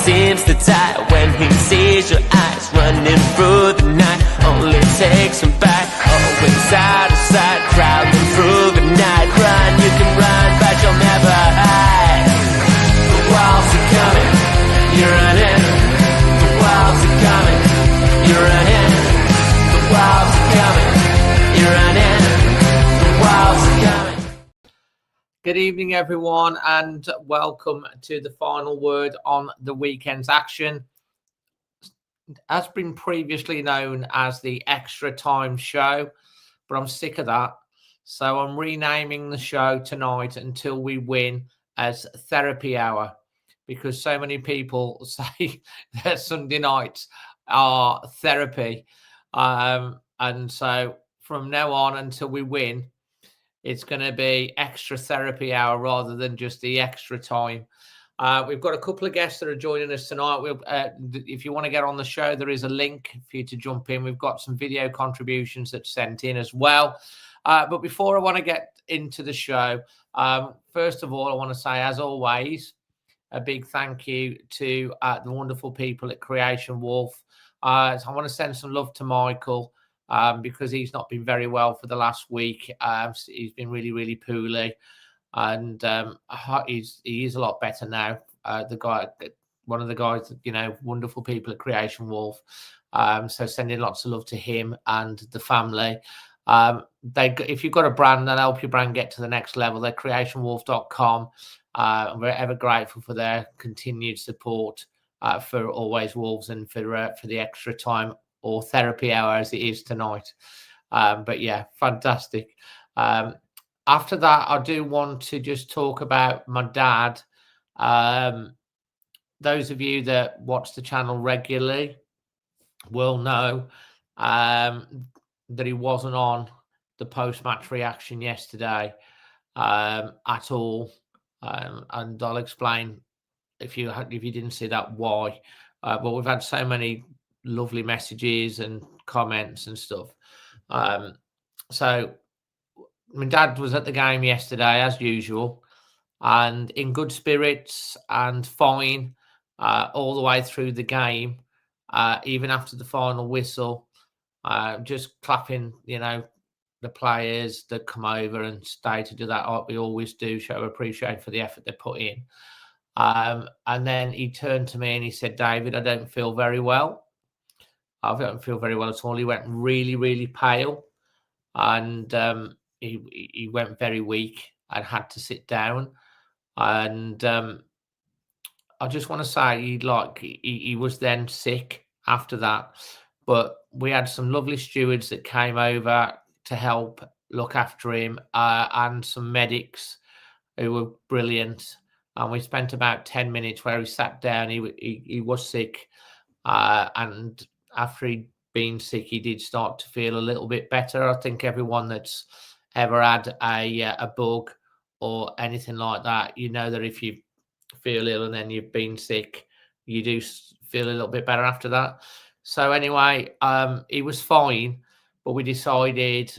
seems to die when he sees your eyes running through the night. Only takes him back, always out of sight, crowding through the night. Run, you can run, but you'll never hide. The walls are coming, you're running. The walls are coming, you're running. The walls are coming, you're running. The walls are coming. Good evening, everyone, and welcome to the final word on the weekend's action. Has been previously known as the Extra Time Show, but I'm sick of that. So I'm renaming the show tonight until we win as Therapy Hour, because so many people say that Sunday nights are therapy. And so from now on until we win, it's going to be Extra Therapy Hour rather than just the extra time. We've got a couple of guests that are joining us tonight. If you want to get on the show, there is a link for you to jump in. We've got some video contributions that's sent in as well. But before I want to get into the show, first of all, I want to say, as always, a big thank you to the wonderful people at Creation Wolf. So I want to send some love to Michael because he's not been very well for the last week. He's been really, really poorly. And he is a lot better now. One of the guys, wonderful people at Creation Wolf. So sending lots of love to him and the family. If you've got a brand, they'll help your brand get to the next level. They're creationwolf.com. We're ever grateful for their continued support for Always Wolves and for the Extra Time or Therapy Hour as it is tonight. But yeah, fantastic. After that, I do want to just talk about my dad. Those of you that watch the channel regularly will know that he wasn't on the post-match reaction yesterday at all. And I'll explain if you didn't see that why. But we've had so many lovely messages and comments and stuff. So my dad was at the game yesterday, as usual, and in good spirits and fine all the way through the game, even after the final whistle, just clapping, the players that come over and stay to do that, like we always do, show appreciation for the effort they put in. And then he turned to me and he said, "David, I don't feel very well. I don't feel very well at all." He went really, really pale, and he went very weak and had to sit down. And I just want to say he was then sick after that. But we had some lovely stewards that came over to help look after him, and some medics who were brilliant. And we spent about 10 minutes where he sat down. He was sick, and after he'd been sick, he did start to feel a little bit better. I think everyone that's ever had a bug or anything like that, that if you feel ill and then you've been sick, you do feel a little bit better after that. So anyway, he was fine, but we decided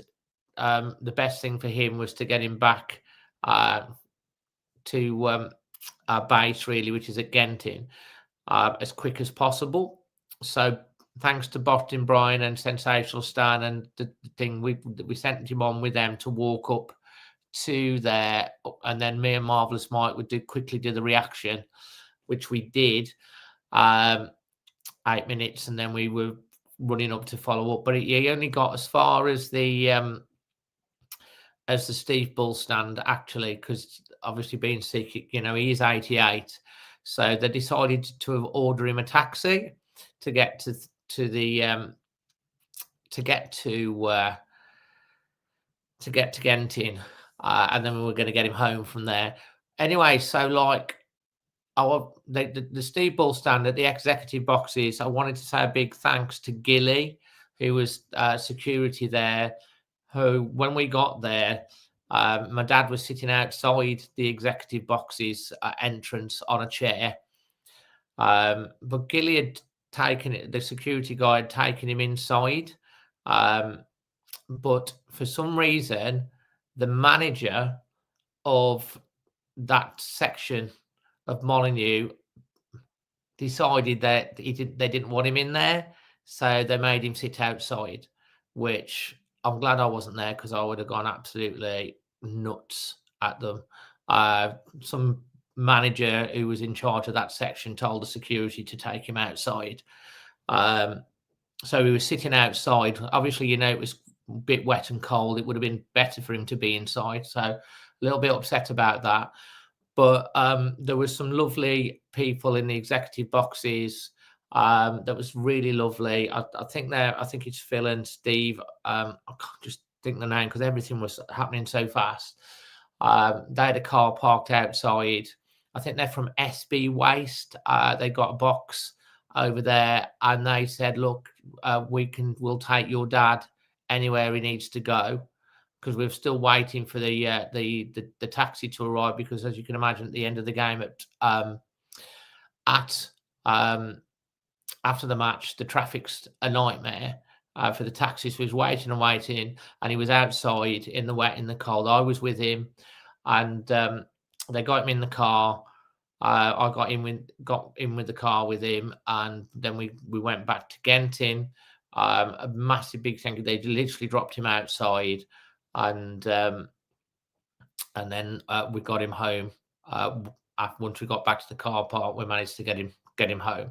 the best thing for him was to get him back to our base, really, which is at Genting, as quick as possible. So thanks to Boston Brian and Sensational Stan and the thing, we sent him on with them to walk up to there, and then me and Marvelous Mike would quickly do the reaction, which we did. 8 minutes, and then we were running up to follow up. But he only got as far as the Steve Bull stand, actually, because obviously being sick, he is 88. So they decided to order him a taxi to get to Genting, and then we were going to get him home from there. Anyway, so the Steve Bull stand at the executive boxes, I wanted to say a big thanks to Gilly, who was security there, who, when we got there, my dad was sitting outside the executive boxes entrance on a chair. But Gilly had taken it, the security guy had taken him inside. But for some reason, the manager of that section of Molineux decided that they didn't want him in there, so they made him sit outside, which I'm glad I wasn't there because I would have gone absolutely nuts at them. Some manager who was in charge of that section told the security to take him outside. So he was sitting outside. Obviously, it was a bit wet and cold. It would have been better for him to be inside. So a little bit upset about that. But there was some lovely people in the executive boxes. That was really lovely. I think it's Phil and Steve. I can't just think the name because everything was happening so fast. They had a car parked outside. I think they're from SB Waste. They got a box over there, and they said, "Look, we'll take your dad anywhere he needs to go." Because we're still waiting for the taxi to arrive. Because as you can imagine, at the end of the game, after the match, the traffic's a nightmare for the taxis. So he was waiting and waiting, and he was outside in the wet, in the cold. I was with him, and they got him in the car. I got in with the car with him, and then we went back to Genting. A massive big thank you. They literally dropped him outside. And then we got him home. Once we got back to the car park, we managed to get him home.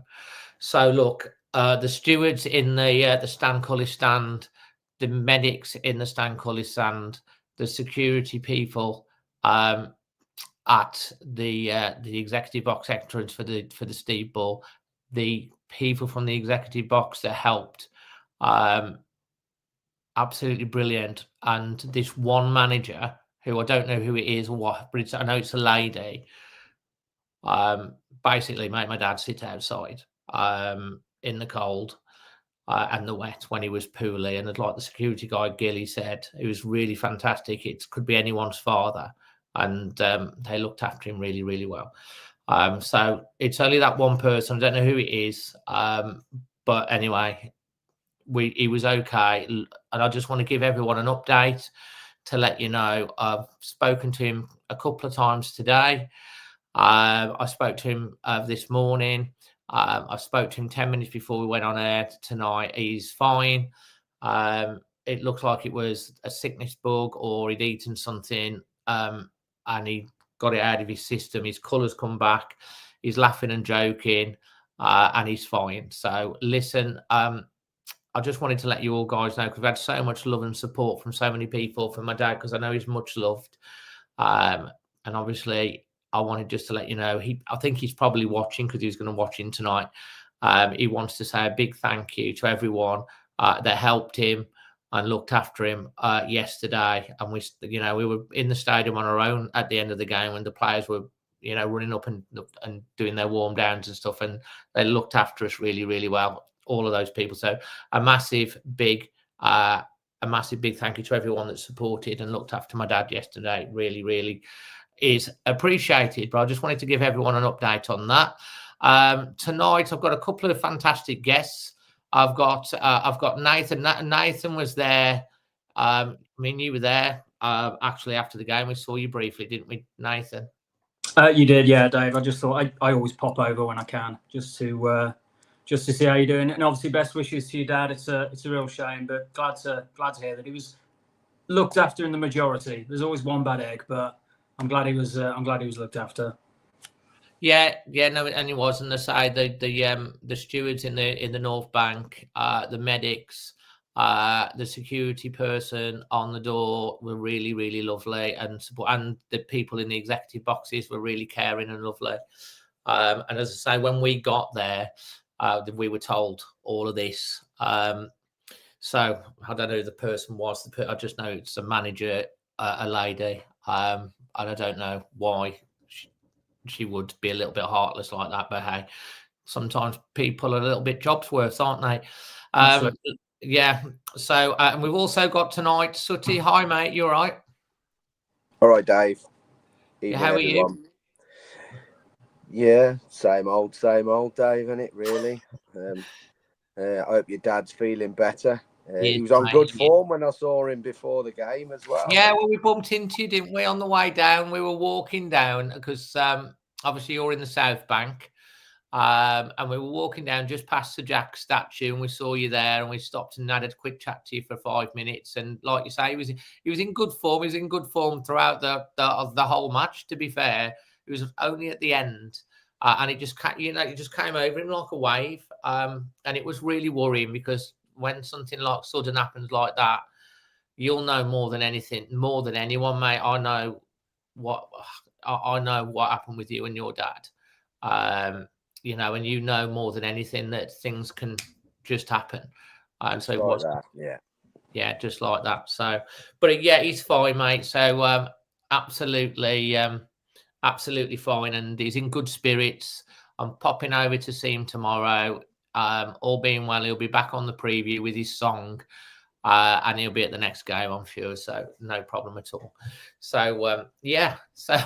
So look, the stewards in the Stan Cully stand, the medics in the Stan Cully stand, the security people at the executive box entrance for the Steve Ball, the people from the executive box that helped. Absolutely brilliant. And this one manager, who I don't know who it is or what, but I know it's a lady, basically made my dad sit outside in the cold and the wet when he was poorly. And like the security guy Gilly said, it was really fantastic. It could be anyone's father, and they looked after him really, really well. So it's only that one person. I don't know who it is, but anyway, he was okay. And I just want to give everyone an update to let you know I've spoken to him a couple of times today. I spoke to him this morning. I spoke to him 10 minutes before we went on air tonight. He's fine. It looks like it was a sickness bug, or he'd eaten something and he got it out of his system. His colour's come back. He's laughing and joking, and he's fine. So listen, I just wanted to let you all guys know, because we've had so much love and support from so many people for my dad, because I know he's much loved. And obviously, I wanted just to let you know, I think he's probably watching, because he's going to watch in tonight. He wants to say a big thank you to everyone that helped him and looked after him yesterday. And we were in the stadium on our own at the end of the game when the players were, running up and doing their warm downs and stuff, and they looked after us really, really well. All of those people. So a massive big thank you to everyone that supported and looked after my dad yesterday. Really, really is appreciated. But I just wanted to give everyone an update on that. Tonight I've got a couple of fantastic guests. I've got Nathan. Nathan was there. You were there actually after the game. We saw you briefly, didn't we, Nathan? You did, yeah, Dave. I just thought I always pop over when I can, just to see how you're doing. And obviously, best wishes to your dad. It's a real shame, but glad to hear that he was looked after in the majority. There's always one bad egg, but I'm glad he was looked after. Yeah, no, and it was. And the stewards in the North Bank, the medics, the security person on the door were really, really lovely, and the people in the executive boxes were really caring and lovely. And as I say, when we got there, we were told all of this. So I don't know who the person was. I just know it's a manager, a lady, and I don't know why she would be a little bit heartless like that. But hey, sometimes people are a little bit jobs worth, aren't they? Yeah. So and we've also got tonight Sooty. Hi, mate. You all right? All right, Dave. Yeah, how are you? Yeah, same old, Dave, isn't it, really? I hope your dad's feeling better. He was on good form when I saw him before the game as well. Yeah, well, we bumped into you, didn't we, on the way down? We were walking down because obviously you're in the South Bank. And we were walking down just past the Jack statue, and we saw you there, and we stopped and had a quick chat to you for 5 minutes. And like you say, he was in good form. He was in good form throughout the whole match. To be fair, it was only at the end, and it just it just came over him like a wave. And it was really worrying, because when something like sudden happens like that, you'll know more than anyone, mate. I know what happened with you and your dad. You know, and you know more than anything that things can just happen. And so like that, yeah, just like that. So, but yeah, he's fine, mate. So absolutely fine, and he's in good spirits. I'm popping over to see him tomorrow. All being well, he'll be back on the preview with his song. And he'll be at the next game, I'm sure. So no problem at all. So yeah. So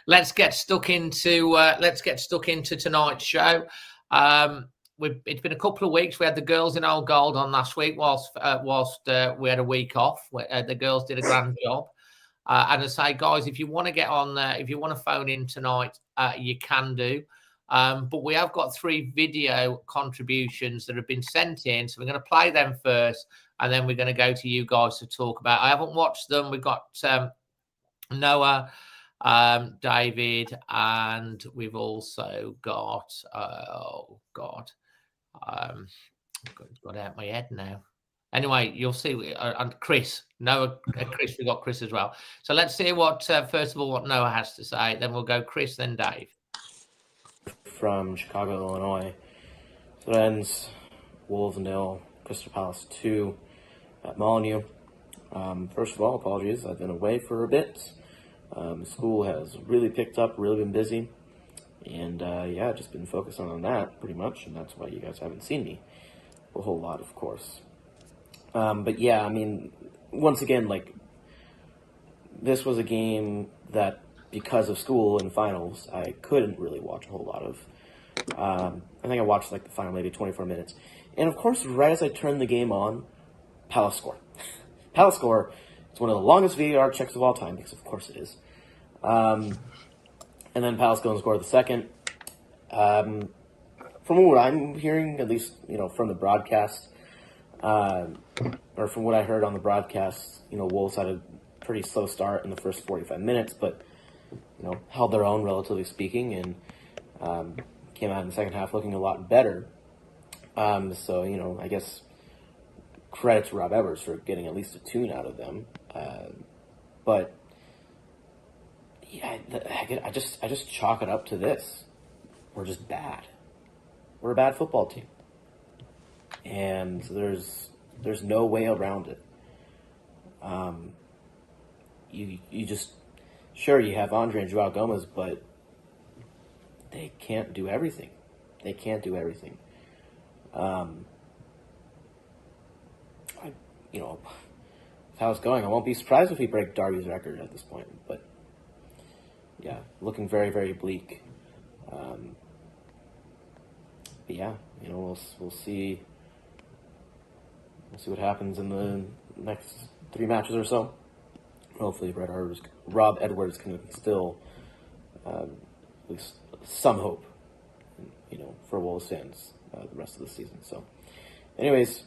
let's get stuck into tonight's show. It's been a couple of weeks. We had the girls in Old Gold on last week, whilst we had a week off. The girls did a grand job. And I say, guys, if you want to get on there, if you want to phone in tonight, you can do. But we have got 3 video contributions that have been sent in. So we're going to play them first, and then we're going to go to you guys to talk about. I haven't watched them. We've got Noah, David, and we've also got, oh God, got out my head now. Anyway, you'll see. And Chris, Noah, Chris, we got Chris as well. So let's see what, first of all, what Noah has to say. Then we'll go Chris, then Dave. From Chicago, Illinois. So it ends Wolves 0, Crystal Palace 2 at Molyneux. First of all, apologies. I've been away for a bit. School has really picked up, really been busy. And yeah, just been focusing on that pretty much. And that's why you guys haven't seen me a whole lot, of course. But yeah, I mean, once again, like, this was a game that, because of school and finals, I couldn't really watch a whole lot of. I think I watched like the final maybe 24 minutes. And of course, right as I turned the game on, Palace score. Palace score. It's one of the longest VAR checks of all time, because of course it is. And then Palace go and score the second. From what I'm hearing, at least, you know, from the broadcast, or from what I heard on the broadcast, you know, Wolves had a pretty slow start in the first 45 minutes, but, you know, held their own, relatively speaking, and came out in the second half looking a lot better. So, you know, I guess credit to Rob Edwards for getting at least a tune out of them. But yeah, I just chalk it up to this: we're just bad. We're a bad football team, and there's no way around it. You just, sure, you have Andre and Joao Gomez, but they can't do everything. They can't do everything. You know, that's how it's going. I won't be surprised if we break Darby's record at this point. But yeah, looking very, very bleak. But yeah, you know, we'll see. We'll see what happens in the next 3 matches or so. Hopefully, Rob Edwards can instill at least some hope, you know, for Wolves fans the rest of the season. So, anyways,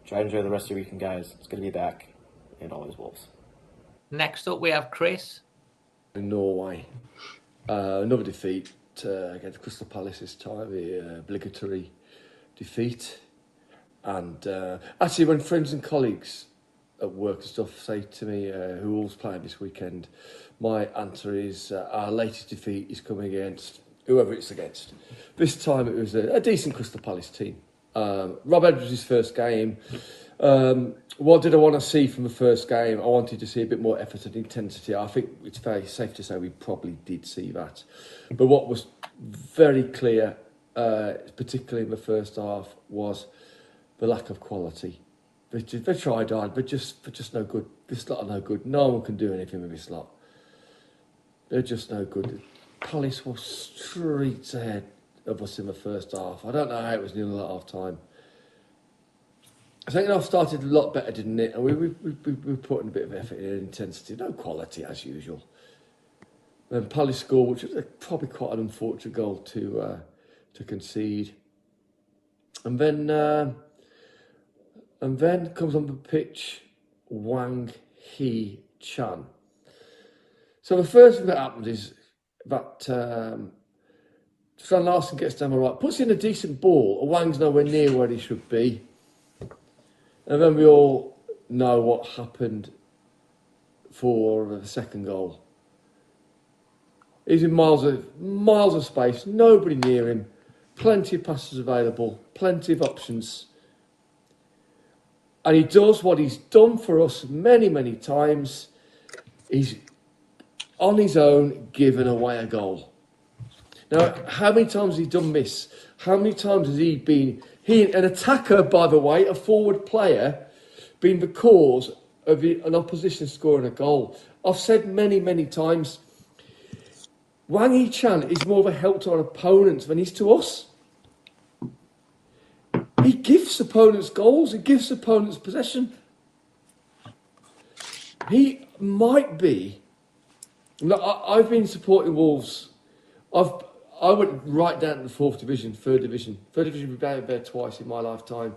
try to enjoy the rest of your weekend, guys. It's good to be back, and always Wolves. Next up, we have Chris. In Norway, another defeat against Crystal Palace this time, the obligatory defeat. And actually, when friends and colleagues at work and stuff say to me who all's playing this weekend, my answer is our latest defeat is coming against whoever it's against. This time it was a decent Crystal Palace team. Rob Edwards' first game. What did I want to see from the first game? I wanted to see a bit more effort and intensity. I think it's very safe to say we probably did see that. But what was very clear, particularly in the first half, was the lack of quality. They tried hard, but just no good. This lot are no good. No one can do anything with this lot. They're just no good. Palace was streets ahead of us in the first half. I don't know how it was 0 at half time. The second half started a lot better, didn't it? And we put in a bit of effort and intensity. No quality as usual. Then Palace scored, which was probably quite an unfortunate goal to to concede. And then comes on the pitch Wang Hee-chan. So the first thing that happened is that Stan Larson gets down the right, puts in a decent ball, and Wang's nowhere near where he should be. And then we all know what happened for the second goal. He's in miles of space, nobody near him, plenty of passes available, plenty of options. And he does what he's done for us many, many times. He's on his own given away a goal. Now, how many times has he done this? How many times has he been, an attacker, by the way, a forward player, been the cause of an opposition scoring a goal? I've said many, many times, Wang Hee-chan is more of a help to our opponents than he's to us. He gives opponents goals, he gives opponents possession. He might be, I've been supporting Wolves. I went right down to the 4th division, 3rd division. 3rd division, we've been there twice in my lifetime.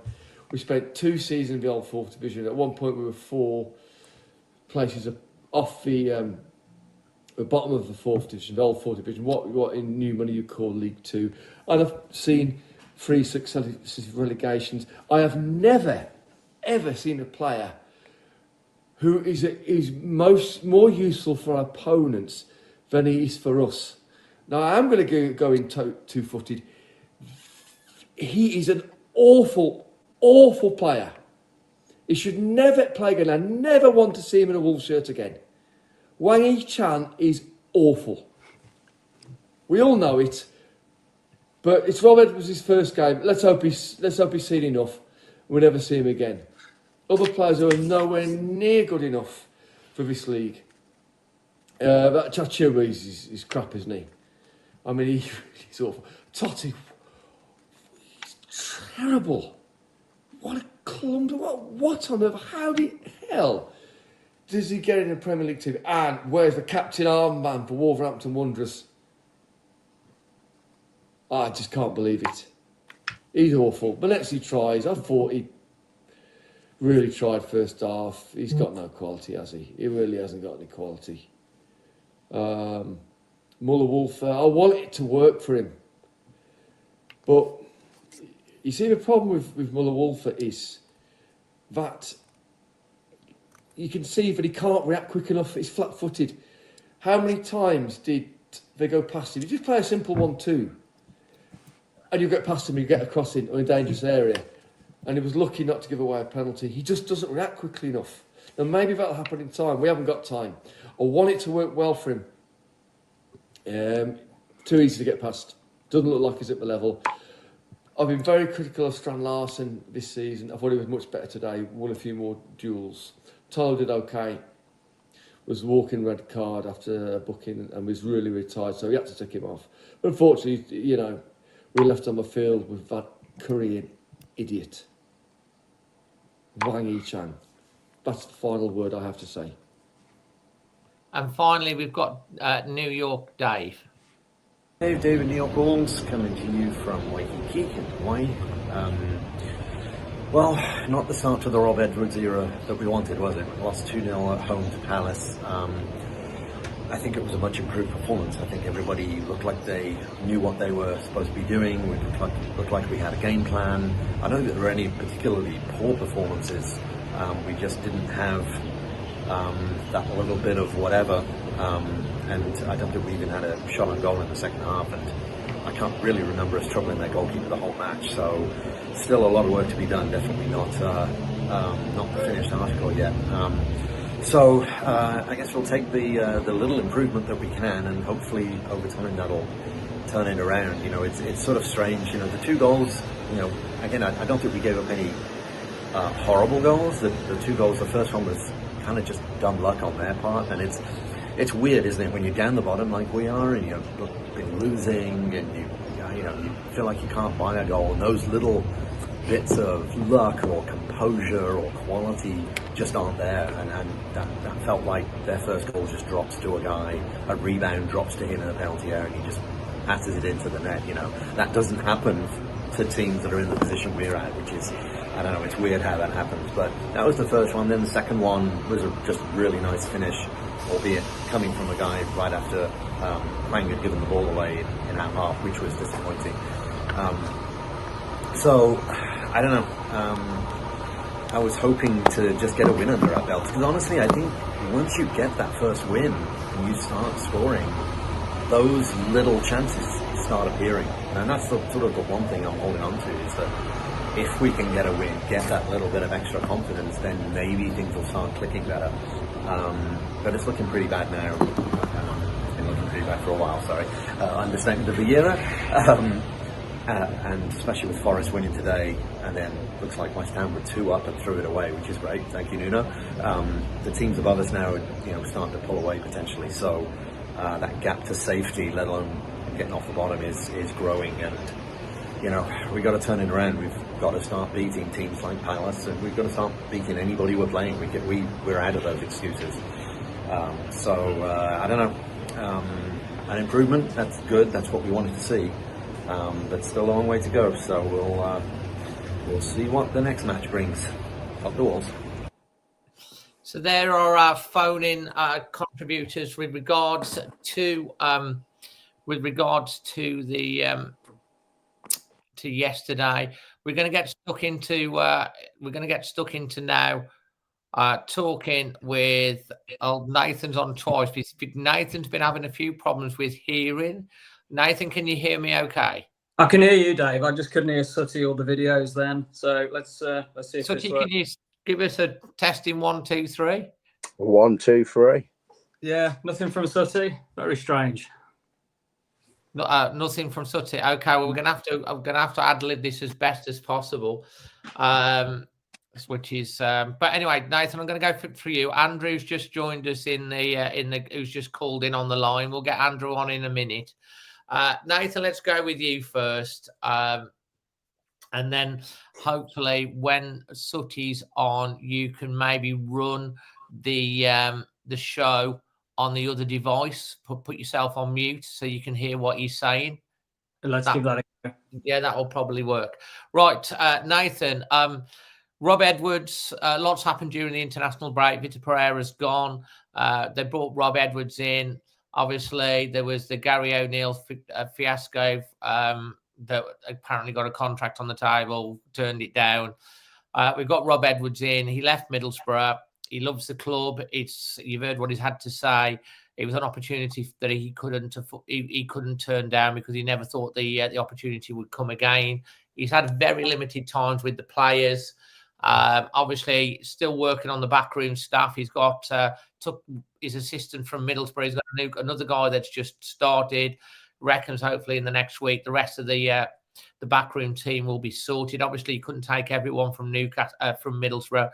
We spent 2 seasons in the old 4th division. At one point we were 4 places off the bottom of the 4th division, the old 4th division, what in new money you call League 2. And I've seen 3 successive relegations. I have never, ever seen a player who is more useful for our opponents than he is for us. Now, I'm going to go in two-footed. He is an awful, awful player. He should never play again. I never want to see him in a Wolves shirt again. Wang Hee-chan is awful. We all know it. But it's Rob Edwards' first game. Let's hope he's seen enough. We'll never see him again. Other players who are nowhere near good enough for this league. That Chachu is crap, isn't he? I mean, he's awful. Totti, he's terrible. What a clumsy, what on earth, how the hell does he get in the Premier League team? And where's the captain armband for Wolverhampton Wanderers? I just can't believe it. He's awful. Benetzi tries. I thought he really tried first half. He's got no quality, has he? He really hasn't got any quality. Muller-Wolf, I want it to work for him. But you see, the problem with Muller-Wolf is that you can see that he can't react quick enough. He's flat-footed. How many times did they go past him? You just play a simple 1-2. And you get past him, you get across in a dangerous area. And he was lucky not to give away a penalty. He just doesn't react quickly enough. And maybe that'll happen in time. We haven't got time. I want it to work well for him. Too easy to get past. Doesn't look like he's at the level. I've been very critical of Stan Larson this season. I thought he was much better today. Won a few more duels. Tyler did okay. Was walking red card after a booking and was really, really tired. So he had to take him off. But unfortunately, you know, we left on the field with that Korean idiot. Wang Hee-chan. That's the final word I have to say. And finally, we've got New York Dave. Hey, David, New York Wolves, coming to you from Waikiki in Hawaii. Well, not the start to the Rob Edwards era that we wanted, was it? We lost 2-0 at home to Palace. I think it was a much improved performance. I think everybody looked like they knew what they were supposed to be doing. We looked like we had a game plan. I don't think there were any particularly poor performances. We just didn't have that little bit of whatever. And I don't think we even had a shot on goal in the second half. And I can't really remember us troubling their goalkeeper the whole match. So still a lot of work to be done. Definitely not the finished article yet. So I guess we'll take the little improvement that we can, and hopefully over time that'll turn it around. You know, it's sort of strange. You know, the 2 goals. You know, again, I don't think we gave up any horrible goals. The 2 goals. The first one was kind of just dumb luck on their part, and it's weird, isn't it, when you're down the bottom like we are, and you've been losing, and you feel like you can't buy a goal, and those little bits of luck or composure or quality just aren't there, and that felt like their first goal just drops to a guy, a rebound drops to him in a penalty area, and he just passes it into the net. That doesn't happen to teams that are in the position we're at, which is, I don't know, it's weird how that happens. But that was the first one. Then the second one was just a really nice finish, albeit coming from a guy right after Prang had given the ball away in our half, which was disappointing. So, I don't know. I was hoping to just get a win under our belts, because honestly, I think once you get that first win and you start scoring, those little chances start appearing. And that's sort of the one thing I'm holding on to, is that if we can get a win, get that little bit of extra confidence, then maybe things will start clicking better. But it's looking pretty bad now. It's been looking pretty bad for a while, sorry. Understatement of the year. And especially with Forest winning today, and then looks like West Ham were 2 up and threw it away, which is great. Thank you, Nuno. The teams above us now are, starting to pull away potentially. So that gap to safety, let alone getting off the bottom, is growing. And we've got to turn it around. We've got to start beating teams like Palace, and we've got to start beating anybody we're playing. We're out of those excuses. So I don't know. An improvement. That's good. That's what we wanted to see. But still a long way to go, so we'll see what the next match brings. Up the Wolves. So there are our phone-in contributors with regards to the to yesterday. We're going to get stuck into now talking with Nathan's on twice. Nathan's been having a few problems with hearing. Nathan, can you hear me okay? I can hear you, Dave. I just couldn't hear Sutty or the videos then. So let's see if Sutty, can you give us a testing 1, 2, 3? 1, 2, 3. Yeah, nothing from Sutty. Very strange. Nothing from Sutty. Okay, well, I'm gonna have to ad-lib this as best as possible. Which is but anyway, Nathan, I'm going to go for you. Andrew's just joined us in the who's just called in on the line. We'll get Andrew on in a minute. Nathan, let's go with you first, and then hopefully when Sutty's on, you can maybe run the show on the other device. Put yourself on mute so you can hear what he's saying. Let's give that a go. Yeah, that will probably work. Right, Nathan. Rob Edwards, lots happened during the international break. Vitor Pereira's gone. They brought Rob Edwards in. Obviously, there was the Gary O'Neill fiasco that apparently got a contract on the table, turned it down. We've got Rob Edwards in. He left Middlesbrough. He loves the club. You've heard what he's had to say. It was an opportunity that he couldn't turn down because he never thought the opportunity would come again. He's had very limited times with the players. Obviously, still working on the backroom stuff. He's got took his assistant from Middlesbrough. He's got another guy that's just started. Reckons hopefully in the next week the rest of the backroom team will be sorted. Obviously, he couldn't take everyone from from Middlesbrough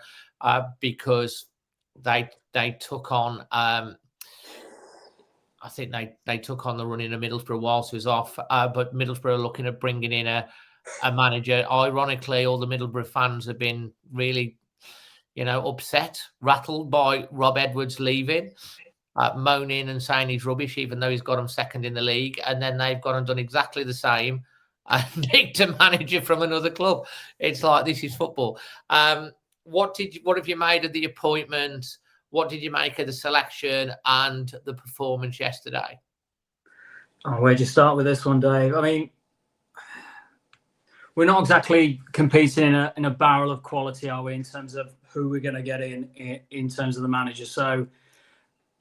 because they took on. I think they took on the running of Middlesbrough whilst he was off. But Middlesbrough are looking at bringing in a manager. Ironically, all the Middlesbrough fans have been really, upset, rattled by Rob Edwards leaving, moaning and saying he's rubbish, even though he's got them second in the league. And then they've gone and done exactly the same and nicked a manager from another club. It's like, this is football. What have you made of the appointment? What did you make of the selection and the performance yesterday? Oh, where'd you start with this one, Dave? I mean, we're not exactly competing in a barrel of quality, are we, in terms of who we're going to get in terms of the manager. So,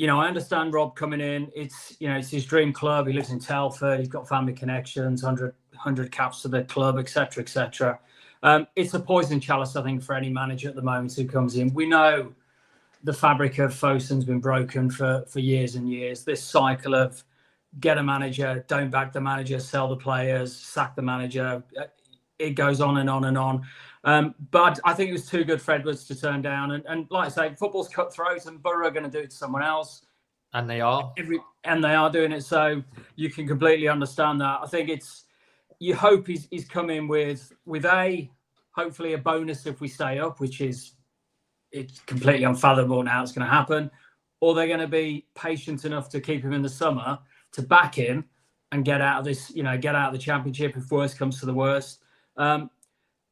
I understand Rob coming in. It's his dream club. He lives in Telford. He's got family connections, 100 caps to the club, etc., etc. It's a poison chalice, I think, for any manager at the moment who comes in. We know the fabric of Fosun's been broken for years and years. This cycle of get a manager, don't back the manager, sell the players, sack the manager. It goes on and on and on. But I think it was too good for Edwards to turn down. And like I say, football's cutthroat, and Borough are going to do it to someone else. And they are. And they are doing it. So you can completely understand that. I think you hope he's come in with hopefully a bonus if we stay up, which it's completely unfathomable now it's going to happen. Or they're going to be patient enough to keep him in the summer, to back him, and get out of this, get out of the Championship if worst comes to the worst.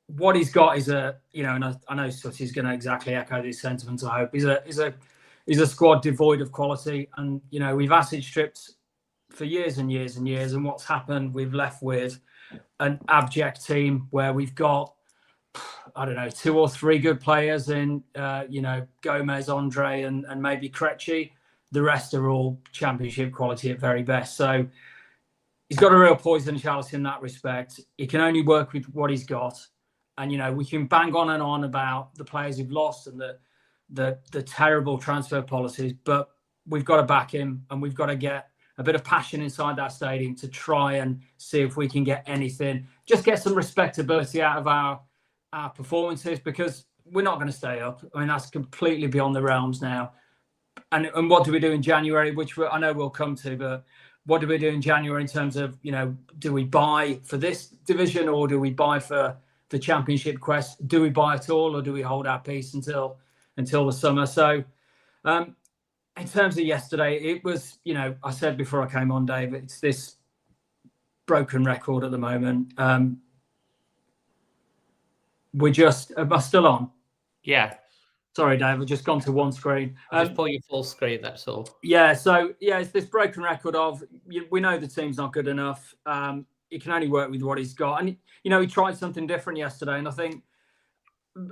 What he's got is and I know Sutty's going to exactly echo these sentiments. I hope he's a squad devoid of quality, and we've acid stripped for years and years and years, and what's happened, we've left with an abject team where we've got, I don't know, 2 or 3 good players in, Gomez, Andre, and maybe Krejci. The rest are all Championship quality at very best. So he's got a real poison chalice in that respect. He can only work with what he's got. And, we can bang on and on about the players who've lost and the terrible transfer policies, but we've got to back him, and we've got to get a bit of passion inside that stadium to try and see if we can get anything, just get some respectability out of our performances, because we're not going to stay up. I mean, that's completely beyond the realms now. And what do we do in January, which I know we'll come to, but what do we do in January in terms of, do we buy for this division, or do we buy for the Championship quest? Do we buy at all, or do we hold our peace until the summer? So in terms of yesterday, it was, I said before I came on, Dave, it's this broken record at the moment. Am I still on? Yeah. Sorry, Dave, I've just gone to one screen. Just pull your full screen, that's all. Yeah, so, it's this broken record of, we know the team's not good enough. He can only work with what he's got. And, he tried something different yesterday, and I think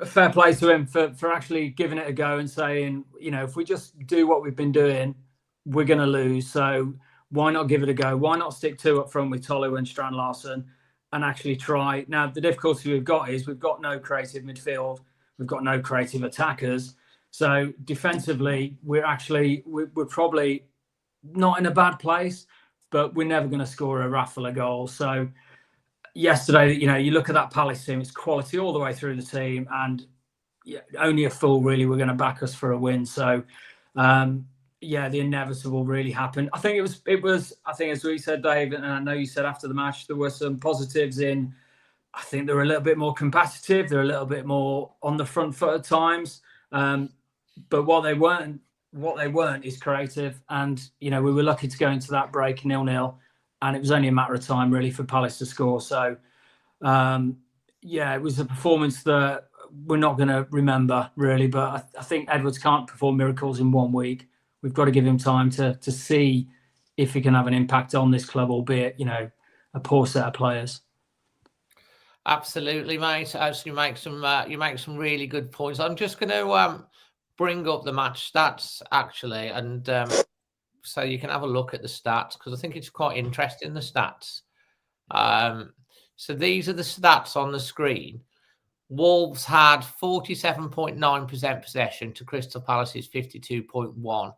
fair play to him for actually giving it a go and saying, if we just do what we've been doing, we're going to lose. So why not give it a go? Why not stick 2 up front with Tolu and Strand Larsen and actually try? Now, the difficulty we've got is we've got no creative midfield. We've got no creative attackers. So defensively, we're probably not in a bad place, but we're never going to score a raffle of goals. So yesterday, you look at that Palace team, it's quality all the way through the team, and only a fool really were going to back us for a win. So the inevitable really happened. I think it was I think, as we said, Dave, and I know you said after the match, there were some positives in. I think they were a little bit more competitive. They're a little bit more on the front foot at times. But what they weren't is creative. And, we were lucky to go into that break 0-0. And it was only a matter of time, really, for Palace to score. So, it was a performance that we're not going to remember, really. But I think Edwards can't perform miracles in 1 week. We've got to give him time to see if he can have an impact on this club, albeit, a poor set of players. Absolutely, mate. As you make some really good points. I'm just going to bring up the match stats, actually, and so you can have a look at the stats, because I think it's quite interesting, the stats. So these are the stats on the screen. Wolves had 47.9% possession to Crystal Palace's 52.1.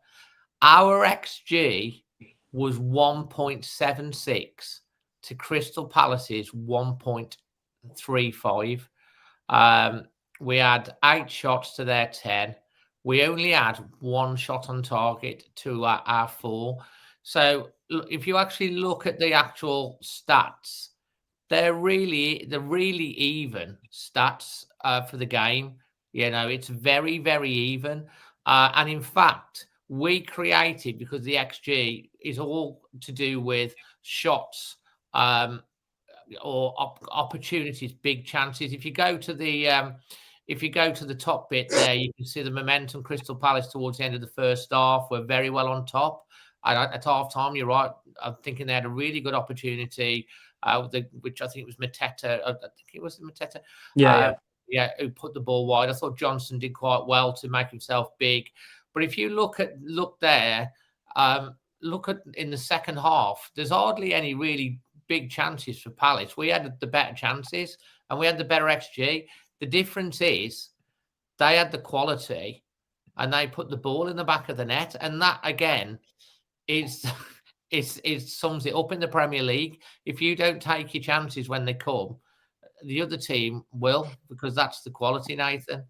Our XG was 1.76 to Crystal Palace's 1.35. We had 8 shots to their 10. We only had 1 shot on target to our 4. So if you actually look at the actual stats, they're really even stats for the game. It's very, very even. And in fact, we created, because the XG is all to do with shots or opportunities, big chances. If you go to the top bit there, you can see the momentum. Crystal Palace towards the end of the first half were very well on top. At half time, you're right. I'm thinking they had a really good opportunity, which I think was Mateta. I think it was Mateta. Who put the ball wide. I thought Johnson did quite well to make himself big. But if you look there, look at in the second half, there's hardly any really big chances for Palace. We had the better chances and we had the better XG. The difference is they had the quality and they put the ball in the back of the net. And that, again, is sums it up in the Premier League. If you don't take your chances when they come, the other team will, because that's the quality, Nathan.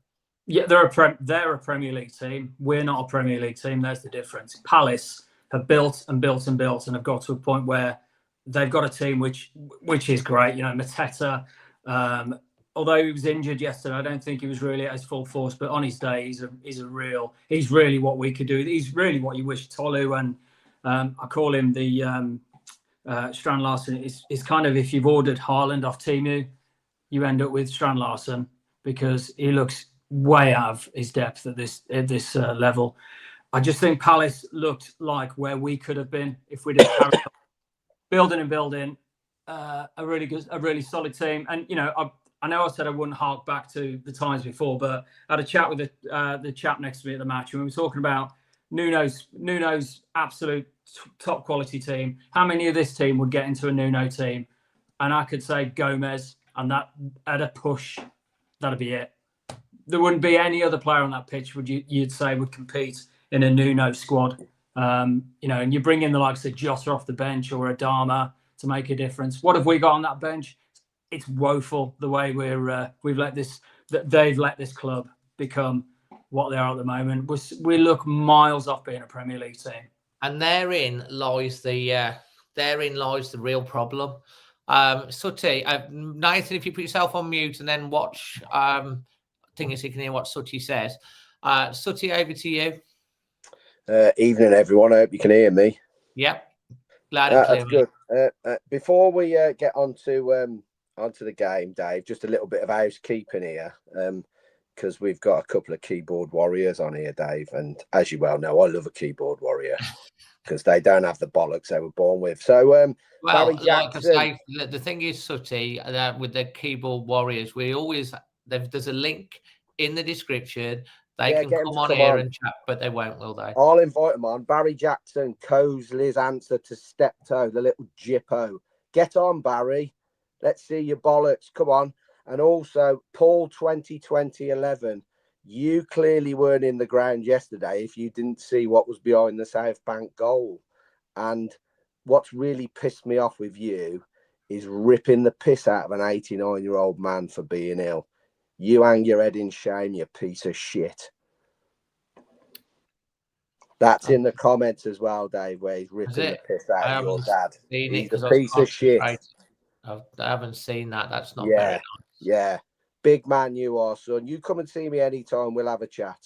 Yeah, they're a Premier League team. We're not a Premier League team. There's the difference. Palace have built and built and built and have got to a point where they've got a team which is great. Mateta, although he was injured yesterday, I don't think he was really at his full force. But on his day, he's really what we could do. He's really what you wish Tolu, and I call him the Strand Larsen is kind of, if you've ordered Haaland off Temu, you end up with Strand Larsen because he looks way out of his depth at this level. I just think Palace looked like where we could have been if we'd have carried on building a really solid team. And I know I said I wouldn't hark back to the times before, but I had a chat with the chap next to me at the match, and we were talking about Nuno's absolute top quality team. How many of this team would get into a Nuno team? And I could say Gomez, and that at a push, that'd be it. There wouldn't be any other player on that pitch you'd say would compete in a Nuno squad. And you bring in the likes of Jota off the bench or Adama to make a difference. What have we got on that bench? It's woeful the way they've let this club become what they are at the moment. We look miles off being a Premier League team, and therein lies the real problem. Sooty, Nathan, if you put yourself on mute and then watch, thing is you can hear what Sooty says. Sooty, over to you. Evening, everyone. I hope you can hear me. Yep, loud and clear. That's good. Before we get onto the game, Dave, just a little bit of housekeeping here, because we've got a couple of keyboard warriors on here, Dave, and as you well know, I love a keyboard warrior because they don't have the bollocks they were born with. So, Barry Jackson. Like I say, the thing is, Sooty, with the keyboard warriors, there's a link in the description. They can come on here and chat, but they won't, will they? I'll invite them on. Barry Jackson, Cosley's answer to Steptoe, the little jippo. Get on, Barry. Let's see your bollocks. Come on. And also, Paul 2011. You clearly weren't in the ground yesterday if you didn't see what was behind the South Bank goal. And what's really pissed me off with you is ripping the piss out of an 89-year-old man for being ill. You hang your head in shame, you piece of shit. That's in the comments as well, Dave, where he's ripping the piss out of your dad. He's a piece of shit. I haven't seen that. That's not very nice. Yeah. Big man you are, son. You come and see me anytime. We'll have a chat.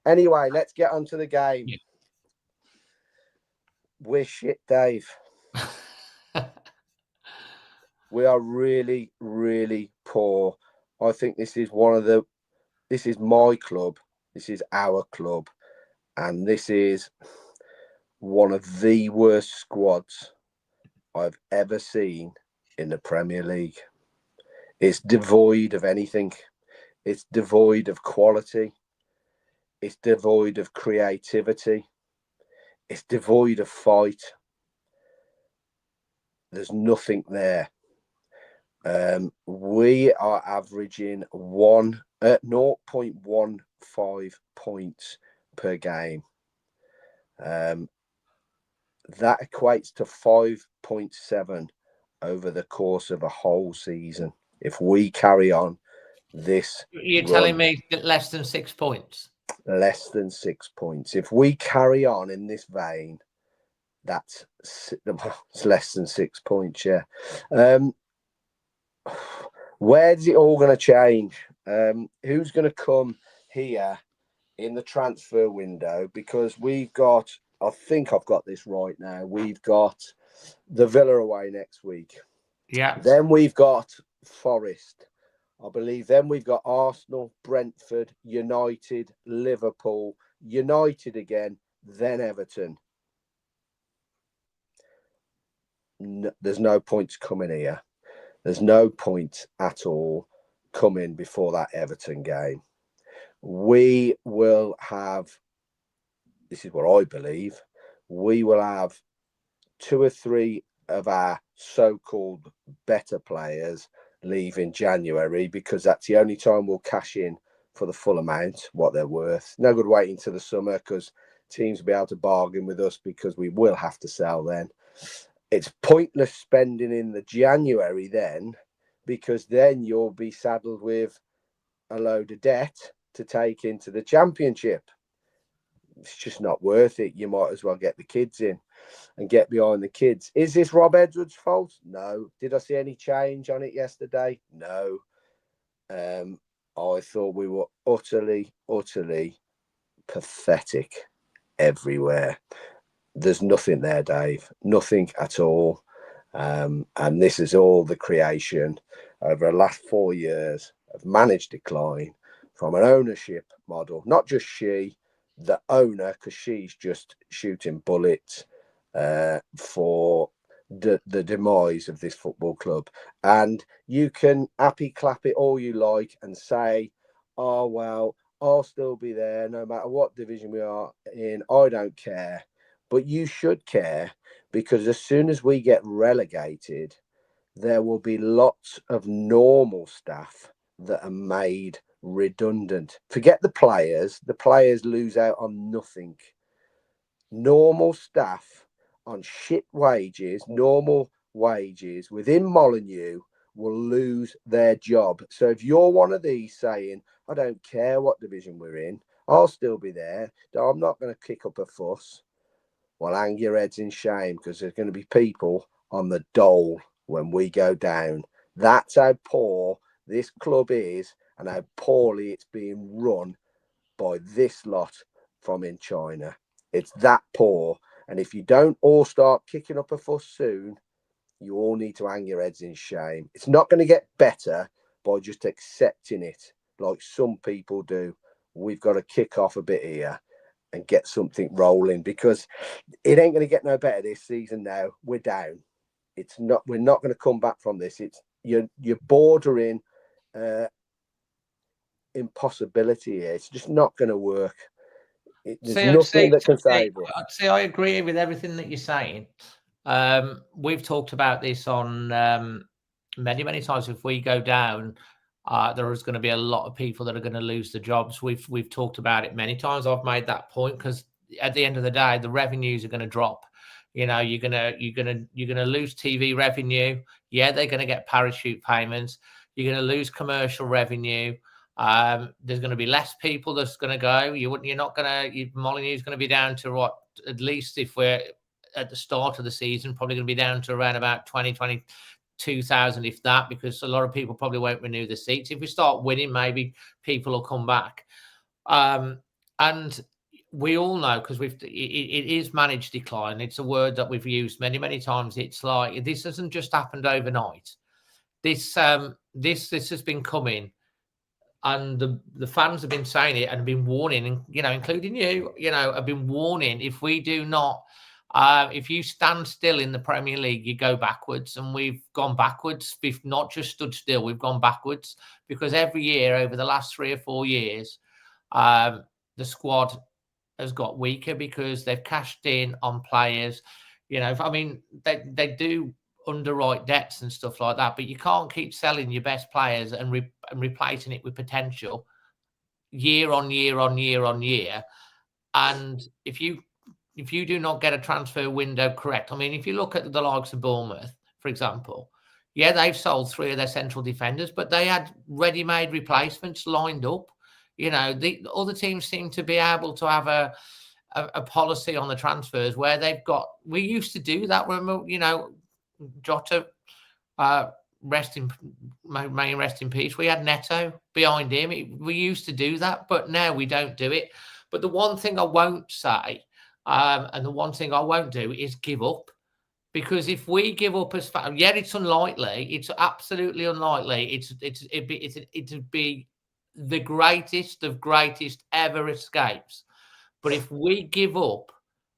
Anyway, let's get on to the game. Yeah. We're shit, Dave. We are really, really poor. I think this is my club. This is our club. And this is one of the worst squads I've ever seen in the Premier League. It's devoid of anything. It's devoid of quality. It's devoid of creativity. It's devoid of fight. There's nothing there. We are averaging 0.15 points per game. That equates to 5.7 over the course of a whole season. If we carry on this, you're telling me less than 6 points. Less than 6 points. If we carry on in this vein, it's less than 6 points. Yeah. Where's it all going to change? Who's going to come here in the transfer window? Because we've got, I think I've got this right now. We've got the Villa away next week. Yeah. Then we've got Forest, I believe. Then we've got Arsenal, Brentford, United, Liverpool, United again, then Everton. There's no points coming here. There's no point at all coming before that Everton game. We will have, this is what I believe, we will have 2 or 3 of our so-called better players leave in January, because that's the only time we'll cash in for the full amount, what they're worth. No good waiting till the summer, because teams will be able to bargain with us, because we will have to sell then. It's pointless spending in the January then, because then you'll be saddled with a load of debt to take into the Championship. It's just not worth it. You might as well get the kids in and get behind the kids. Is this Rob Edwards' fault? No. Did I see any change on it yesterday? No. I thought we were utterly pathetic everywhere. There's nothing there, Dave. Nothing at all. And this is all the creation over the last 4 years of managed decline from an ownership model, not just she, the owner, because she's just shooting bullets for the demise of this football club. And you can happy clap it all you like and say, oh, well, I'll still be there no matter what division we are in. I don't care. But you should care, because as soon as we get relegated, there will be lots of normal staff that are made redundant. Forget the players. The players lose out on nothing. Normal staff on shit wages, normal wages within Molineux will lose their job. So if you're one of these saying, I don't care what division we're in, I'll still be there, I'm not going to kick up a fuss, well, hang your heads in shame, because there's going to be people on the dole when we go down. That's how poor this club is and how poorly it's being run by this lot from in China. It's that poor. And if you don't all start kicking up a fuss soon, you all need to hang your heads in shame. It's not going to get better by just accepting it like some people do. We've got to kick off a bit here and get something rolling, because it ain't going to get no better this season now. We're down. It's not. We're not going to come back from this. It's you're bordering impossibility here. It's just not going to work. There's nothing that can save us. I agree with everything that you're saying. We've talked about this on many times. If we go down, there is going to be a lot of people that are going to lose their jobs. We've talked about it many times. I've made that point, because at the end of the day, the revenues are going to drop. You know, you're gonna lose TV revenue. Yeah, they're going to get parachute payments. You're going to lose commercial revenue. There's going to be less people that's going to go. You're not going to. Molineux is going to be down to what? At least if we're at the start of the season, probably going to be down to around about 22,000, if that, because a lot of people probably won't renew the seats. If we start winning, maybe people will come back. And we all know, because it is managed decline. It's a word that we've used many times. It's like, this hasn't just happened overnight. This has been coming, and the fans have been saying it and have been warning, including you, have been warning. If we do not, if you stand still in the Premier League, you go backwards, and we've gone backwards. We've not just stood still, we've gone backwards, because every year over the last 3 or 4 years, the squad has got weaker because they've cashed in on players. I mean, they do underwrite debts and stuff like that, but you can't keep selling your best players and replacing it with potential year on year. And if you do not get a transfer window correct, I mean, if you look at the likes of Bournemouth, for example, yeah, they've sold 3 of their central defenders, but they had ready-made replacements lined up. The other teams seem to be able to have a policy on the transfers where they've got. We used to do that when Jota, rest in peace. We had Neto behind him. We used to do that, but now we don't do it. But the one thing I won't say, and the one thing I won't do, is give up. Because if we give up as fast, yeah, it's unlikely. It's absolutely unlikely. It'd be the greatest of greatest ever escapes. But if we give up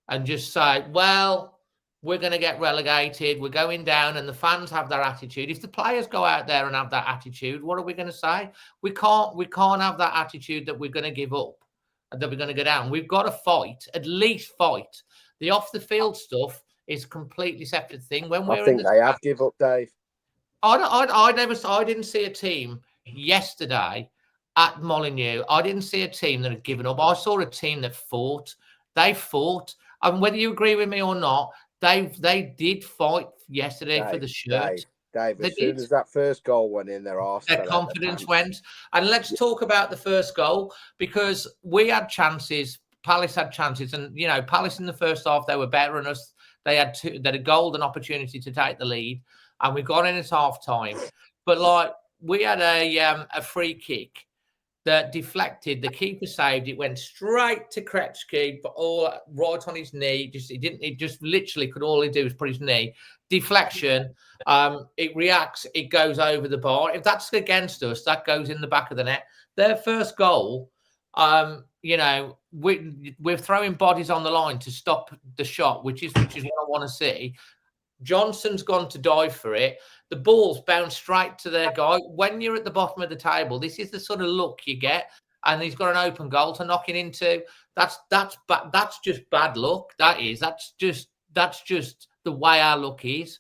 and just say, well, we're going to get relegated, we're going down, and the fans have their attitude. If the players go out there and have that attitude, what are we going to say? We can't have that attitude that we're going to give up and that we're going to go down. We've got to fight, at least fight. The off the field stuff is a completely separate thing. When we're they have give up, Dave. I didn't see a team yesterday at Molineux. I didn't see a team that had given up. I saw a team that fought. They fought, and whether you agree with me or not, they did fight yesterday for the shirt. Dave, as soon as that first goal went in, their confidence went. And let's talk about the first goal, because we had chances. Palace had chances, and Palace in the first half, they were better than us. They had a golden opportunity to take the lead, and we got in at half time. But we had a free kick that deflected. The keeper saved it, went straight to Kretsky, but all right on his knee. He just literally could, all he do was put his knee. Deflection. It reacts. It goes over the bar. If that's against us, that goes in the back of the net. Their first goal. You know, we're throwing bodies on the line to stop the shot, which is what I want to see. Johnson's gone to dive for it. The ball's bounced straight to their guy. When you're at the bottom of the table, this is the sort of look you get, and he's got an open goal to knock it into. That's just bad luck. That's just the way our luck is.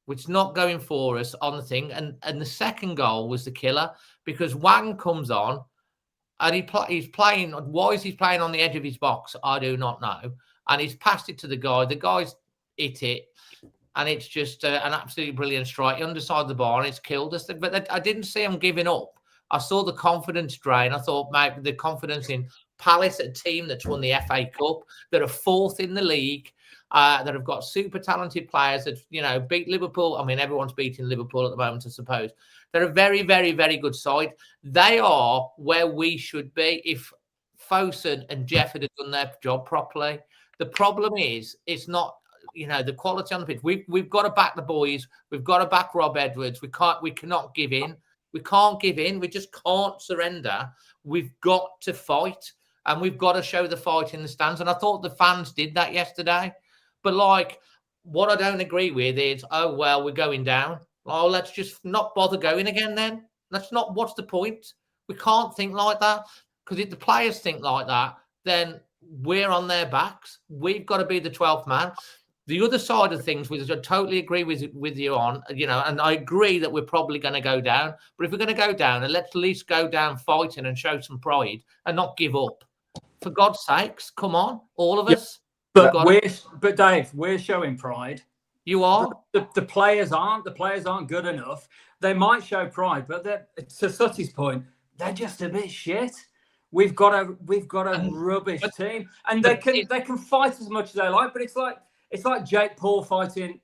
It's not going for us on the thing. And the second goal was the killer, because Wang comes on and he's playing. Why is he playing on the edge of his box? I do not know. And he's passed it to the guy. The guy's hit it. And it's just an absolutely brilliant strike. He underside the bar, and it's killed us. But I didn't see him giving up. I saw the confidence drain. I thought maybe the confidence in Palace, a team that's won the FA Cup, that are fourth in the league, that have got super talented players that, you know, beat Liverpool. I mean, everyone's beating Liverpool at the moment, I suppose. They're a very, very, very good side. They are where we should be if Fosun and Jeff had done their job properly. The problem is, it's not, you know, the quality on the pitch. We've got to back the boys. We've got to back Rob Edwards. We cannot give in. We can't give in. We just can't surrender. We've got to fight, and we've got to show the fight in the stands. And I thought the fans did that yesterday. But like, what I don't agree with is, oh well, we're going down. Oh, let's just not bother going again then. That's not, what's the point? We can't think like that, because if the players think like that, then we're on their backs. We've got to be the 12th man. The other side of things, which I totally agree with you on, you know, and I agree that we're probably going to go down. But if we're going to go down, and let's at least go down fighting and show some pride and not give up. For God's sakes, come on, all of us. But Dave, we're showing pride. You are. The players aren't. The players aren't good enough. They might show pride, but to Sutty's point, they're just a bit shit. We've got a rubbish team, and they can fight as much as they like. But it's like Jake Paul fighting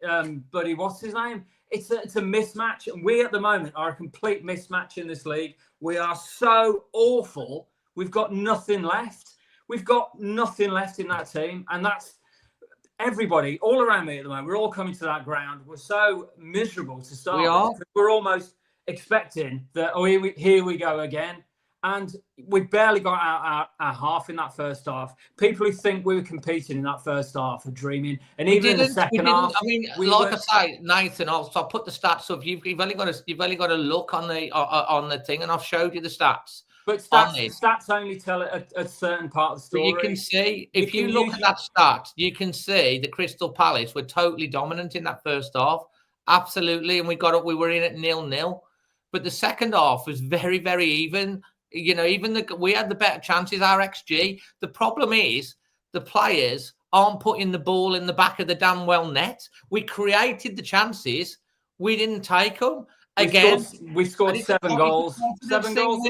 buddy, what's his name? It's a mismatch, and we at the moment are a complete mismatch in this league. We are so awful. We've got nothing left. We've got nothing left in that team, and that's everybody all around me at the moment. We're all coming to that ground. We're so miserable to start. We are. We're almost expecting that. Oh, here we go again. And we barely got out our half in that first half. People who think we were competing in that first half are dreaming. And even in the second half, I mean, I say, Nathan, I'll put the stats up. You've only got to look on the thing, and I've showed you the stats. But stats only tell a certain part of the story. But you can see, if you look at that stat, you can see the Crystal Palace were totally dominant in that first half. Absolutely, and we were in at 0-0. But the second half was very, very even. You know, we had the better chances, our XG. The problem is the players aren't putting the ball in the back of the damn well net. We created the chances. We didn't take them. Again, we scored 7 goals. 7 goals.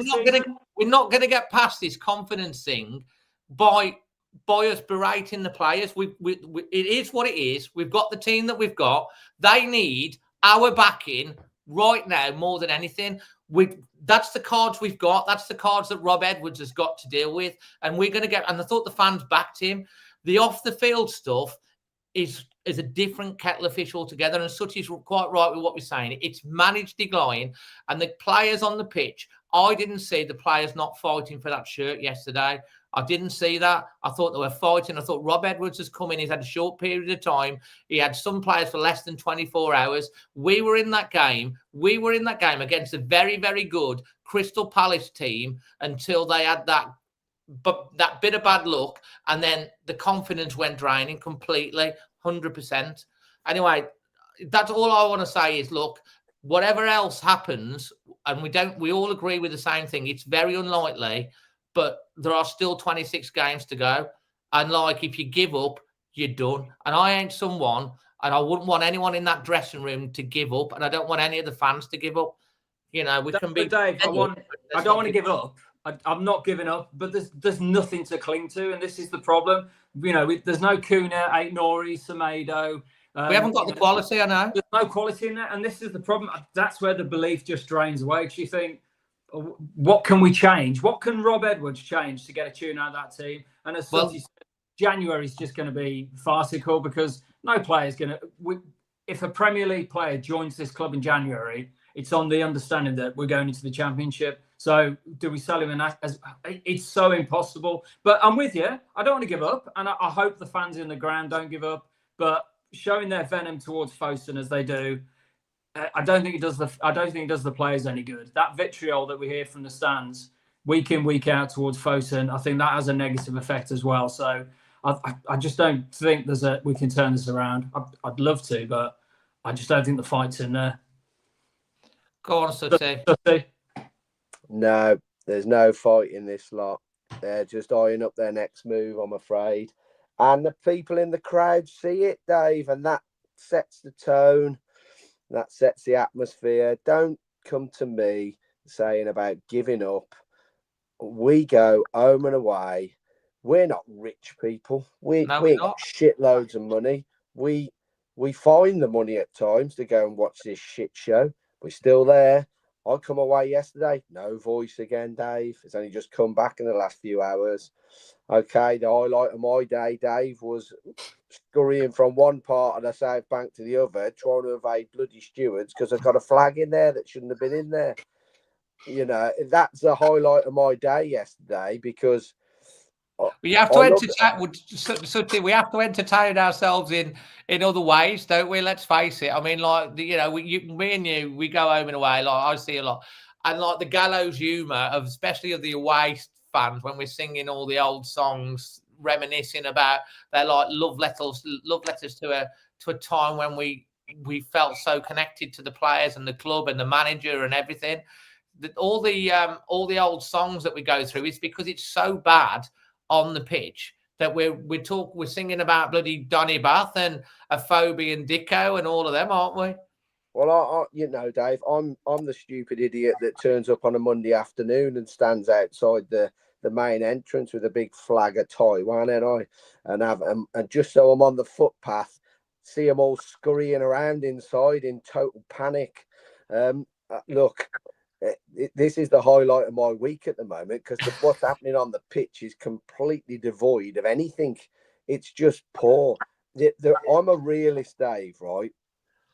We're not going to get past this confidence thing by us berating the players. It is what it is. We've got the team that we've got. They need our backing right now more than anything. That's the cards we've got. That's the cards that Rob Edwards has got to deal with. And we're going to get, and I thought the fans backed him. The off the field stuff is a different kettle of fish altogether. And Sutty's quite right with what we're saying. It's managed decline. And the players on the pitch, I didn't see the players not fighting for that shirt yesterday. I didn't see that. I thought they were fighting. I thought Rob Edwards has come in. He's had a short period of time. He had some players for less than 24 hours. We were in that game. We were in that game against a very, very good Crystal Palace team until they had that bit of bad luck. And then the confidence went draining completely, 100%. Anyway, that's all I want to say is, look, whatever else happens, and we all agree with the same thing, it's very unlikely, but there are still 26 games to go. And like, if you give up, you're done. And I ain't someone, and I wouldn't want anyone in that dressing room to give up. And I don't want any of the fans to give up. You know, we can be. Dave, I don't want to give up. I'm not giving up, but there's nothing to cling to. And this is the problem. You know, there's no Kuna, Aït-Nouri, Semedo. We haven't got the quality, I know. There's no quality in that. And this is the problem. That's where the belief just drains away. Because you think, what can we change? What can Rob Edwards change to get a tune out of that team? And as Well- Sutty said, January is just going to be farcical because no player is going to. If a Premier League player joins this club in January, it's on the understanding that we're going into the Championship. So do we sell him it's so impossible. But I'm with you. I don't want to give up, and I hope the fans in the ground don't give up. But showing their venom towards Fosun as they do, I don't think it does the players any good. That vitriol that we hear from the stands week in, week out towards Fosun, I think that has a negative effect as well. So I just don't think we can turn this around. I'd love to, but I just don't think the fight's in there. Go on, Sutty. No, there's no fight in this lot. They're just eyeing up their next move, I'm afraid. And the people in the crowd see it, Dave, and that sets the tone. That sets the atmosphere. Don't come to me saying about giving up. We go home and away. We're not rich people. We ain't got shitloads of money. We find the money at times to go and watch this shit show. We're still there. I come away yesterday, no voice again, Dave. It's only just come back in the last few hours. Okay, the highlight of my day, Dave, was scurrying from one part of the South Bank to the other, trying to evade bloody stewards because I've got a flag in there that shouldn't have been in there. You know, that's the highlight of my day yesterday because we have to entertain. We have to entertain ourselves in other ways, don't we? Let's face it. I mean, like me and you, we go home and away. Like I see a lot, and like the gallows humour of, especially of the away fans, when we're singing all the old songs, reminiscing about their like love letters to a time when we felt so connected to the players and the club and the manager and everything. All the old songs that we go through is because it's so bad on the pitch that we're singing about bloody Donny Bath and Aphobia and Dicko and all of them, aren't we? Well, Dave, I'm the stupid idiot that turns up on a Monday afternoon and stands outside the main entrance with a big flag of Taiwan, and just so I'm on the footpath, see them all scurrying around inside in total panic. Look. This is the highlight of my week at the moment because what's happening on the pitch is completely devoid of anything. It's just poor. I'm a realist, Dave, right?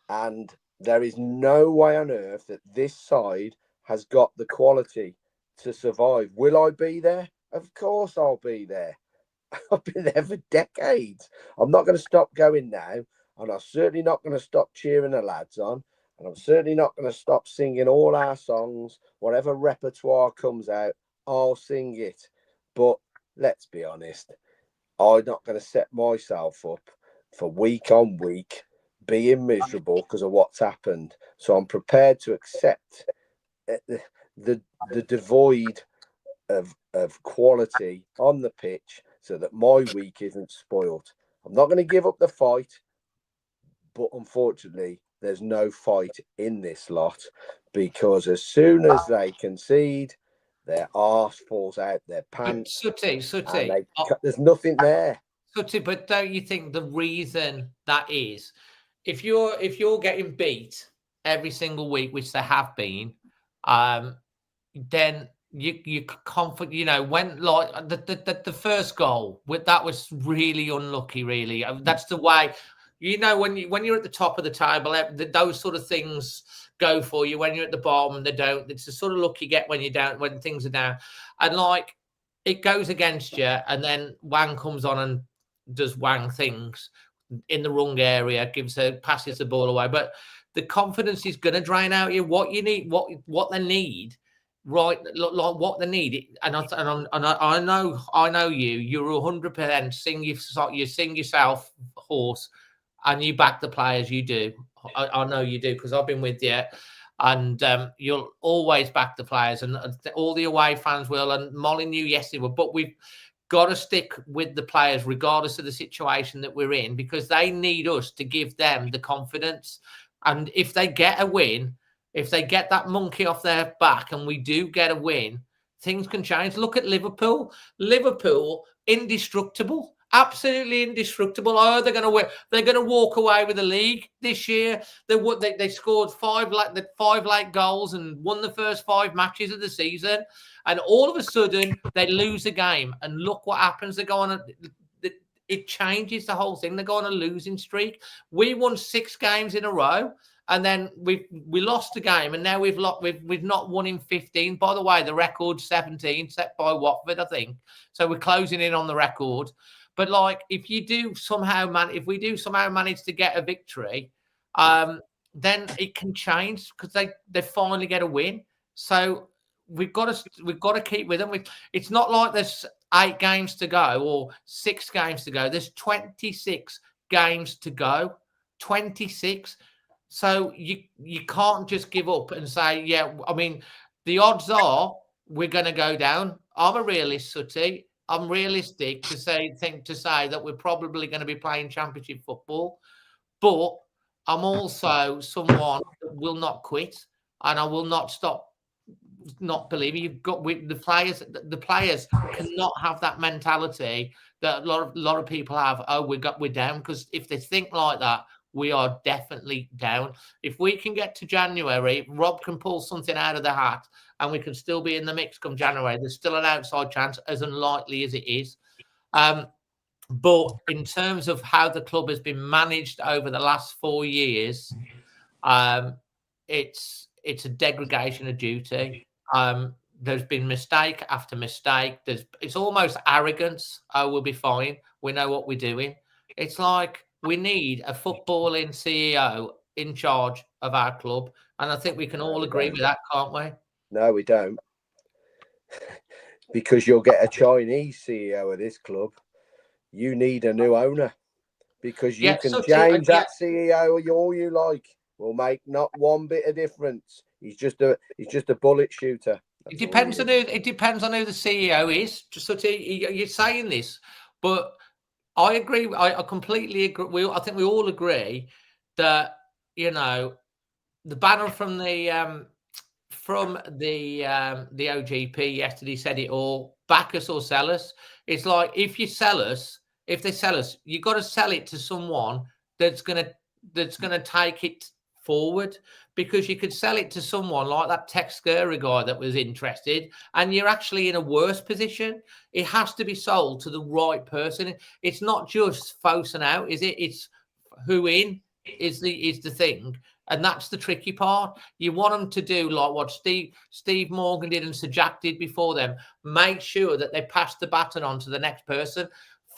And there is no way on earth that this side has got the quality to survive. Will I be there? Of course I'll be there. I've been there for decades. I'm not going to stop going now, and I'm certainly not going to stop cheering the lads on. And I'm certainly not going to stop singing all our songs. Whatever repertoire comes out, I'll sing it. But let's be honest, I'm not going to set myself up for week on week being miserable because of what's happened. So I'm prepared to accept the devoid of quality on the pitch so that my week isn't spoiled. I'm not going to give up the fight, but unfortunately, there's no fight in this lot because as soon as they concede, their arse falls out their pants. Sutty, there's nothing there. Sutty, but don't you think the reason that is, if you're getting beat every single week, which they have been, then you confident. You know, when like the first goal, that was really unlucky. Really, that's the way. You know, when you're at the top of the table, those sort of things go for you. When you're at the bottom, they don't. It's the sort of look you get when things are down, and like it goes against you. And then Wang comes on and does Wang things in the wrong area, passes the ball away. But the confidence is going to drain out you. What you need, what they need, right? Like what they need. And I know you. You're 100% you sing yourself hoarse. And you back the players, you do. I know you do because I've been with you. And you'll always back the players. And all the away fans will. And Molly knew yesterday. But we've got to stick with the players regardless of the situation that we're in because they need us to give them the confidence. And if they get a win, if they get that monkey off their back and we do get a win, things can change. Look at Liverpool. Liverpool, indestructible. absolutely indestructible. Oh, they're going to win. They're going to walk away with the league this year. They scored five late goals and won the first 5 matches of the season, and all of a sudden they lose a game. And look what happens. They go on. It changes the whole thing. They go on a losing streak. We won 6 games in a row. And then we lost a game, and now we've not won in 15. By the way, the record's 17, set by Watford, I think. So we're closing in on the record. But like, if we do somehow manage to get a victory, then it can change because they finally get a win. So we've got to keep with them. It's not like there's 8 games to go or 6 games to go. There's 26 games to go. 26. So you can't just give up and say, yeah, I mean, the odds are we're going to go down. I'm a realist, Sooty. I'm realistic to say that we're probably going to be playing championship football. But I'm also someone that will not quit, and I will not stop not believing. You've got with the players. The players cannot have that mentality that a lot of people have. Oh, we're down, because if they think like that, we are definitely down. If we can get to January, Rob can pull something out of the hat and we can still be in the mix come January. There's still an outside chance, as unlikely as it is. But in terms of how the club has been managed over the last 4 years, it's a degradation of duty. There's been mistake after mistake. It's almost arrogance. Oh, we'll be fine. We know what we're doing. It's like, we need a footballing CEO in charge of our club. And I think we can all agree with that, can't we? No, we don't. Because you'll get a Chinese CEO of this club. You need a new owner. Because you can change that CEO all you like. Will make not one bit of difference. He's just a bullet shooter. It depends on who the CEO is. Just sort of, you're saying this, but I agree. I completely agree. I think we all agree that, you know, the banner from the OGP yesterday said it all: back us or sell us. It's like, if they sell us, you got to sell it to someone that's gonna take it forward, because you could sell it to someone like that Tech Scurry guy that was interested, and you're actually in a worse position. It has to be sold to the right person. It's not just Fosun out, is it? It's who in is the thing, and that's the tricky part. You want them to do like what Steve Morgan did and Sir Jack did before them. Make sure that they pass the baton on to the next person.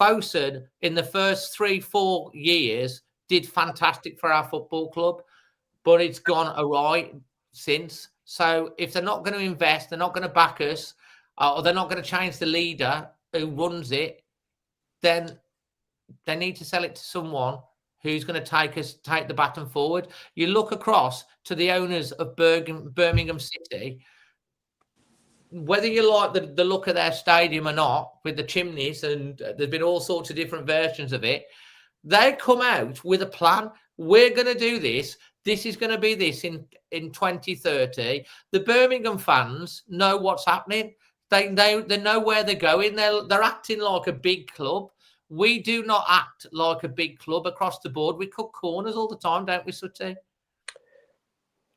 Fosun in the first 3-4 years did fantastic for our football club, but it's gone awry since. So if they're not going to invest, they're not going to back us, or they're not going to change the leader who runs it, then they need to sell it to someone who's going to take the baton forward. You look across to the owners of Birmingham City, whether you like the look of their stadium or not, with the chimneys, and there's been all sorts of different versions of it, they come out with a plan. We're going to do this. This is going to be this in 2030. The Birmingham fans know what's happening. They know where they're going. They're acting like a big club. We do not act like a big club across the board. We cut corners all the time, don't we, Sooty?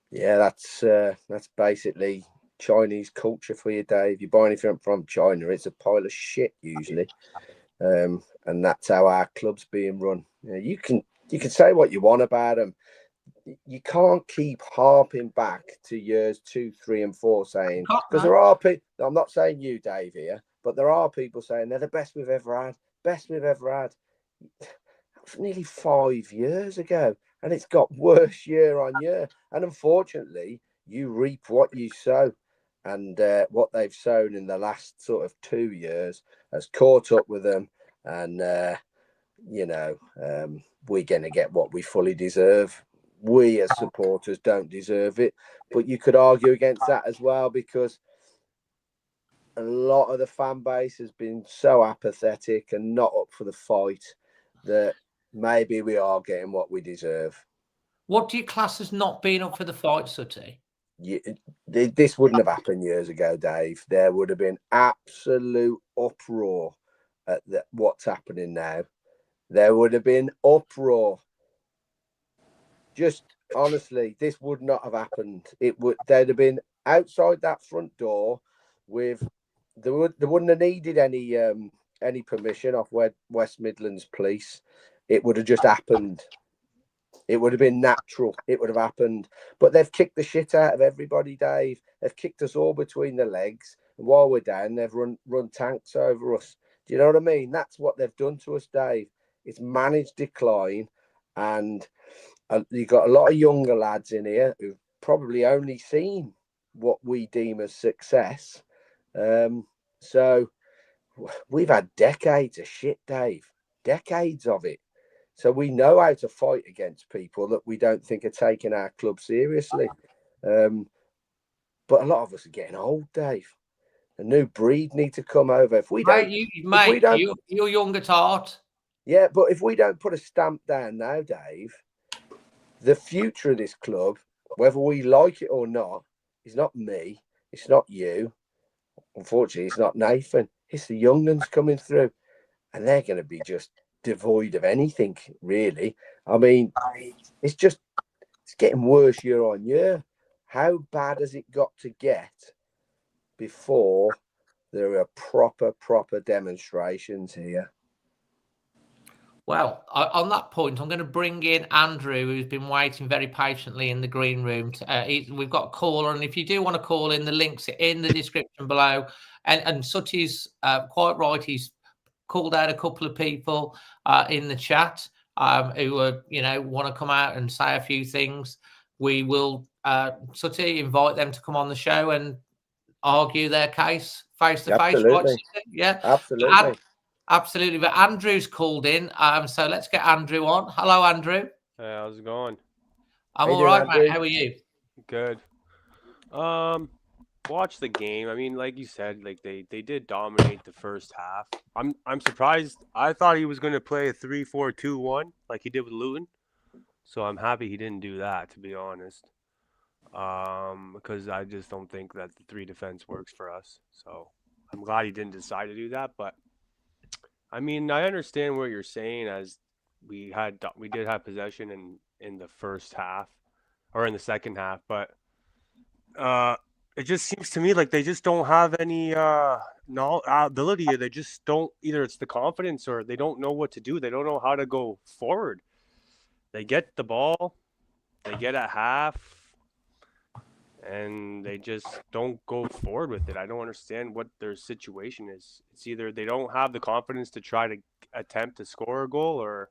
Yeah, that's basically Chinese culture for you, Dave. You buy anything from China, it's a pile of shit usually, and that's how our club's being run. You can say what you want about them. You can't keep harping back to years 2, 3, and 4 saying, because there are people. I'm not saying you, Dave, here, but there are people saying they're the best we've ever had. Best we've ever had. That was nearly 5 years ago, and it's got worse year on year. And unfortunately, you reap what you sow, and what they've sown in the last sort of 2 years has caught up with them. And we're going to get what we fully deserve. We as supporters don't deserve it, but you could argue against that as well, because a lot of the fan base has been so apathetic and not up for the fight that maybe we are getting what we deserve. What do you class as not being up for the fight, Sooty? This wouldn't have happened years ago, Dave. There would have been absolute uproar at what's happening now, there would have been uproar. Just honestly, this would not have happened. They'd have been outside that front door with they wouldn't have needed any permission off West Midlands Police. It would have just happened. It would have been natural. It would have happened. But they've kicked the shit out of everybody, Dave. They've kicked us all between the legs. And while we're down, they've run tanks over us. Do you know what I mean? That's what they've done to us, Dave. It's managed decline. And you've got a lot of younger lads in here who've probably only seen what we deem as success. So we've had decades of shit, Dave. Decades of it. So we know how to fight against people that we don't think are taking our club seriously. But a lot of us are getting old, Dave. A new breed need to come over. If we don't, you're young at heart. Yeah, but if we don't put a stamp down now, Dave, the future of this club, whether we like it or not, is not me. It's not you. Unfortunately, it's not Nathan. It's the young ones coming through, and they're going to be just devoid of anything, really. I mean, it's getting worse year on year. How bad has it got to get before there are proper demonstrations here? Well, on that point, I'm going to bring in Andrew, who's been waiting very patiently in the green room. We've got a caller, and if you do want to call in, the links are in the description below. And Sutty's quite right. He's called out a couple of people in the chat who want to come out and say a few things. We will, Sutty, invite them to come on the show and argue their case face to face. Right? Yeah, absolutely. Absolutely, but Andrew's called in, so let's get Andrew on. Hello, Andrew. Hey, how's it going? I'm all right, mate. How are you? Good. Watch the game. I mean, like you said, like they did dominate the first half. I'm surprised. I thought he was going to play a 3-4-2-1 like he did with Luton. So I'm happy he didn't do that, to be honest. Because I just don't think that the 3 defense works for us. So I'm glad he didn't decide to do that, but I mean, I understand what you're saying, as we did have possession in the first half or in the second half, but it just seems to me like they just don't have any ability, or they just don't, either it's the confidence or they don't know what to do. They don't know how to go forward. They get the ball, they get at half, and they just don't go forward with it. I don't understand what their situation is. It's either they don't have the confidence to try to attempt to score a goal, or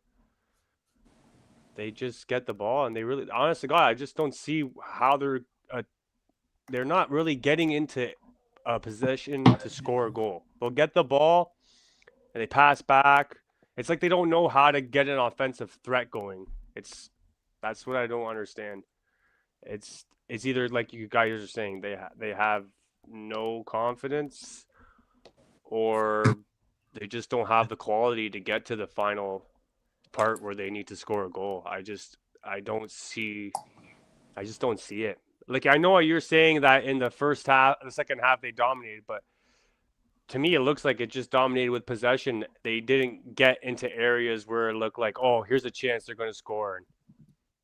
they just get the ball and they really, honest to God, I just don't see how they're not really getting into a position to score a goal. They'll get the ball and they pass back. It's like they don't know how to get an offensive threat going. That's what I don't understand. It's either, like you guys are saying, they have no confidence, or they just don't have the quality to get to the final part where they need to score a goal. I just don't see it. Like, I know you're saying that in the second half they dominated, but to me it looks like it just dominated with possession. They didn't get into areas where it looked like, oh, here's a chance they're going to score.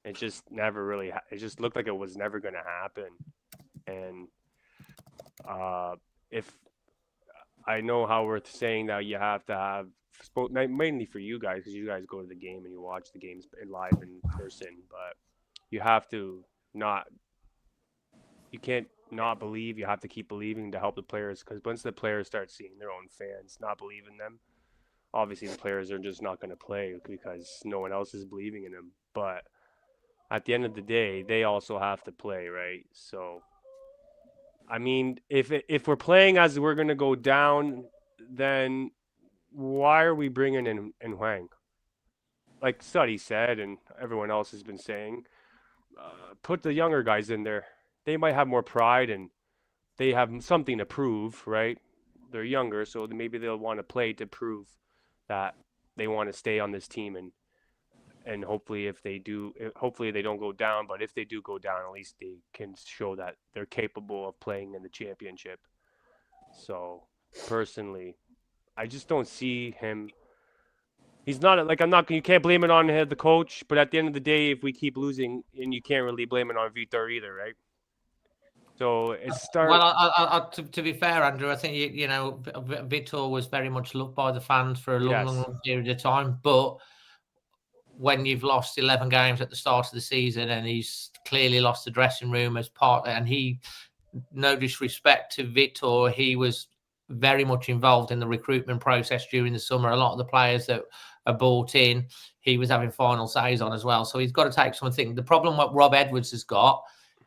It just never really. It just looked like it was never going to happen. And if I know how we're saying that you have to have, mainly for you guys, because you guys go to the game and you watch the games live in person, but you have to not. You can't not believe. You have to keep believing to help the players, because once the players start seeing their own fans not believe in them, obviously the players are just not going to play because no one else is believing in them. But at the end of the day, they also have to play, right? So, I mean, if we're playing as we're going to go down, then why are we bringing in Huang? Like Suddy said, and everyone else has been saying, put the younger guys in there. They might have more pride and they have something to prove, right? They're younger, so maybe they'll want to play to prove that they want to stay on this team, and hopefully they don't go down, but if they do go down, at least they can show that they're capable of playing in the championship. So personally, I just don't see him. He's not like you can't blame it on the coach, but at the end of the day, if we keep losing, and you can't really blame it on Vitor either, right? So it's Well, to be fair, Andrew, I think Vitor was very much loved by the fans for a long period of time. But when you've lost 11 games at the start of the season, and he's clearly lost the dressing room as part, and no disrespect to Vitor, he was very much involved in the recruitment process during the summer. A lot of the players that are bought in, he was having final says on as well. So he's got to take something. The problem what Rob Edwards has got,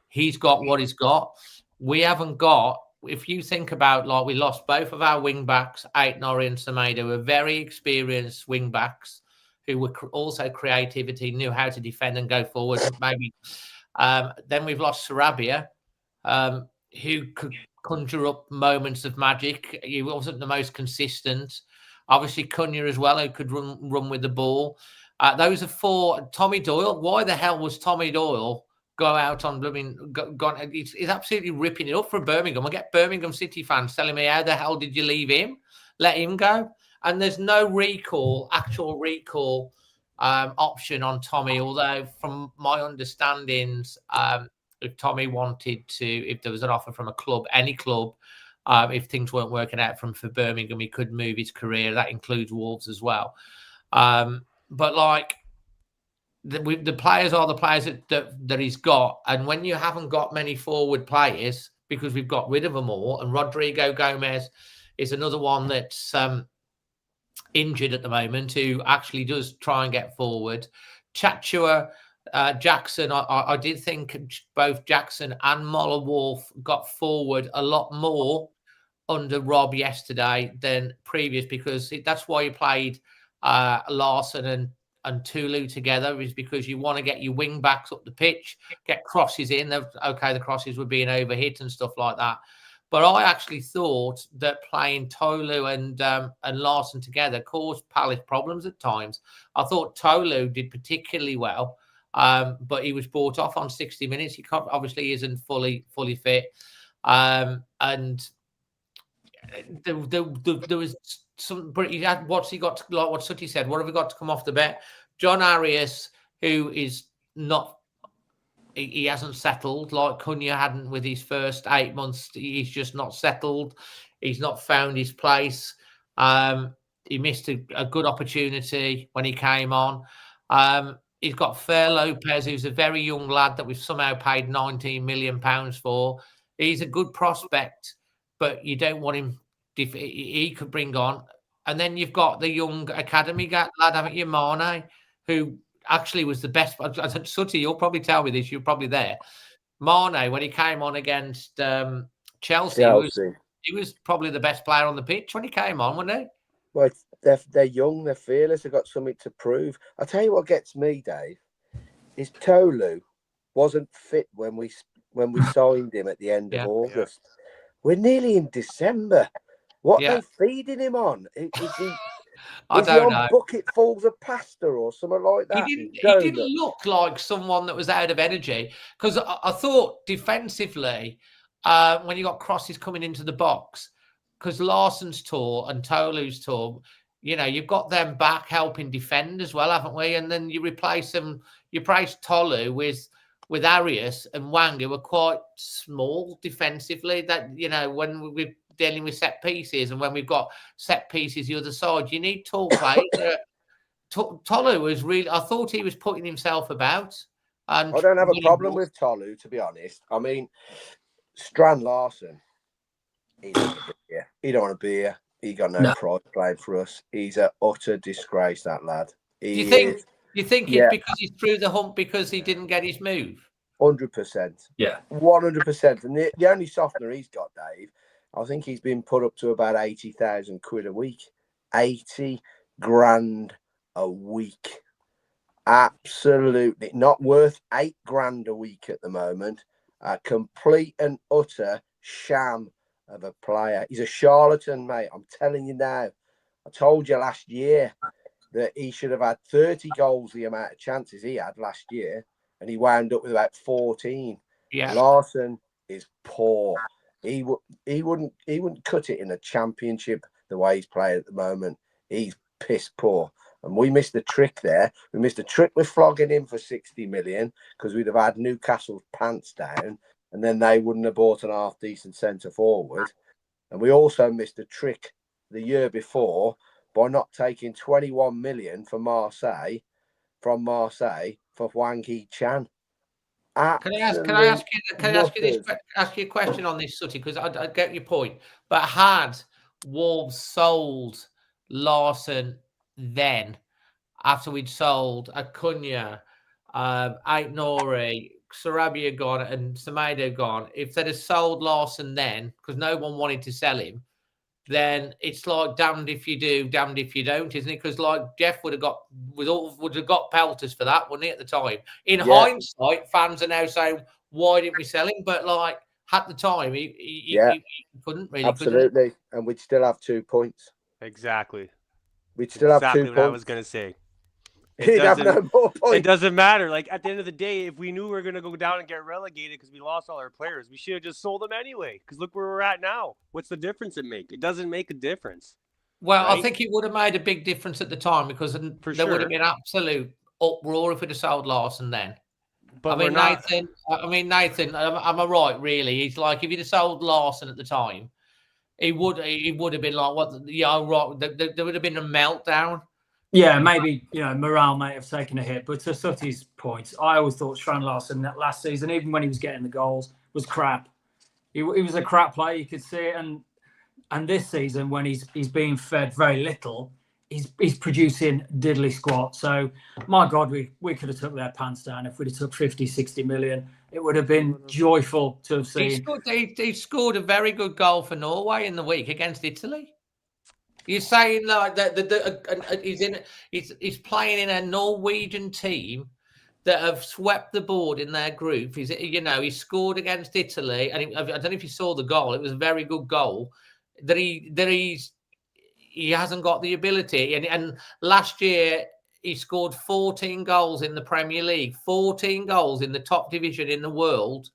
he's got what he's got. We haven't got, if you think about, like, we lost both of our wing backs, Aitnori and Semedo, were very experienced wing backs who were also creativity, knew how to defend and go forward. Maybe then we've lost Sarabia, who could conjure up moments of magic. He wasn't the most consistent. Obviously, Cunha as well, who could run with the ball. Those are four. Tommy Doyle. Why the hell was Tommy Doyle go out on blooming? He's absolutely ripping it up for Birmingham. I get Birmingham City fans telling me, how the hell did you leave him? Let him go. And there's no actual recall option on Tommy. Although, from my understandings, if Tommy wanted to, if there was an offer from a club, any club, if things weren't working out for Birmingham, he could move his career. That includes Wolves as well. But like the players are the players that he's got, and when you haven't got many forward players, because we've got rid of them all, and Rodrigo Gomez is another one that's injured at the moment, who actually does try and get forward. Chachua, Jackson, I did think both Jackson and Muller Wolf got forward a lot more under Rob yesterday than previous, because that's why you played Larson and Tulu together, is because you want to get your wing backs up the pitch, get crosses in. Okay, the crosses were being overhit and stuff like that. But I actually thought that playing Tolu and Larson together caused Palace problems at times. I thought Tolu did particularly well, but he was brought off on 60 minutes. He obviously isn't fully fit, and there was some. What's he got to, like what Sutty said? What have we got to come off the bet? John Arias, who is not. He hasn't settled like Cunha hadn't with his first 8 months. He's just not settled. He's not found his place. He missed a good opportunity when he came on. He's got Fer Lopez, who's a very young lad that we've somehow paid £19 million for. He's a good prospect, but you don't want him. He could bring on. And then you've got the young academy lad, haven't you, Mane, who actually was the best. Sutty, you'll probably tell me this. You're probably there. Mane, when he came on against Chelsea. He was probably the best player on the pitch when he came on, wasn't he? Well, they're young, they're fearless, they've got something to prove. I'll tell you what gets me, Dave, is Tolu wasn't fit when we signed him at the end of August. Yeah. We're nearly in December. What are they feeding him on? Is he don't know. Bucketfuls of pasta or something like that? He didn't look like someone that was out of energy, because I thought defensively, when you got crosses coming into the box, because Larson's tall and Tolu's tall, you've got them back helping defend as well, haven't we? And then you replace them. You replace Tolu with Arias and Wang, who are quite small defensively. That when we're dealing with set pieces, and when we've got set pieces the other side, you need tall players. Tolu was really. I thought he was putting himself about. And I don't have a problem with Tolu, to be honest. I mean, Strand Larson, he don't want to be here. He got no pride playing for us. He's an utter disgrace, that lad. Do you think it's because he's through the hump because he didn't get his move? 100%. Yeah. 100%. And the only softener he's got, Dave, I think he's been put up to about 80,000 quid a week. 80 grand a week. Absolutely not worth 8 grand a week at the moment. A complete and utter sham of a player. He's a charlatan, mate. I'm telling you now. I told you last year that he should have had 30 goals, the amount of chances he had last year, and he wound up with about 14. Yeah. Larson is poor. He wouldn't cut it in a championship the way he's playing at the moment. He's piss poor. And we missed the trick there. We missed a trick with flogging him for 60 million because we'd have had Newcastle's pants down and then they wouldn't have bought an half decent centre forward. And we also missed a trick the year before by not taking 21 million from Marseille for Wang Hee-chan. Can I ask you a question on this, Sutty? Because I get your point. But had Wolves sold Larson then, after we'd sold Acuna, Ait Nouri, Sarabia gone, and Semedo gone, if they'd have sold Larson then, because no one wanted to sell him, then it's like damned if you do, damned if you don't, isn't it? Because like Jeff would have got pelters for that, wouldn't he, at the time? In hindsight, fans are now saying, why didn't we sell him? But like at the time, he couldn't really. Absolutely, and we'd still have 2 points. Exactly. We'd still have 2 points. What I was going to say. He'd have no more points. It doesn't matter. Like at the end of the day, if we knew we were going to go down and get relegated because we lost all our players, we should have just sold them anyway. Because look where we're at now. What's the difference it make? It doesn't make a difference. Well, right? I think it would have made a big difference at the time because there would have been absolute uproar if we'd have sold Larson then. But Nathan, am I right? Really, he's like if you'd have sold Larson at the time, he would have been like, what? Yeah, right. There would have been a meltdown. Yeah, maybe, morale may have taken a hit. But to Sutty's point, I always thought Strand Larson that last season, even when he was getting the goals, was crap. He was a crap player. You could see it. And this season, when he's being fed very little, he's producing diddly squat. So, my God, we could have took their pants down if we'd have took 50, 60 million. It would have been joyful to have seen. He scored a very good goal for Norway in the week against Italy. You're saying like that he's playing in a Norwegian team that have swept the board in their group. He scored against Italy, and I don't know if you saw the goal. It was a very good goal. That he hasn't got the ability, and last year he scored 14 goals in the Premier League, 14 goals in the top division in the world,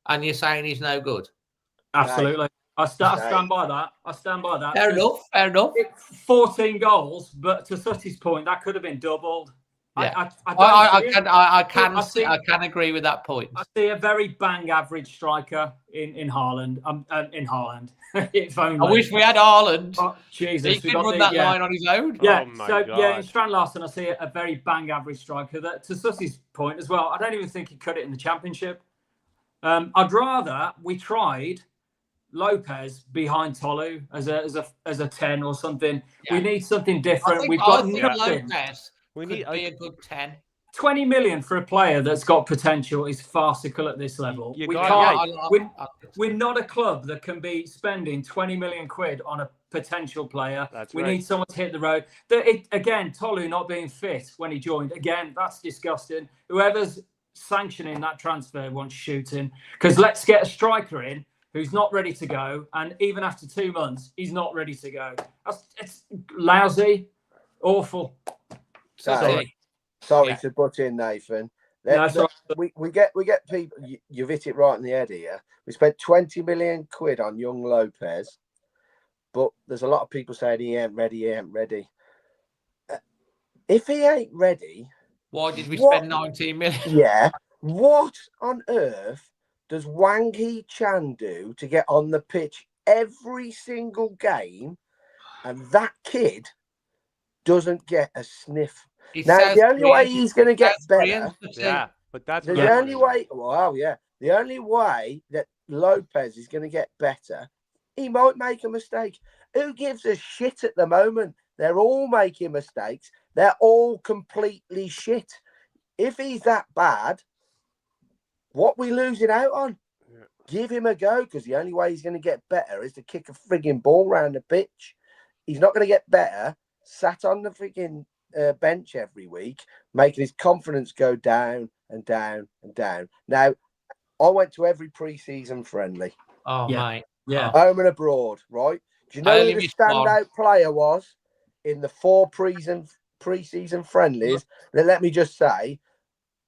and you're saying he's no good. Absolutely. I stand by that. Fair enough. 14 goals, but to Sutty's point, that could have been doubled. Yeah. I can agree with that point. I see a very bang average striker in Haaland. In Haaland. If only. I wish we had Haaland. Oh, Jesus, he can run that line on his own. Yeah. Oh God. In Strand Larson, I see a very bang average striker. That to Sutty's point as well. I don't even think he cut it in the Championship. I'd rather we tried Lopez behind Tolu as a 10 or something. Yeah. We need something different. We've got nothing. Lopez could be a good 10. 20 million for a player that's got potential is farcical at this level. We're not a club that can be spending 20 million quid on a potential player. We need someone to hit the road. Again, Tolu not being fit when he joined. Again, that's disgusting. Whoever's sanctioning that transfer wants shooting. Because let's get a striker in who's not ready to go, and even after 2 months, he's not ready to go. It's lousy, awful. Sorry to butt in, Nathan. We get people. You've hit it right in the head here. We spent 20 million quid on young Lopez, but there's a lot of people saying he ain't ready. If he ain't ready, why did we spend 19 million? Yeah. What on earth does Wang Hee-chan do to get on the pitch every single game, and that kid doesn't get a sniff? Now, the only way he's going to get better, but that's the only way. Wow, yeah, the only way that Lopez is going to get better, he might make a mistake. Who gives a shit at the moment? They're all making mistakes. They're all completely shit. If he's that bad, what we losing out on? Yeah. Give him a go, because the only way he's going to get better is to kick a frigging ball around the pitch. He's not going to get better sat on the frigging bench every week, making his confidence go down and down and down. Now, I went to every pre-season friendly. Oh, mate. Yeah. Home and abroad, right? Do you know who the standout player was in the 4 pre-season friendlies? Let me just say,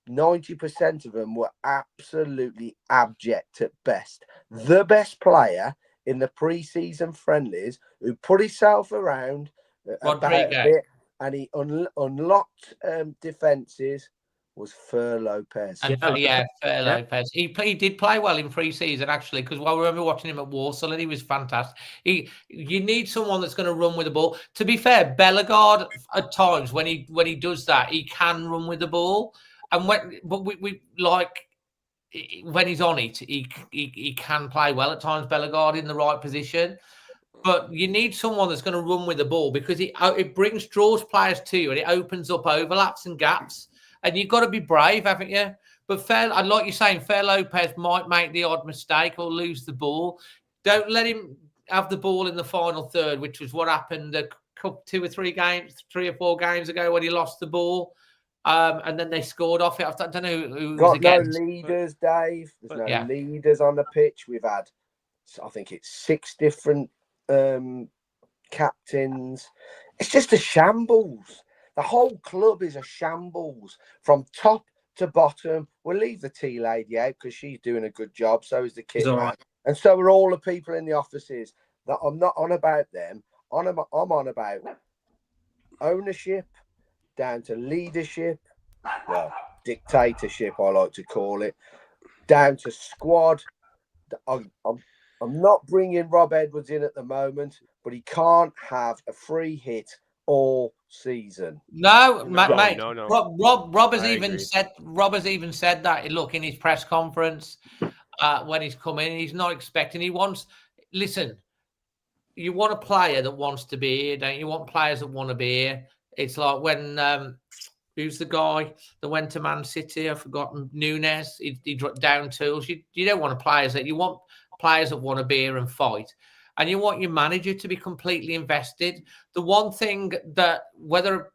90% of them were absolutely abject at best. The best player in the pre-season friendlies who put himself around about a Rodriguez. bit, and he unlocked defences, was Fer Lopez. And Fer Lopez. He did play well in pre-season, actually, because I remember watching him at Walsall and he was fantastic. You need someone that's going to run with the ball. To be fair, Bellegarde at times when he does that, he can run with the ball, and we like when he's on it, he can play well at times. Bellegarde in the right position. But you need someone that's going to run with the ball, because it draws players to you and it opens up overlaps and gaps. And you've got to be brave, haven't you? But like you're saying, Fer Lopez might make the odd mistake or lose the ball. Don't let him have the ball in the final third, which was what happened a couple, 3 or 4 games ago when he lost the ball. And then they scored off it. I don't know who was against. No leaders, Dave. There's no leaders on the pitch. We've had, I think it's 6 different captains. It's just a shambles. The whole club is a shambles from top to bottom. We'll leave the tea lady out because she's doing a good job. So is the kid man. Right. And so are all the people in the offices. That I'm not on about them. I'm on about ownership down to leadership. Well, dictatorship, I like to call it. Down to squad. I'm not bringing Rob Edwards in at the moment, but he can't have a free hit all season. No, mate. No. Rob has even said that. Look, in his press conference when he's come in, he's not expecting. He wants. Listen, you want a player that wants to be here, don't you? Want players that want to be here. It's like when who's the guy that went to Man City? I've forgotten. Nunes. He dropped down tools. You don't want players that you want players that want to be here and fight. And you want your manager to be completely invested. The one thing that, whether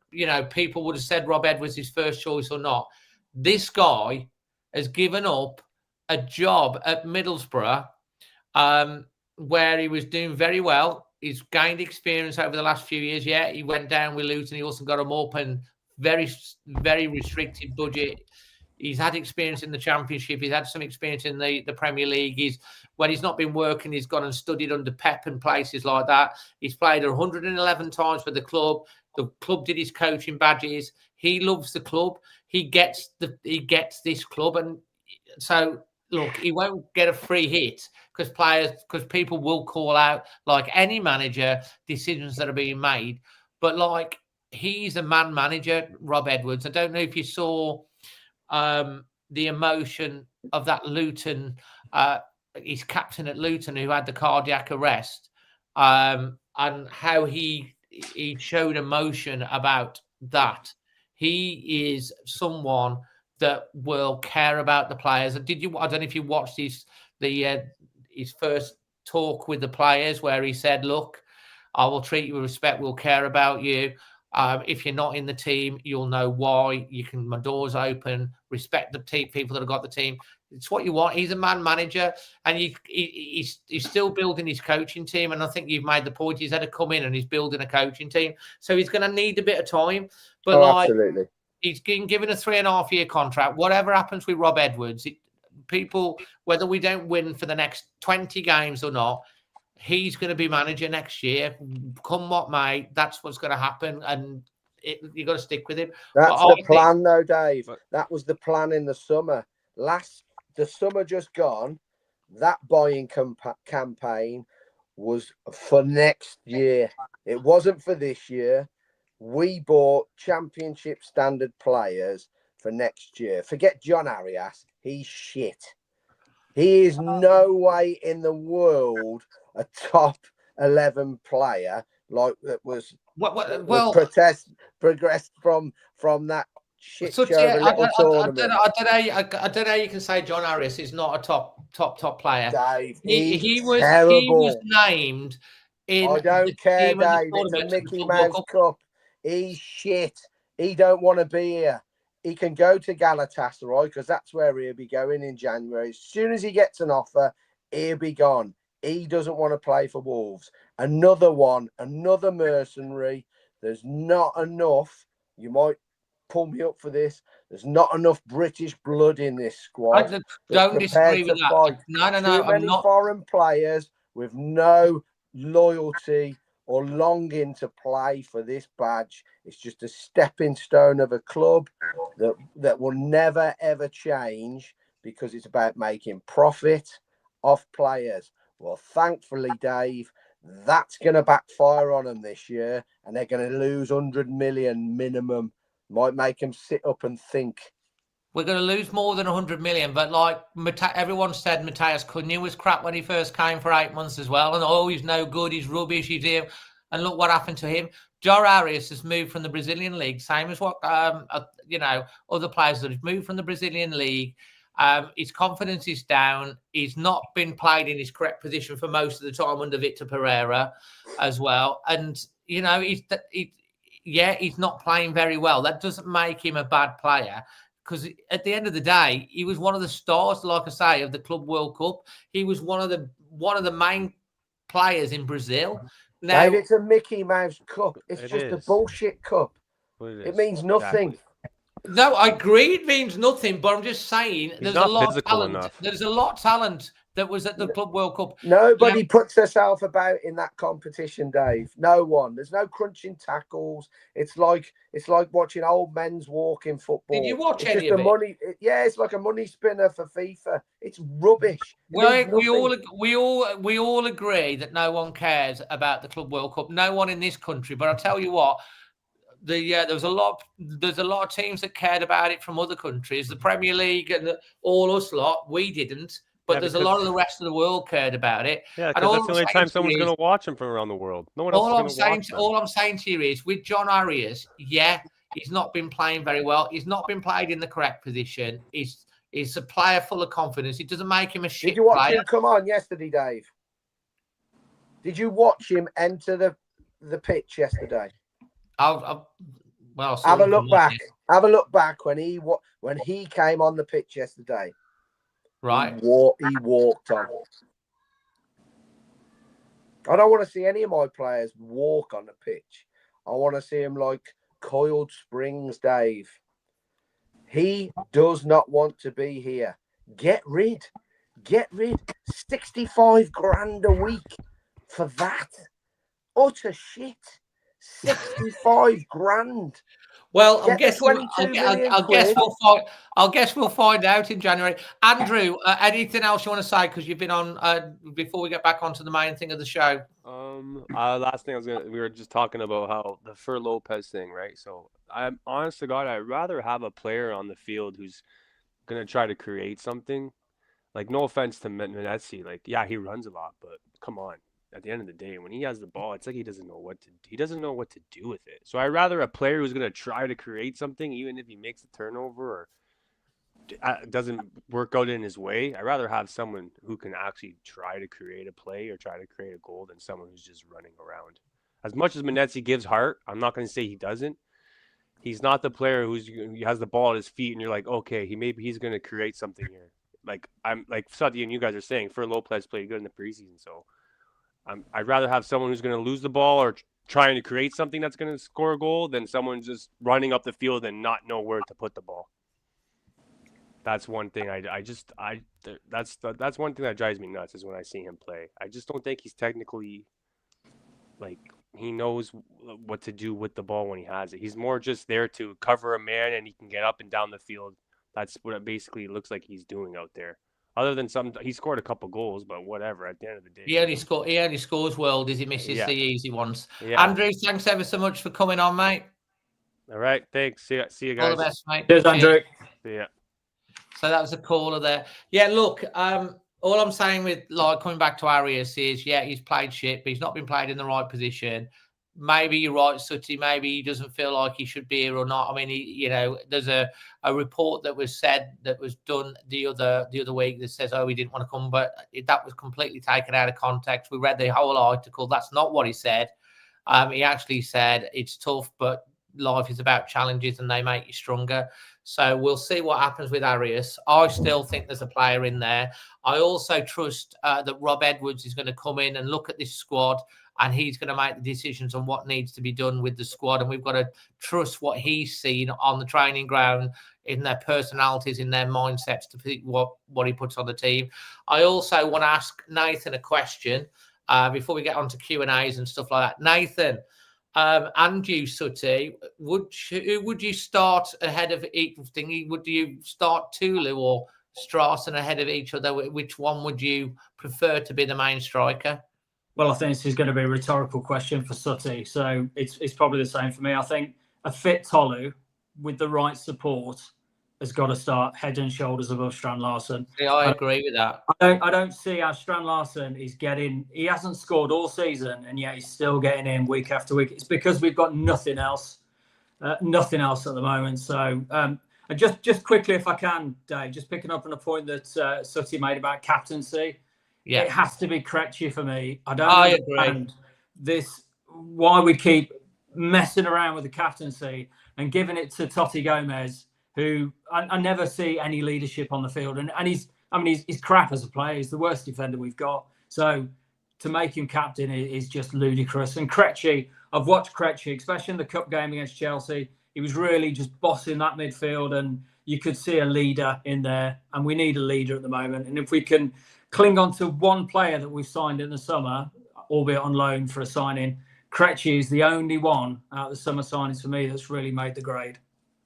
people would have said Rob Edwards is first choice or not, this guy has given up a job at Middlesbrough, where he was doing very well. He's gained experience over the last few years. Yeah, he went down with Luton. He also got him up and very, very restricted budget. He's had experience in the Championship. He's had some experience in the Premier League. When he's not been working, he's gone and studied under Pep and places like that. He's played 111 times for the club. The club did his coaching badges. He loves the club. He gets this club, and so look, he won't get a free hit because people will call out, like any manager, decisions that are being made. But like, he's a man manager, Rob Edwards. I don't know if you saw the emotion of that Luton, his captain at Luton who had the cardiac arrest, and how he showed emotion about that. He is someone that will care about the players. I don't know if you watched his first talk with the players, where he said, "Look, I will treat you with respect. We'll care about you. If you're not in the team, you'll know why. My door's open. Respect the people that have got the team." It's what you want. He's a man manager, and he's still building his coaching team. And I think you've made the point. He's had to come in and he's building a coaching team, so he's going to need a bit of time. But absolutely, he's been given a 3.5-year contract. Whatever happens with Rob Edwards, people, whether we don't win for the next 20 games or not, he's going to be manager next year. Come what may, that's what's going to happen, and you got to stick with him. That's the plan, though, Dave. That was the plan in the summer. The summer just gone, that buying campaign was for next year. It wasn't for this year. We bought Championship standard players for next year. Forget John Arias. He's shit. He is no way in the world a top 11 player like that was progressed from that shit show of a little tournament. I don't know how you can say John Arias is not a top player. Dave, he was named in. I don't care, Dave. It's a Mickey Mouse Cup. He's shit. He don't want to be here. He can go to Galatasaray because that's where he'll be going in January. As soon as he gets an offer, he'll be gone. He doesn't want to play for Wolves. Another mercenary. There's not enough. You might pull me up for this. There's not enough British blood in this squad. I don't disagree with that. No. Too many foreign players with no loyalty or longing to play for this badge. It's just a stepping stone of a club that will never, ever change because it's about making profit off players. Well, thankfully, Dave, that's going to backfire on them this year, and they're going to lose 100 million minimum. Might make them sit up and think. We're going to lose more than 100 million, but like everyone said, Mateus Cunha was crap when he first came for 8 months as well. And oh, he's no good, he's rubbish, he's here. And look what happened to him. Joe Arias has moved from the Brazilian league, same as what other players that have moved from the Brazilian league. His confidence is down. He's not been played in his correct position for most of the time under Victor Pereira as well. And he's not playing very well. That doesn't make him a bad player. Because at the end of the day, he was one of the stars, like I say, of the Club World Cup. He was one of the main players in Brazil. Now, Dave, it's a Mickey Mouse Cup. It's just a bullshit cup. It means nothing. Exactly. No, I agree it means nothing, but I'm just saying There's a lot of talent. There's a lot of talent that was at the Club World Cup. Nobody puts herself about in that competition, Dave. No one. There's no crunching tackles. It's like watching old men's walk in football. Did you watch it's any just of a it? money. It's like a money spinner for FIFA. It's rubbish. Well, we all agree that no one cares about the Club World Cup. No one in this country. But I'll tell you what. There's a lot of teams that cared about it from other countries. The Premier League and all us lot, we didn't. But there's a lot of the rest of the world cared about it. Yeah, because that's the only time someone's going to watch them from around the world. No one else is going to watch them. All I'm saying to you is, with John Arias, he's not been playing very well. He's not been played in the correct position. He's a player full of confidence. It doesn't make him a shit player. Did you watch him come on yesterday, Dave? Did you watch him enter the pitch yesterday? Have a look back. Have a look back when he came on the pitch yesterday. Right. He walked on. I don't want to see any of my players walk on the pitch. I want to see him like coiled springs, Dave. He does not want to be here. Get rid. 65 grand a week for that. Utter shit. 65 grand. Well, I guess we'll find out in January. Andrew, anything else you want to say? Because you've been on before we get back onto the main thing of the show. Last thing we were just talking about how the Fer Lopez thing, right? So I'm honest to God, I'd rather have a player on the field who's gonna try to create something. Like, no offense to Menezes, like, yeah, he runs a lot, but come on. At the end of the day, when he has the ball, it's like he doesn't know what to do with it. So I'd rather a player who's going to try to create something, even if he makes a turnover or doesn't work out in his way. I'd rather have someone who can actually try to create a play or try to create a goal than someone who's just running around. As much as Menezes gives heart, I'm not going to say he doesn't. He's not the player he has the ball at his feet and you're like, okay, he's going to create something here. Like Sati and you guys are saying, Fer Lopez played good in the preseason, so I'd rather have someone who's going to lose the ball or trying to create something that's going to score a goal than someone just running up the field and not know where to put the ball. That's one thing that's one thing that drives me nuts is when I see him play. I just don't think he's technically, like, he knows what to do with the ball when he has it. He's more just there to cover a man and he can get up and down the field. That's what it basically looks like he's doing out there. Other than he scored a couple goals, but whatever. At the end of the day, he only scores worldies. He misses the easy ones. Yeah. Andrew, thanks ever so much for coming on, mate. All right, thanks. See you guys. All the best, mate. Cheers, Andrew. See ya. So that was a caller there. Yeah, look, all I'm saying with, like, coming back to Arias is, he's played shit, but he's not been played in the right position. Maybe you're right, Sutty. Maybe he doesn't feel like he should be here or not. I mean, there's a report that was done the other week that says, he didn't want to come, but that was completely taken out of context. We read the whole article. That's not what he said. He actually said it's tough, but life is about challenges and they make you stronger. So we'll see what happens with Arias. I still think there's a player in there. I also trust that Rob Edwards is going to come in and look at this squad and he's going to make the decisions on what needs to be done with the squad. And we've got to trust what he's seen on the training ground, in their personalities, in their mindsets, to pick what he puts on the team. I also want to ask Nathan a question before we get on to Q&As and stuff like that. Nathan, and you, Sutty, who would you start ahead of each thing? Would you start Tulu or Strassen ahead of each other? Which one would you prefer to be the main striker? Well, I think this is going to be a rhetorical question for Sutty, so it's probably the same for me. I think a fit Tolu with the right support has got to start head and shoulders above Strand Larsen. Yeah, I agree with that. I don't see how Strand Larsen is getting. He hasn't scored all season, and yet he's still getting in week after week. It's because we've got nothing else at the moment. So, and just quickly, if I can, Dave, just picking up on a point that Sutty made about captaincy. Yeah, it has to be Krejci for me. I don't understand this. Why we keep messing around with the captaincy and giving it to Totti Gomez, who I never see any leadership on the field, and he's crap as a player. He's the worst defender we've got. So to make him captain is just ludicrous. And Krejci, I've watched Krejci, especially in the cup game against Chelsea. He was really just bossing that midfield, and you could see a leader in there. And we need a leader at the moment. And if we can cling on to one player that we've signed in the summer, albeit on loan for a signing, Krejci is the only one out of the summer signings for me that's really made the grade.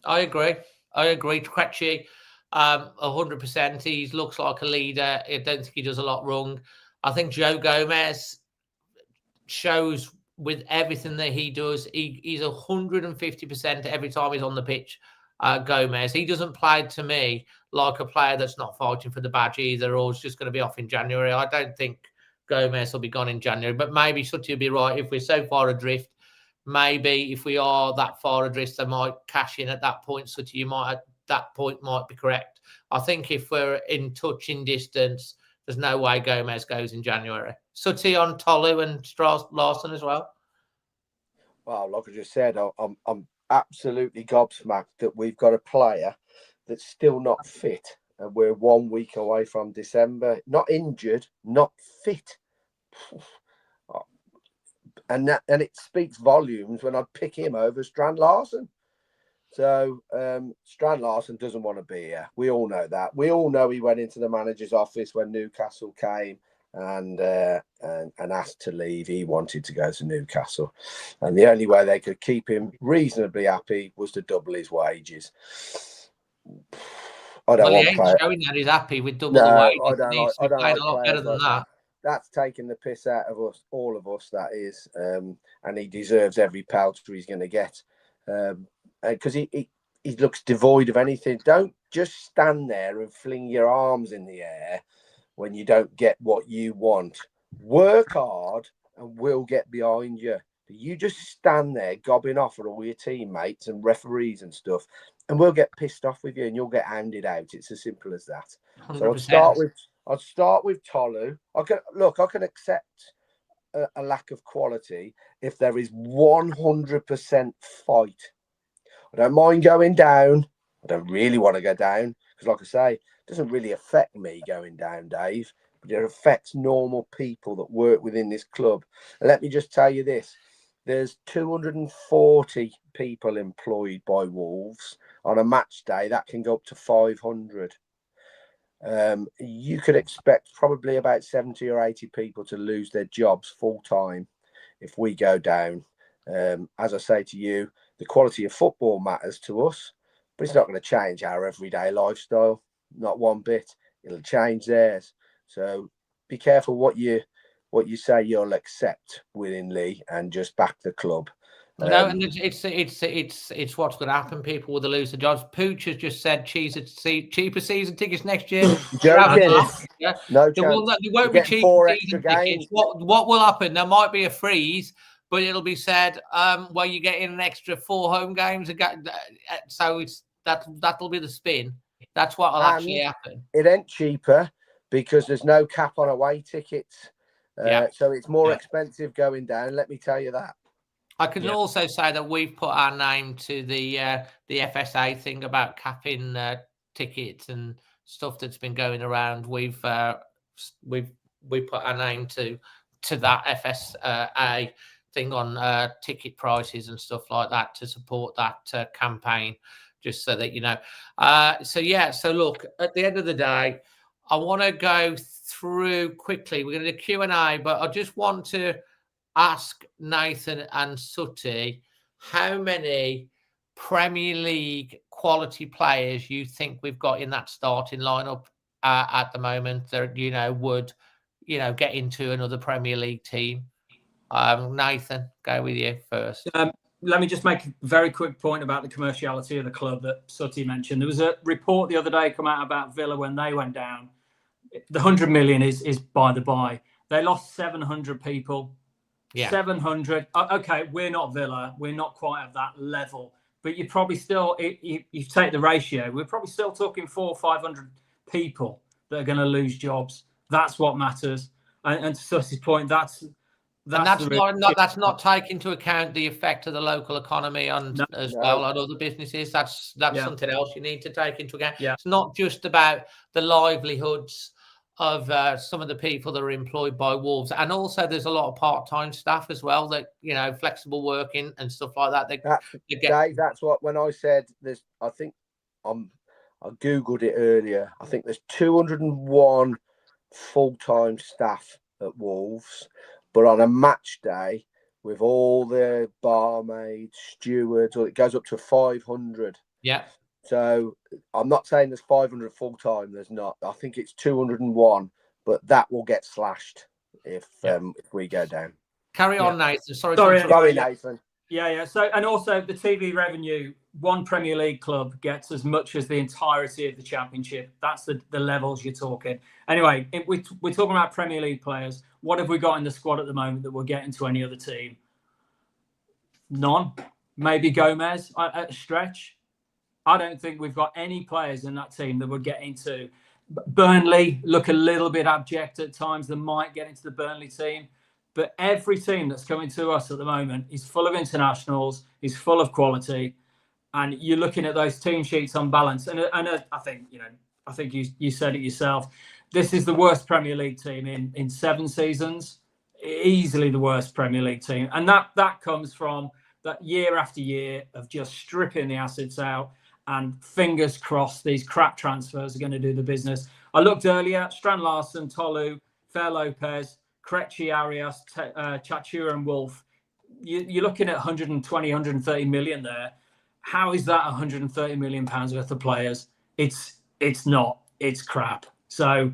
I agree. Krejci, 100%. He looks like a leader. I don't think he does a lot wrong. I think Joe Gomez shows with everything that he does. He's 150% every time he's on the pitch. Gomez, he doesn't play to me like a player that's not fighting for the badge either, or is just going to be off in January. I don't think Gomez will be gone in January, but maybe Sutty will be right. If we're so far adrift, maybe if we are that far adrift, they might cash in at that point. Sutty, you might at that point might be correct. I think if we're in touching distance, there's no way Gomez goes in January. Sutty on Tolu and Larsen as well. Well, like I just said, I'm absolutely gobsmacked that we've got a player that's still not fit, and we're 1 week away from December. Not injured, not fit. And it speaks volumes when I'd pick him over Strand Larsen. So Strand Larsen doesn't want to be here. We all know that. We all know he went into the manager's office when Newcastle came and asked to leave. He wanted to go to Newcastle, and the only way they could keep him reasonably happy was to double his wages. I don't want he ain't showing that he's happy with double the wages. I don't like a lot better than that. That's taking the piss out of us, all of us. That is, and he deserves every pelter he's going to get, because he looks devoid of anything. Don't just stand there and fling your arms in the air when you don't get what you want. Work hard and we'll get behind you. You just stand there gobbing off at all your teammates and referees and stuff, and we'll get pissed off with you and you'll get handed out. It's as simple as that. 100%. So I'd start with Tolu. I can accept a lack of quality if there is 100% fight. I don't mind going down. I don't really want to go down because, like I say, it doesn't really affect me going down, Dave, but it affects normal people that work within this club. And let me just tell you this. There's 240 people employed by Wolves. On a match day, that can go up to 500. You could expect probably about 70 or 80 people to lose their jobs full time if we go down. As I say to you, the quality of football matters to us, but it's not going to change our everyday lifestyle. Not one bit. It'll change theirs. So be careful what you say you'll accept within Lee, and just back the club. No, and it's what's going to happen. People will lose their jobs. Pooch has just said cheaper season tickets next year. Yeah. No chance. There won't be cheaper season tickets. What will happen? There might be a freeze, but it'll be said, well, you get in an extra 4 home games. So that'll be the spin. That's what will actually happen. It ain't cheaper because there's no cap on away tickets. So it's more expensive going down. Let me tell you that. I can also say that we've put our name to the FSA thing about capping tickets and stuff that's been going around. We've put our name to to that FSA thing on ticket prices and stuff like that to support that campaign, just so that you know. So look, at the end of the day, I want to go through quickly. We're going to do Q&A, but I just want to ask Nathan and Sooty how many Premier League quality players you think we've got in that starting lineup at the moment that would get into another Premier League team. Nathan, go with you first. Let me just make a very quick point about the commerciality of the club that Sooty mentioned. There was a report the other day come out about Villa when they went down. The 100 million is by the by. They lost 700 people. Yeah. 700. Okay, we're not Villa. We're not quite at that level. But you probably still, you take the ratio, we're probably still talking 400 or 500 people that are going to lose jobs. That's what matters. And to Sooty's point, that's not taking into account the effect of the local economy well on other businesses. That's something else you need to take into account. Yeah. It's not just about the livelihoods of some of the people that are employed by Wolves, and also there's a lot of part-time staff as well that flexible working and stuff like that. Dave, that's what when I said this. I think I googled it earlier. I think there's 201 full-time staff at Wolves, but on a match day with all the barmaids, stewards, it goes up to 500. Yeah. So I'm not saying there's 500 full time. There's not. I think it's 201, but that will get slashed if we go down. Carry on, Nathan. Sorry, Nathan. Yeah. So, and also the TV revenue, one Premier League club gets as much as the entirety of the Championship. That's the levels you're talking. Anyway, we're talking about Premier League players. What have we got in the squad at the moment that will get into any other team? None. Maybe Gomez at a stretch. I don't think we've got any players in that team that would get into. Burnley look a little bit abject at times. They might get into the Burnley team. But every team that's coming to us at the moment is full of internationals, is full of quality. And you're looking at those team sheets on balance. And I think you said it yourself. This is the worst Premier League team in 7 seasons. Easily the worst Premier League team. And that comes from that year after year of just stripping the assets out. And fingers crossed, these crap transfers are going to do the business. I looked earlier, Strand Larsen, Tolu, Fer Lopez, Krejci, Arias, Chachura and Wolf. You're looking at 120, 130 million there. How is that 130 million pounds worth of players? It's not. It's crap. So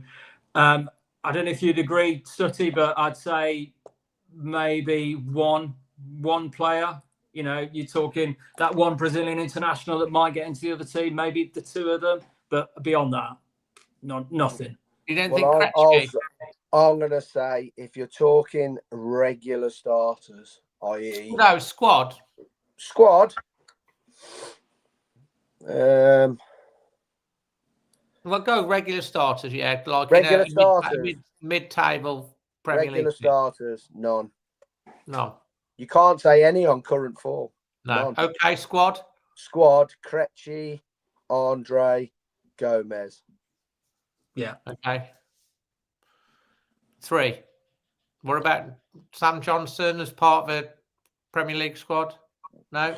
I don't know if you'd agree, Sooty, but I'd say maybe one player. You're talking that one Brazilian international that might get into the other team, maybe the 2 of them, but beyond that, nothing. You don't think Krejci? I'm going to say if you're talking regular starters, i.e. No, squad. Well, go regular starters, yeah. Like regular starters. Mid-table Premier League. Regular starters, none. No. You can't say any on current form. No. None. Okay, squad. Krejci, Andre, Gomez. Yeah. Okay. 3. What about Sam Johnson as part of a Premier League squad? No?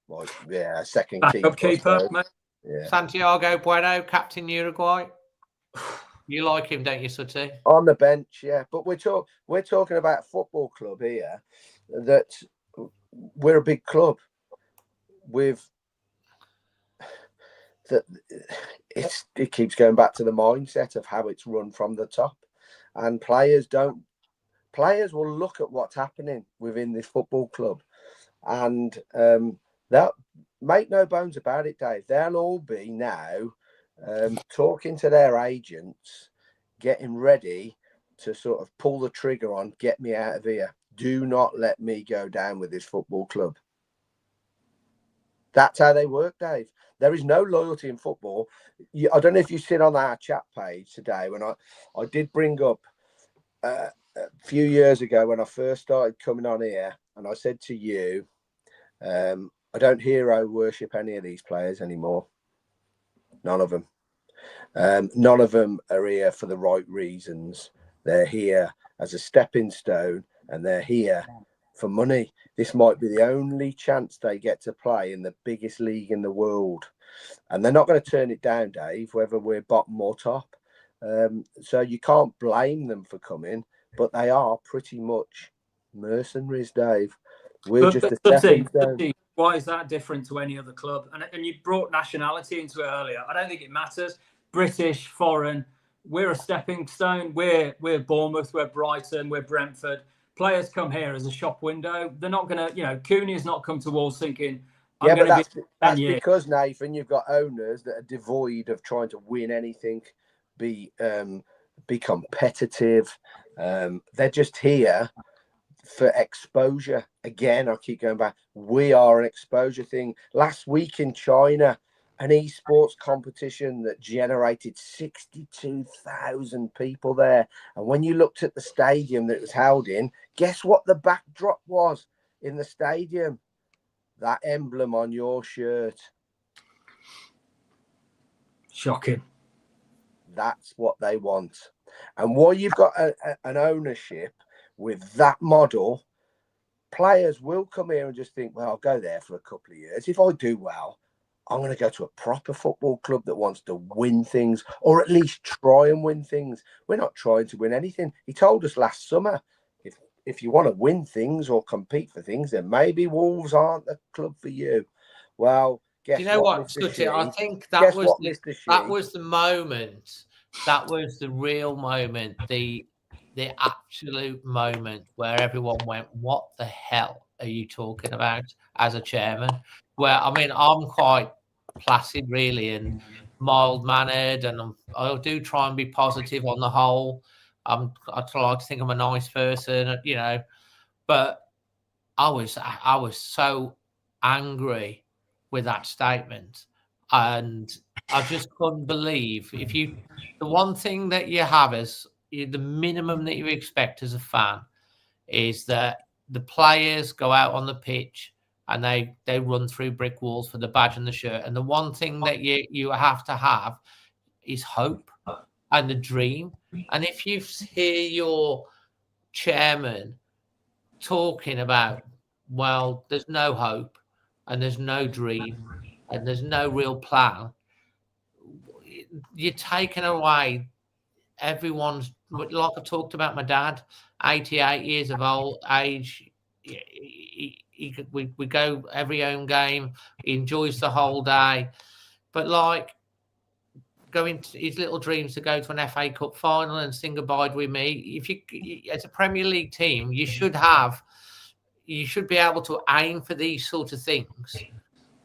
Well, yeah, second keeper. Yeah. Santiago Bueno, captain Uruguay. You like him, don't you, Sooty? On the bench, yeah. But we're talking about a football club here that we're a big club with that. It keeps going back to the mindset of how it's run from the top, and players will look at what's happening within this football club, and that make no bones about it, Dave. They'll all be now talking to their agents, getting ready to sort of pull the trigger on, get me out of here. Do not let me go down with this football club. That's how they work, Dave. There is no loyalty in football. I don't know if you sit on our chat page today when I did bring up a few years ago when I first started coming on here, and I said to you, I don't hero worship any of these players anymore. None of them. None of them are here for the right reasons. They're here as a stepping stone, and they're here for money. This might be the only chance they get to play in the biggest league in the world. And they're not going to turn it down, Dave, whether we're bottom or top. So you can't blame them for coming, but they are pretty much mercenaries, Dave. We're just a stepping stone. Why is that different to any other club? And you brought nationality into it earlier. I don't think it matters. British, foreign, we're a stepping stone. We're Bournemouth, we're Brighton, we're Brentford. Players come here as a shop window. They're not going to, Cooney has not come to Wolves thinking, yeah, but that's because, Nathan, you've got owners that are devoid of trying to win anything, be competitive. They're just here for exposure. Again, I keep going back. We are an exposure thing. Last week in China, an esports competition that generated 62,000 people there. And when you looked at the stadium that it was held in, guess what the backdrop was in the stadium? That emblem on your shirt. Shocking. That's what they want. And while you've got an ownership with that model, players will come here and just think, well, I'll go there for a couple of years. If I do well, I'm going to go to a proper football club that wants to win things, or at least try and win things. We're not trying to win anything. He told us last summer, if you want to win things or compete for things, then maybe Wolves aren't the club for you. Well, guess you know what, Scotty? I think that was the moment. That was the real moment. The absolute moment where everyone went, "What the hell are you talking about?" As a chairman, where I mean, I'm quite placid, really, and mild mannered, and I do try and be positive on the whole. I like to think I'm a nice person, but I was so angry with that statement, and I just couldn't believe the one thing that you have is the minimum that you expect as a fan is that the players go out on the pitch and they run through brick walls for the badge and the shirt, and the one thing that you have to have is hope and the dream. And if you hear your chairman talking about, well, there's no hope and there's no dream and there's no real plan, you're taking away everyone's, like I talked about my dad, 88 years of age. We go every home game. He enjoys the whole day. But like going to his little dreams to go to an FA Cup final and sing goodbye with me. If you, as a Premier League team, you should be able to aim for these sort of things.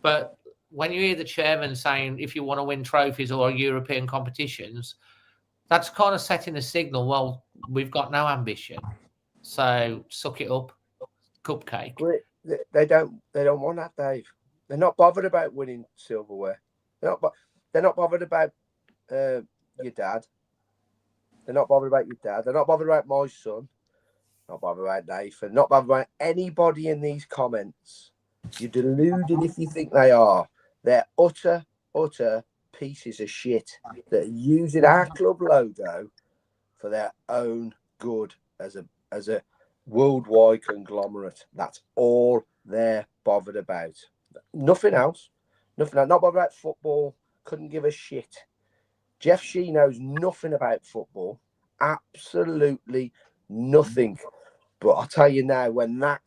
But when you hear the chairman saying, if you want to win trophies or European competitions, that's kind of setting a signal. Well, we've got no ambition, so suck it up, cupcake. They don't want that, Dave. They're not bothered about winning silverware. They're not bothered about your dad. They're not bothered about your dad. They're not bothered about my son. Not bothered about Nathan. Not bothered about anybody in these comments. You're deluded if you think they are. They're utter pieces of shit that are using our club logo for their own good as a worldwide conglomerate. That's all they're bothered about. Nothing else. Not bothered about football. Couldn't give a shit. Jeff Shee knows nothing about football. Absolutely nothing. But I'll tell you now, when that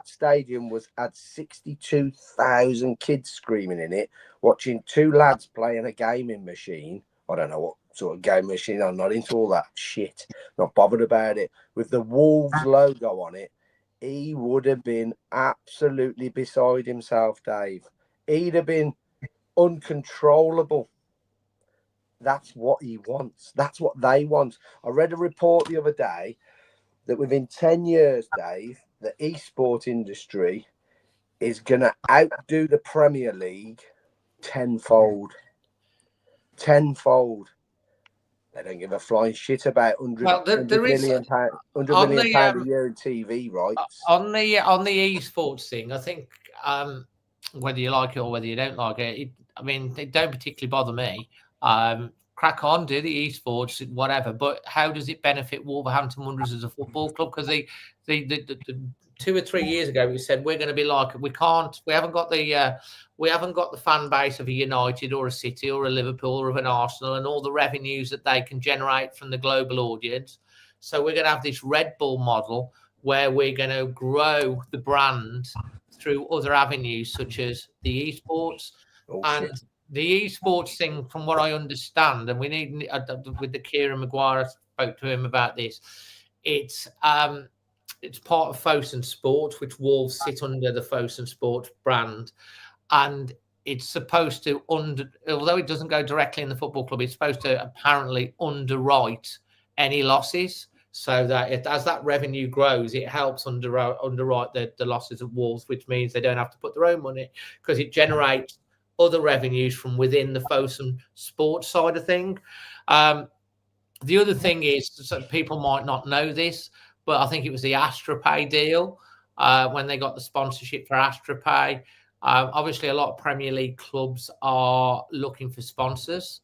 stadium had 62,000 kids screaming in it, watching two lads playing a gaming machine. I don't know what sort of game machine. I'm not into all that shit. Not bothered about it. With the Wolves logo on it, he would have been absolutely beside himself, Dave. He'd have been uncontrollable. That's what he wants. That's what they want. I read a report the other day that within 10 years, Dave, the esports industry is going to outdo the Premier League tenfold. Tenfold. They don't give a flying shit about £100 million a year in TV rights. On the esports thing, I think whether you like it or whether you don't like it, I mean, they don't particularly bother me. crack on, do the esports, whatever. But how does it benefit Wolverhampton Wanderers as a football club? Because the 2 or 3 years ago, we said we're going to be like we haven't got the fan base of a United or a City or a Liverpool or of an Arsenal and all the revenues that they can generate from the global audience. So we're going to have this Red Bull model where we're going to grow the brand through other avenues such as the esports. And the esports thing, from what I understand, and we need with the Kieran Maguire, I spoke to him about this. It's part of Fosun Sport, which Wolves sit under the Fosun Sport brand, and it's supposed to although it doesn't go directly in the football club, it's supposed to apparently underwrite any losses, so that as that revenue grows, it helps underwrite the losses of Wolves, which means they don't have to put their own money because it generates other revenues from within the Fosun Sports side of thing. The other thing is, so people might not know this, but I think it was the AstraPay deal when they got the sponsorship for AstraPay. Obviously, a lot of Premier League clubs are looking for sponsors.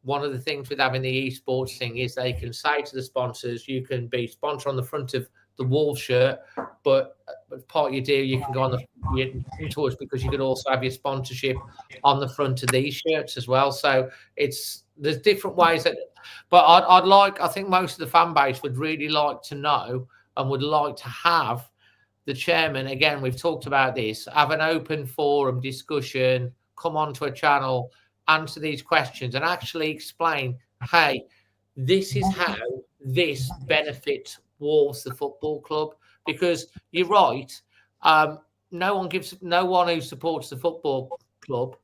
One of the things with having the esports thing is they can say to the sponsors, you can be sponsor on the front of the Wolves shirt, but as part of your deal, you can go on to us because you could also have your sponsorship on the front of these shirts as well. So there's different ways but I think most of the fan base would really like to know and would like to have the chairman, again, we've talked about this, have an open forum discussion, come onto a channel, answer these questions and actually explain, hey, this is how this benefits Wolves, the football club. Because you're right, no one who supports the football club,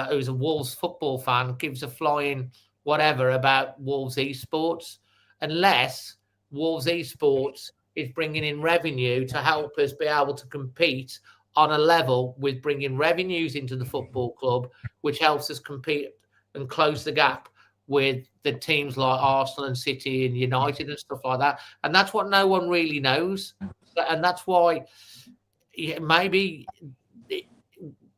who's a Wolves football fan, gives a flying whatever about Wolves esports, unless Wolves esports is bringing in revenue to help us be able to compete on a level with bringing revenues into the football club, which helps us compete and close the gap with the teams like Arsenal and City and United and stuff like that. And that's what no one really knows. And that's why maybe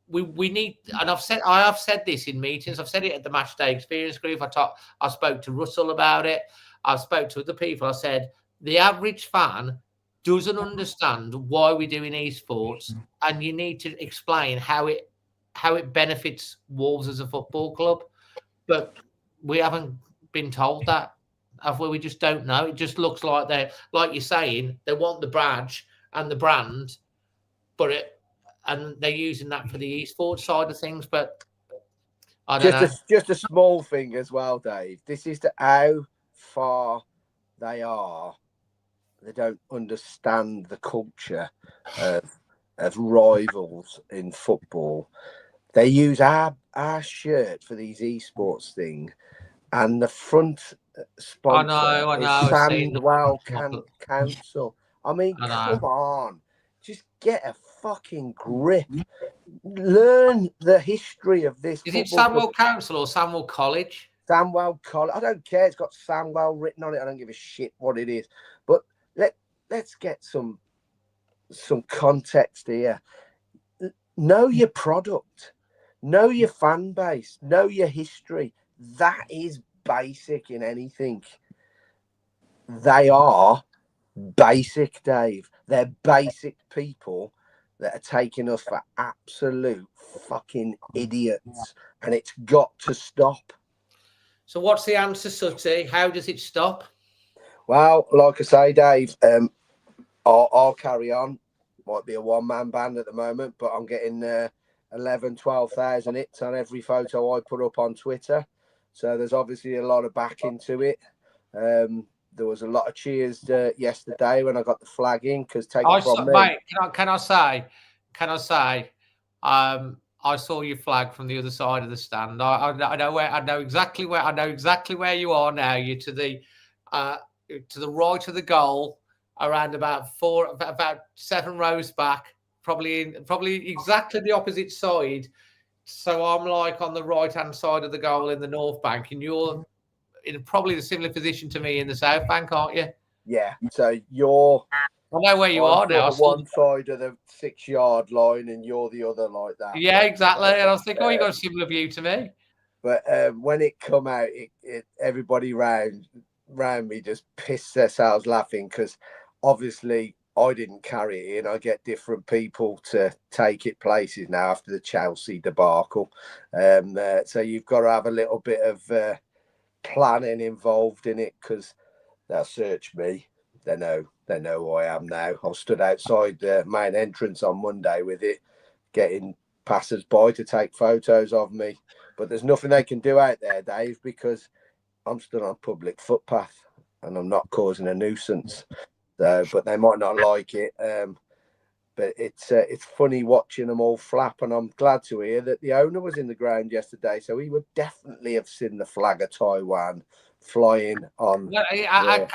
we need, and I have said this in meetings, I've said it at the Match Day Experience Group, I spoke to Russell about it, I spoke to other people, I said, the average fan doesn't understand why we're doing esports, and you need to explain how it benefits Wolves as a football club. But we haven't been told that, have we? We just don't know. It just looks like like you're saying, they want the badge and the brand, and they're using that for the esports side of things. But I don't know. Just a small thing as well, Dave. This is how far they are. They don't understand the culture of rivals in football. They use our shirt for these esports things, and the front sponsor is Sandwell Council. I mean, come on, just get a fucking grip. Learn the history of this. Is it Sandwell Council or Sandwell College? Sandwell College. I don't care. It's got Sandwell written on it. I don't give a shit what it is. But let's get some context here. Know your product. Know your fan base. Know your history. That is basic in anything. They are basic, Dave. They're basic people that are taking us for absolute fucking idiots. And it's got to stop. So what's the answer, Sutty? How does it stop? Well, like I say, Dave, I'll carry on. Might be a one-man band at the moment, but I'm getting 11, 12,000 hits on every photo I put up on Twitter. So there's obviously a lot of backing to it. There was a lot of cheers yesterday when I got the flag in, because take it from me. Mate, can I say, I saw your flag from the other side of the stand. I know exactly where you are now. You're to the right of the goal, around about 7 rows back, probably exactly the opposite side. So I'm like on the right hand side of the goal in the North Bank, and you're in probably a similar position to me in the South Bank, aren't you? Yeah. So you're. I know where you are now. One side of the 6-yard line, and you're the other, like that. Yeah, exactly. And I was thinking, you got a similar view to me. But when it come out, everybody round me just pissed themselves laughing because obviously I didn't carry it in. I get different people to take it places now after the Chelsea debacle. So you've got to have a little bit of planning involved in it because they'll search me. They know who I am now. I stood outside the main entrance on Monday with it, getting passers-by to take photos of me. But there's nothing they can do out there, Dave, because I'm stood on a public footpath and I'm not causing a nuisance. So, but they might not like it. But it's funny watching them all flap, and I'm glad to hear that the owner was in the ground yesterday, so he would definitely have seen the flag of Taiwan flying on. Well,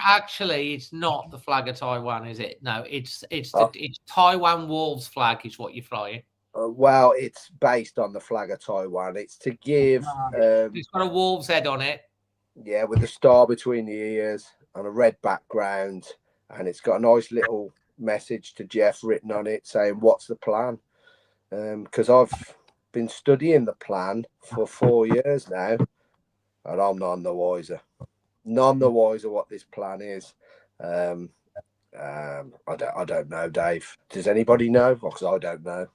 actually, it's not the flag of Taiwan, is it? No, it's Taiwan Wolves flag is what you're flying. Well, it's based on the flag of Taiwan. It's to give. It's got a wolf's head on it. Yeah, with a star between the ears on a red background, and it's got a nice little message to Jeff written on it saying, "What's the plan?" Because I've been studying the plan for 4 years now, and I'm none the wiser. None the wiser what this plan is. I don't know, Dave. Does anybody know? Because I don't know.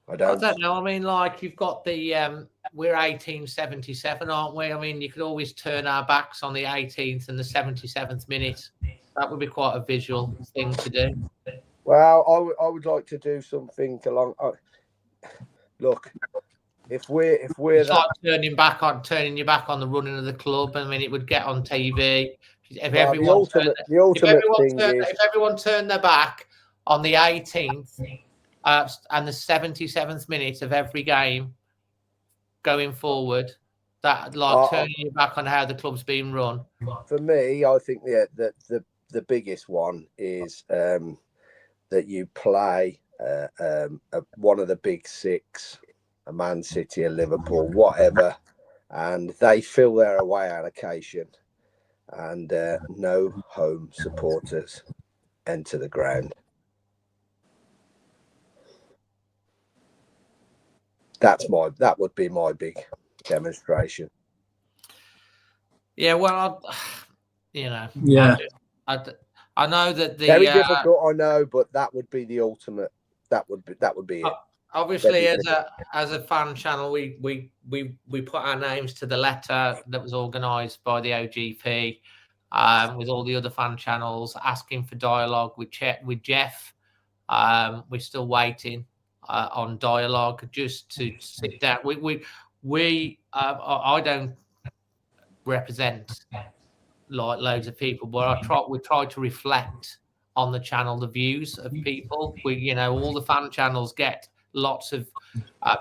I don't know. I mean, like you've got the we're 1877, aren't we? I mean, you could always turn our backs on the 18th and the 77th minute. That would be quite a visual thing to do. Well, I would like to do something along. Look, if we're it's like turning your back on the running of the club. I mean, it would get on TV. If everyone turned their back on the 18th and the 77th minute of every game going forward, that turning your back on how the club's being run. For me, I think the biggest one is that you play one of the big six, a Man City, a Liverpool, whatever, and they fill their away allocation, and no home supporters enter the ground. That would be my big demonstration. Yeah, well, yeah. I know that the very difficult. I know, but that would be the ultimate. That would be it. Obviously, as a fan channel, we put our names to the letter that was organised by the OGP, with all the other fan channels asking for dialogue with Jeff. We're still waiting on dialogue just to sit down. I don't represent like loads of people, but we try to reflect on the channel the views of people. All the fan channels get lots of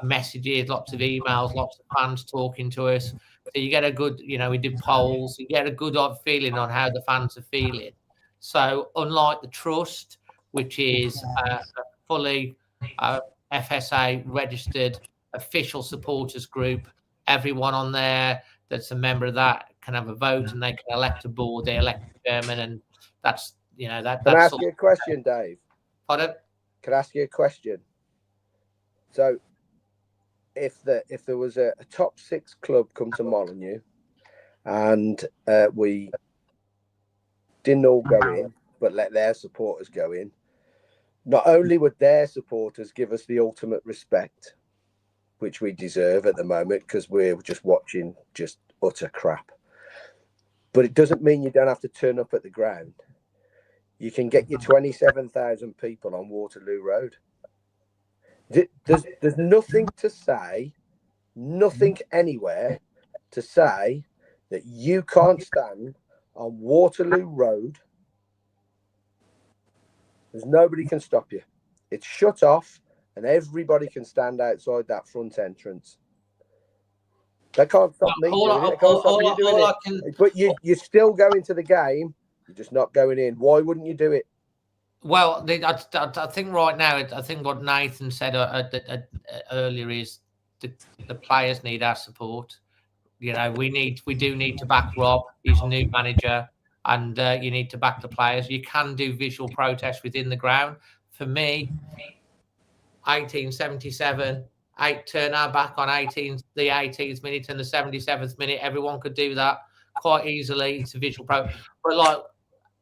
messages, lots of emails, lots of fans talking to us. So you get a good, we did polls, you get a good feeling on how the fans are feeling. So unlike the Trust, which is a fully FSA registered official supporters group, everyone on there that's a member of that can have a vote and they can elect a board, they elect a chairman, and that's that. Can I ask you a question, Dave? Pardon? Can I ask you a question? So, if there was a top six club come to Molineux, and we didn't all go in, but let their supporters go in, not only would their supporters give us the ultimate respect, which we deserve at the moment because we're just watching just utter crap, but it doesn't mean you don't have to turn up at the ground. You can get your 27,000 people on Waterloo Road. There's nothing to say, nothing anywhere to say that you can't stand on Waterloo Road. There's nobody can stop you. It's shut off and everybody can stand outside that front entrance. They can't stop me doing it. They can't stop you doing it. But you're still going to the game. You're just not going in. Why wouldn't you do it? Well, I think right now, I think what Nathan said earlier is the players need our support. We do need to back Rob. He's a new manager, and you need to back the players. You can do visual protest within the ground. For me, 1877 turn our back on the 18th minute and the 77th minute. Everyone could do that quite easily. It's a visual pro, but like,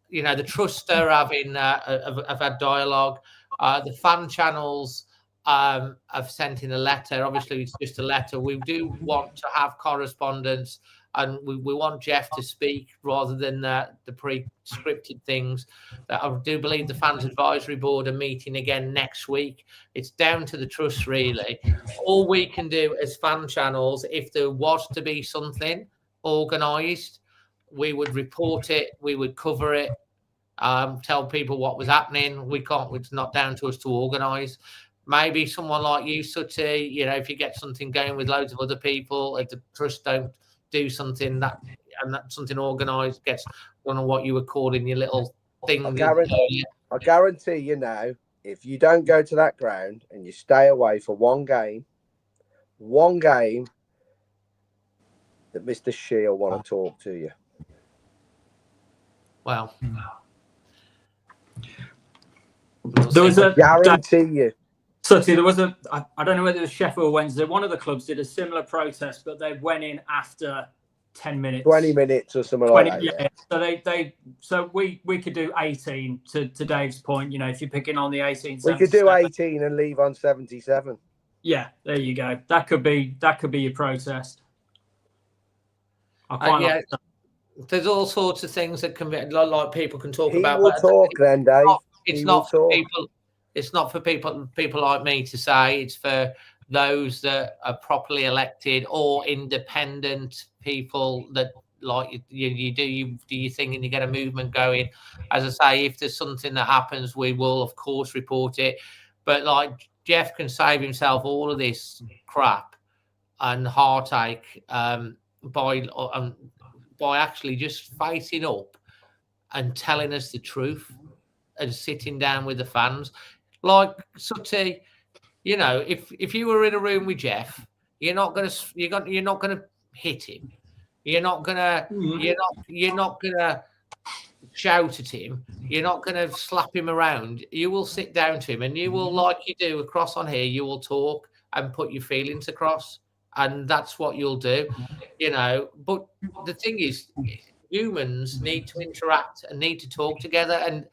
you know, the trust are having have had dialogue. The fan channels have sent in a letter. Obviously, it's just a letter. We do want to have correspondence, and we want Jeff to speak rather than the pre-scripted things. I do believe the fans advisory board are meeting again next week. It's down to the trust, really. All we can do as fan channels, if there was to be something organised, we would report it, we would cover it, tell people what was happening. We can't, it's not down to us to organise. Maybe someone like you, Sutty, you know, if you get something going with loads of other people, if the trust don't do something that something organised gets, I don't know what you were calling your little thing. I guarantee you now, if you don't go to that ground and you stay away for one game, that Mr. Shea will want to talk to you. Well, there was a guarantee you. Sutty, there was I don't know whether it was Sheffield Wednesday, one of the clubs did a similar protest, but they went in after 10 minutes. 20 minutes or something like that. Yeah. So we could do 18 to Dave's point, you know, if you're picking on the 18. We could do 18 and leave on 77. Yeah, there you go. That could be your protest. I quite like that. There's all sorts of things that can be, like people can talk He about. will talk then, Dave. It's not for people. It's not for people like me to say. It's for those that are properly elected or independent people that, like, you do your thing and you get a movement going. As I say, if there's something that happens, we will of course report it. But like, Jeff can save himself all of this crap and heartache by actually just facing up and telling us the truth and sitting down with the fans. Like, Sutty, you know, if you were in a room with Jeff, you're not gonna hit him. You're not gonna shout at him. You're not gonna slap him around. You will sit down to him and you will, like you do across on here, you will talk and put your feelings across, and that's what you'll do, you know. But the thing is, humans need to interact and need to talk together, and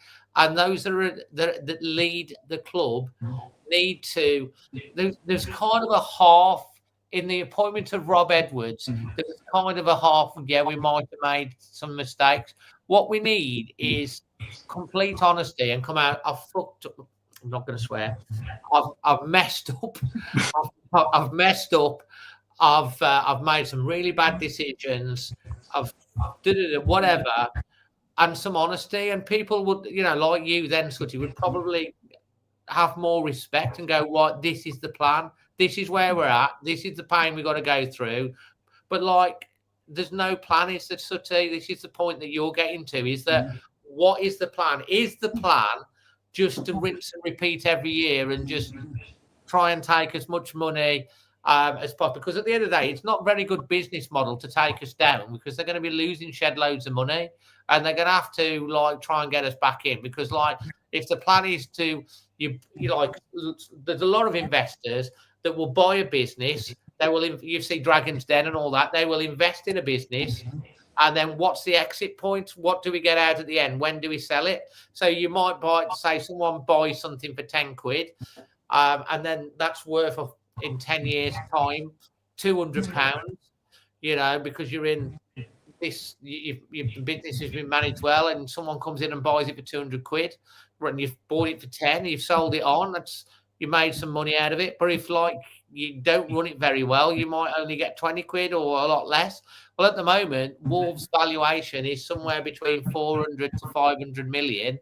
those that lead the club need to. There's kind of a half in the appointment of Rob Edwards. There's kind of a half. Yeah, we might have made some mistakes. What we need is complete honesty and come out. I've fucked up. I'm not going to swear. I've messed up. I've messed up. I've made some really bad decisions. I've whatever. And some honesty, and people would, you know, like you then, Sutty, would probably have more respect and go, right, this is the plan. This is where we're at. This is the pain we've got to go through. But, like, there's no plan, is that, Sutty? This is the point that you're getting to, is that what is the plan? Is the plan just to rinse and repeat every year and just try and take as much money as possible? Because at the end of the day, it's not a very good business model to take us down, because they're going to be losing shed loads of money. And they're going to have to, like, try and get us back in, because, like, if the plan is to, you like, there's a lot of investors that will buy a business. They will, you see Dragon's Den and all that. They will invest in a business, and then what's the exit point? What do we get out at the end? When do we sell it? So you might buy, say, someone buys something for 10 quid, and then that's worth in 10 years' time £200. You know, because you're in. Your business has been managed well, and someone comes in and buys it for 200 quid, and you've bought it for 10, you've sold it on, you made some money out of it. But if, like, you don't run it very well, you might only get 20 quid or a lot less. Well, at the moment, Wolves' valuation is somewhere between 400 to 500 million.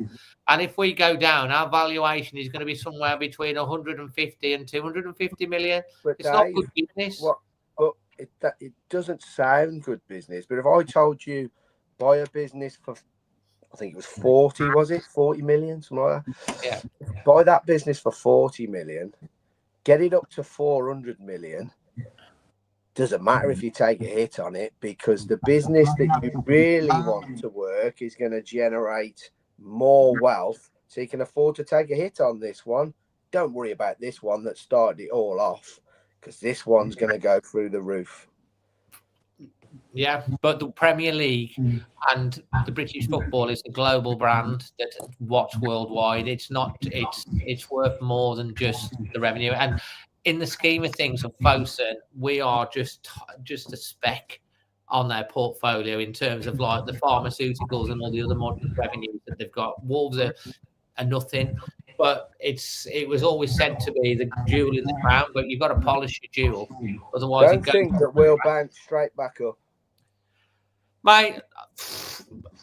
And if we go down, our valuation is going to be somewhere between 150 and 250 million. But it's not good business. It doesn't sound good business, but if I told you buy a business for, I think it was 40 million, something like that. Yeah. Buy that business for 40 million, get it up to 400 million. Doesn't matter if you take a hit on it, because the business that you really want to work is going to generate more wealth, so you can afford to take a hit on this one. Don't worry about this one that started it all off, because this one's going to go through the roof. Yeah, but the Premier League and the British football is a global brand that watch worldwide. It's not. It's worth more than just the revenue. And in the scheme of things of Fosun, we are just a speck on their portfolio in terms of like the pharmaceuticals and all the other revenues that they've got. Wolves are nothing. But it was always said to be the jewel in the crown. But you've got to polish your jewel, otherwise Don't think that we'll bounce straight back up. Mate,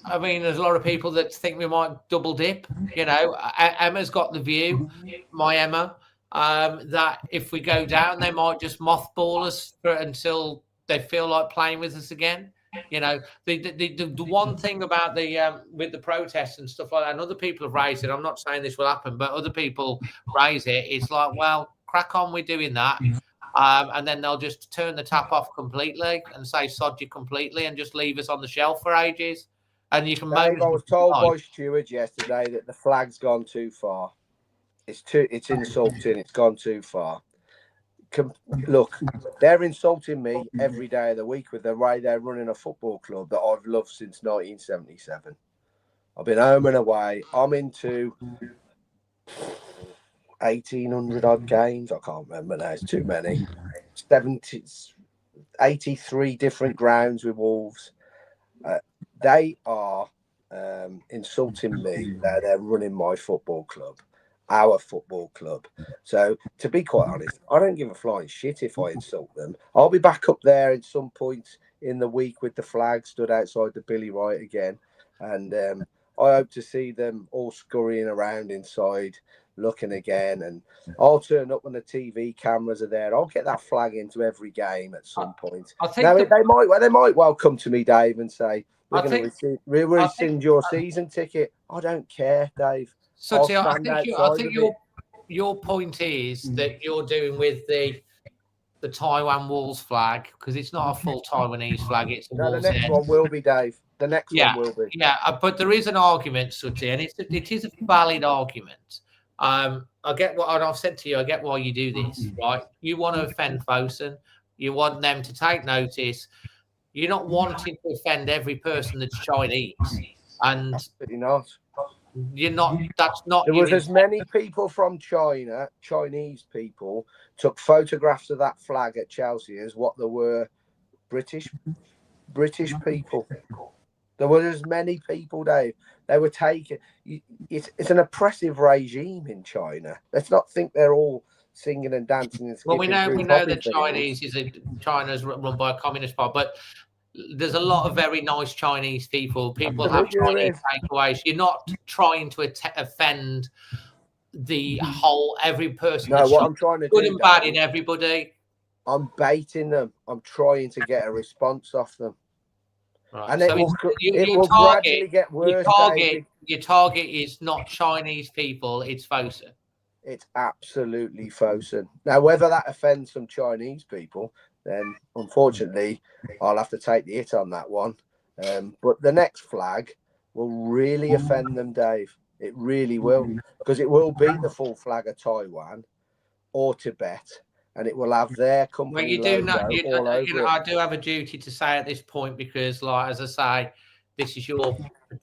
I mean, there's a lot of people that think we might double dip. You know, Emma's got the view, my Emma, that if we go down, they might just mothball us until they feel like playing with us again. You know, the one thing about the with the protests and stuff like that, and other people have raised it. I'm not saying this will happen, but other people raise it. It's like, well, crack on, we're doing that. And then they'll just turn the tap off completely and say sod you completely and just leave us on the shelf for ages. And you can Dave, I was told by stewards yesterday that the flag's gone too far. It's insulting. It's gone too far. Look, they're insulting me every day of the week with the way they're running a football club that I've loved since 1977. I've been home and away. I'm into 1,800 odd games. I can't remember now. It's too many. 83 different grounds with Wolves. They are insulting me. They're running my football club, our football club. So, to be quite honest, I don't give a flying shit if I insult them. I'll be back up there at some point in the week with the flag stood outside the Billy Wright again. And I hope to see them all scurrying around inside, looking again. And I'll turn up when the TV cameras are there. I'll get that flag into every game at some point. I think now, they might well come to me, Dave, and say, we're going to rescind your season ticket. I don't care, Dave. So I think your point is that you're doing with the Taiwan Wolves flag, because it's not a full Taiwanese flag, it's a Wolves. The next one will be, Dave. The next one will be. Yeah, but there is an argument, Sooty, and it is a valid argument. I get what I've said to you. I get why you do this, right? You want to offend Fosun. You want them to take notice. You're not wanting to offend every person that's Chinese, and absolutely not. You're not. That's not. There was as many people from China, Chinese people, took photographs of that flag at Chelsea as what there were British people. There were as many people, Dave. They were taking. It's an oppressive regime in China. Let's not think they're all singing and dancing and skipping. Well, we know that China's run by a communist party, but there's a lot of very nice Chinese people. People have Chinese takeaways. You're not trying to offend the whole every person. No, what I'm trying to do, good and bad in everybody. I'm baiting them. I'm trying to get a response off them. Right. And so it will gradually get worse. Your target is not Chinese people, it's Fosun. It's absolutely Fosun. Now, whether that offends some Chinese people, then unfortunately, I'll have to take the hit on that one. But the next flag will really offend them, Dave. It really will. Because it will be the full flag of Taiwan or Tibet. And it will have their company logo all over it. I do have a duty to say at this point, because, like, as I say, this is your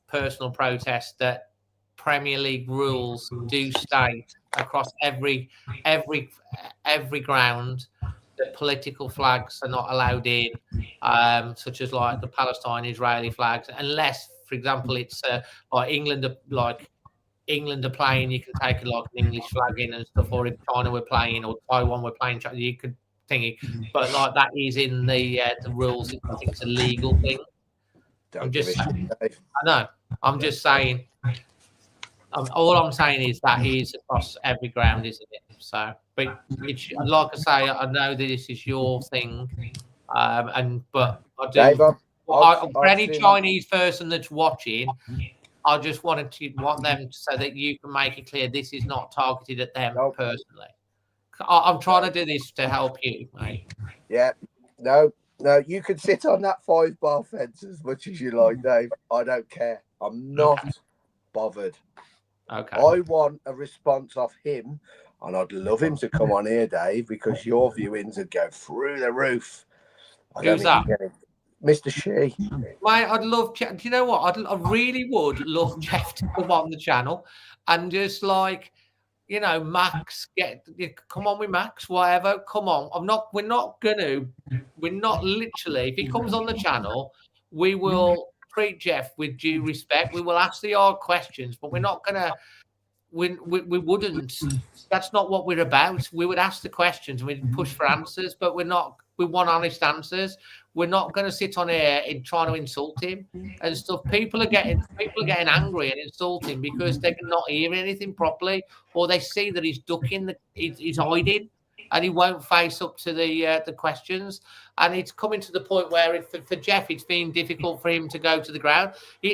personal protest, that Premier League rules do state across every ground that political flags are not allowed in, such as like the Palestine-Israeli flags, unless, for example, it's like England are playing, you can take like an English flag in and stuff, or if China were playing or Taiwan were playing, you could think it. But like that is in the rules. I think it's a legal thing. I'm just saying. I know. I'm just saying. All I'm saying is that is across every ground, isn't it? So, but it's, like I say, I know that this is your thing, but I do. Dave, for any Chinese person that's watching, I just want them so that you can make it clear this is not targeted at them personally. I'm trying to do this to help you, mate. Yeah, no, you can sit on that 5-bar fence as much as you like, Dave. I don't care. I'm not bothered. Okay. I want a response off him. And I'd love him to come on here, Dave, because your viewings would go through the roof. Who's that? Mr. Shea. Mate, I'd love. Do you know what? I really would love Jeff to come on the channel and just like, you know, Max, come on with Max, whatever. Come on. We're not literally. If he comes on the channel, we will treat Jeff with due respect. We will ask the hard questions, but we're not gonna. We wouldn't. That's not what we're about. We would ask the questions and we'd push for answers, but we're not. We want honest answers. We're not going to sit on here and trying to insult him and stuff. People are getting angry and insulting because they cannot hear anything properly, or they see that he's ducking, he's hiding, and he won't face up to the questions. And it's coming to the point where for Jeff, it's been difficult for him to go to the ground.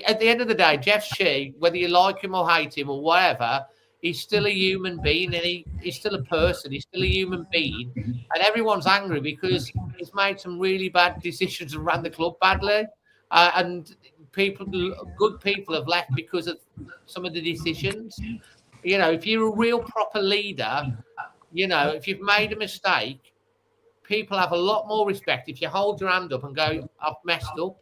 At the end of the day, Jeff Shea, whether you like him or hate him or whatever, he's still a human being, and he's still a person. He's still a human being, and everyone's angry because he's made some really bad decisions and ran the club badly. And good people have left because of some of the decisions. You know, if you're a real proper leader, you know, if you've made a mistake, people have a lot more respect if you hold your hand up and go, "I've messed up,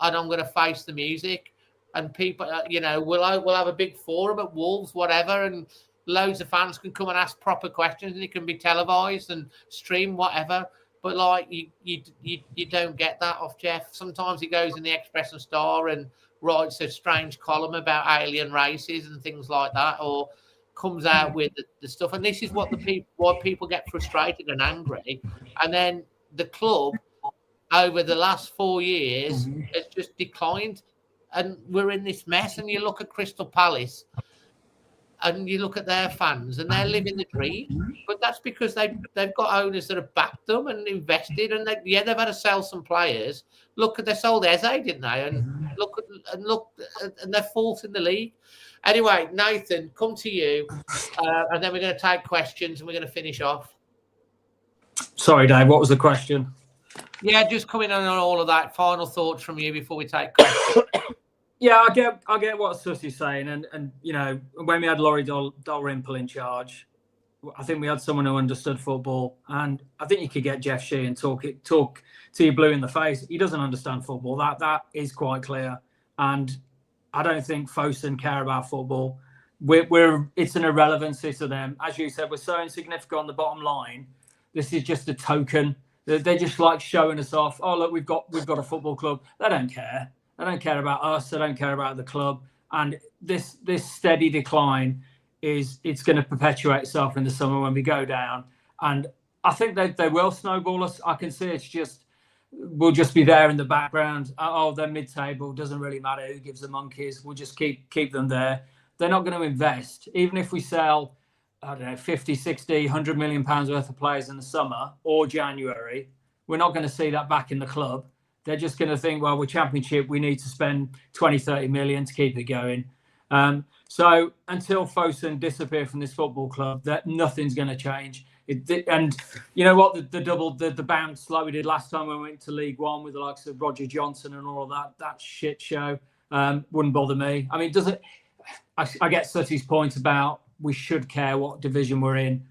and I'm going to face the music." And people, you know, we'll have a big forum at Wolves, whatever, and loads of fans can come and ask proper questions, and it can be televised and streamed, whatever. But like you don't get that off Jeff. Sometimes he goes in the Express and Star and writes a strange column about alien races and things like that, or comes out with the stuff. And this is what why people get frustrated and angry. And then the club over the last 4 years has just declined. And we're in this mess. And you look at Crystal Palace and you look at their fans and they're living the dream. But that's because they've got owners that have backed them and invested. And they've had to sell some players. Look, they sold Eze, didn't they? And look, and they're fourth in the league. Anyway, Nathan, come to you. And then we're going to take questions and we're going to finish off. Sorry, Dave, what was the question? Yeah, just coming on all of that. Final thoughts from you before we take questions. Yeah, I get what Sussy's saying, and you know, when we had Laurie Dalrymple in charge, I think we had someone who understood football, and I think you could get Jeff Shea and talk to you blue in the face. He doesn't understand football. That is quite clear, and I don't think Fosun care about football. It's an irrelevancy to them, as you said. We're so insignificant on the bottom line. This is just a token. They just like showing us off. Oh, look, we've got a football club. They don't care. They don't care about us. They don't care about the club. And this steady decline it's going to perpetuate itself in the summer when we go down. And I think they will snowball us. I can see we'll just be there in the background. Oh, they're mid-table. Doesn't really matter who gives the monkeys. We'll just keep them there. They're not going to invest. Even if we sell, I don't know, 50, 60, 100 million pounds worth of players in the summer or January, we're not going to see that back in the club. They're just going to think, well, we're Championship, we need to spend 20, 30 million to keep it going. So until Fosun disappear from this football club, that nothing's going to change. And you know what? The bounce like we did last time when we went to League One with the likes of Roger Johnson and all of that shit show wouldn't bother me. I mean, does it? I get Sutty's point about we should care what division we're in,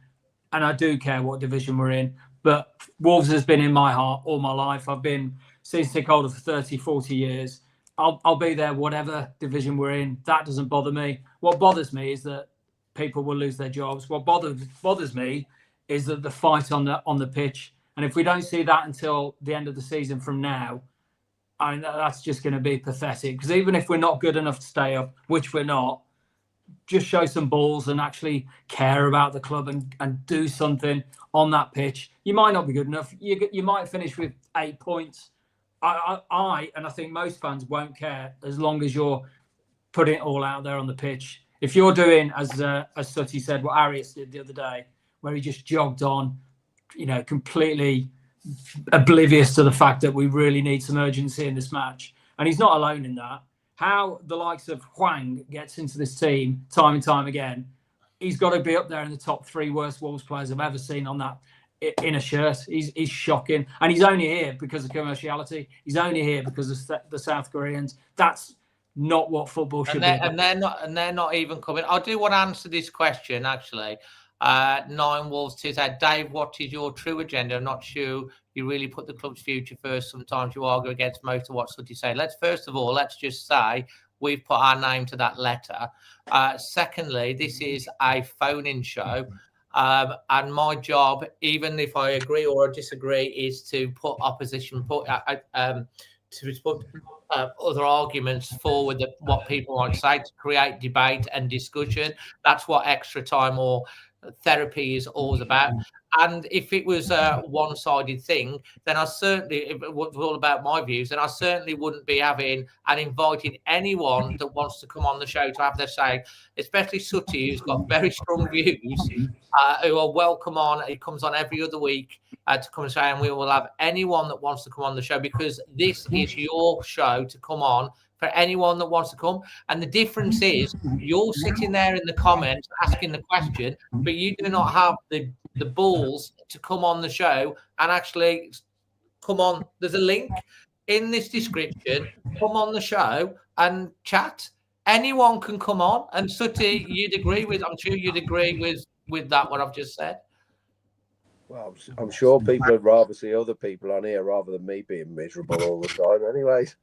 and I do care what division we're in. But Wolves has been in my heart all my life. I've been season ticket holder for 30, 40 years. I'll be there whatever division we're in. That doesn't bother me. What bothers me is that people will lose their jobs. What bothers me is that the fight on the pitch. And if we don't see that until the end of the season from now, I mean, that's just going to be pathetic. Because even if we're not good enough to stay up, which we're not, just show some balls and actually care about the club and do something on that pitch. You might not be good enough. You might finish with 8 points. I and I think most fans won't care as long as you're putting it all out there on the pitch. If you're doing, as Sutty said, what Arias did the other day, where he just jogged on, you know, completely oblivious to the fact that we really need some urgency in this match. And he's not alone in that. How the likes of Hwang gets into this team time and time again, he's got to be up there in the top 3 worst Wolves players I've ever seen on that in a shirt. He's shocking. And he's only here because of commerciality. He's only here because of the South Koreans. That's not what football should be. And they're not even coming. I do want to answer this question, actually. Nine Wolves 2 said, Dave, what is your true agenda? I'm not sure you really put the club's future first. Sometimes you argue against most of what Sooty say. First of all, let's just say we've put our name to that letter. Secondly, this is a phone-in show. And my job, even if I agree or disagree, is to put opposition, to put other arguments forward, that what people might say, to create debate and discussion. That's what extra time or therapy is always about. And if it was a one-sided thing, then I certainly, if it was all about my views, then I certainly wouldn't be having and inviting anyone that wants to come on the show to have their say, especially Sooty, who's got very strong views, who are welcome on. He comes on every other week to come and say, and we will have anyone that wants to come on the show, because this is your show to come on for anyone that wants to come. And the difference is you're sitting there in the comments asking the question, but you do not have the balls to come on the show and actually come on. There's a link in this description. Come on the show and chat. Anyone can come on. And Sooty, I'm sure you'd agree with that, what I've just said. Well, I'm sure people would rather see other people on here rather than me being miserable all the time anyways.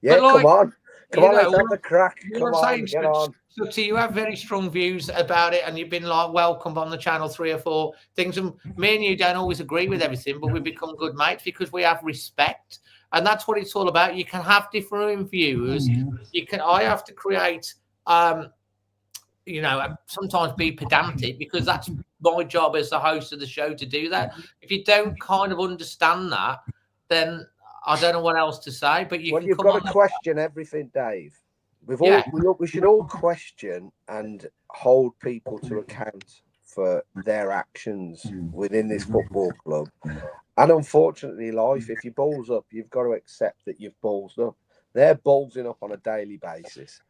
Yeah, come on, let's have the crack. Come on, get on. So you have very strong views about it, and you've been like welcomed on the channel 3 or 4 things. And me and you don't always agree with everything, but we become good mates because we have respect, and that's what it's all about. You can have differing views. I have to create, sometimes be pedantic, because that's my job as the host of the show to do that. If you don't kind of understand that, then I don't know what else to say, but you've got to question everything, Dave. We should all question and hold people to account for their actions within this football club. And unfortunately, life, if you balls up, you've got to accept that you've balls up. They're ballsing up on a daily basis.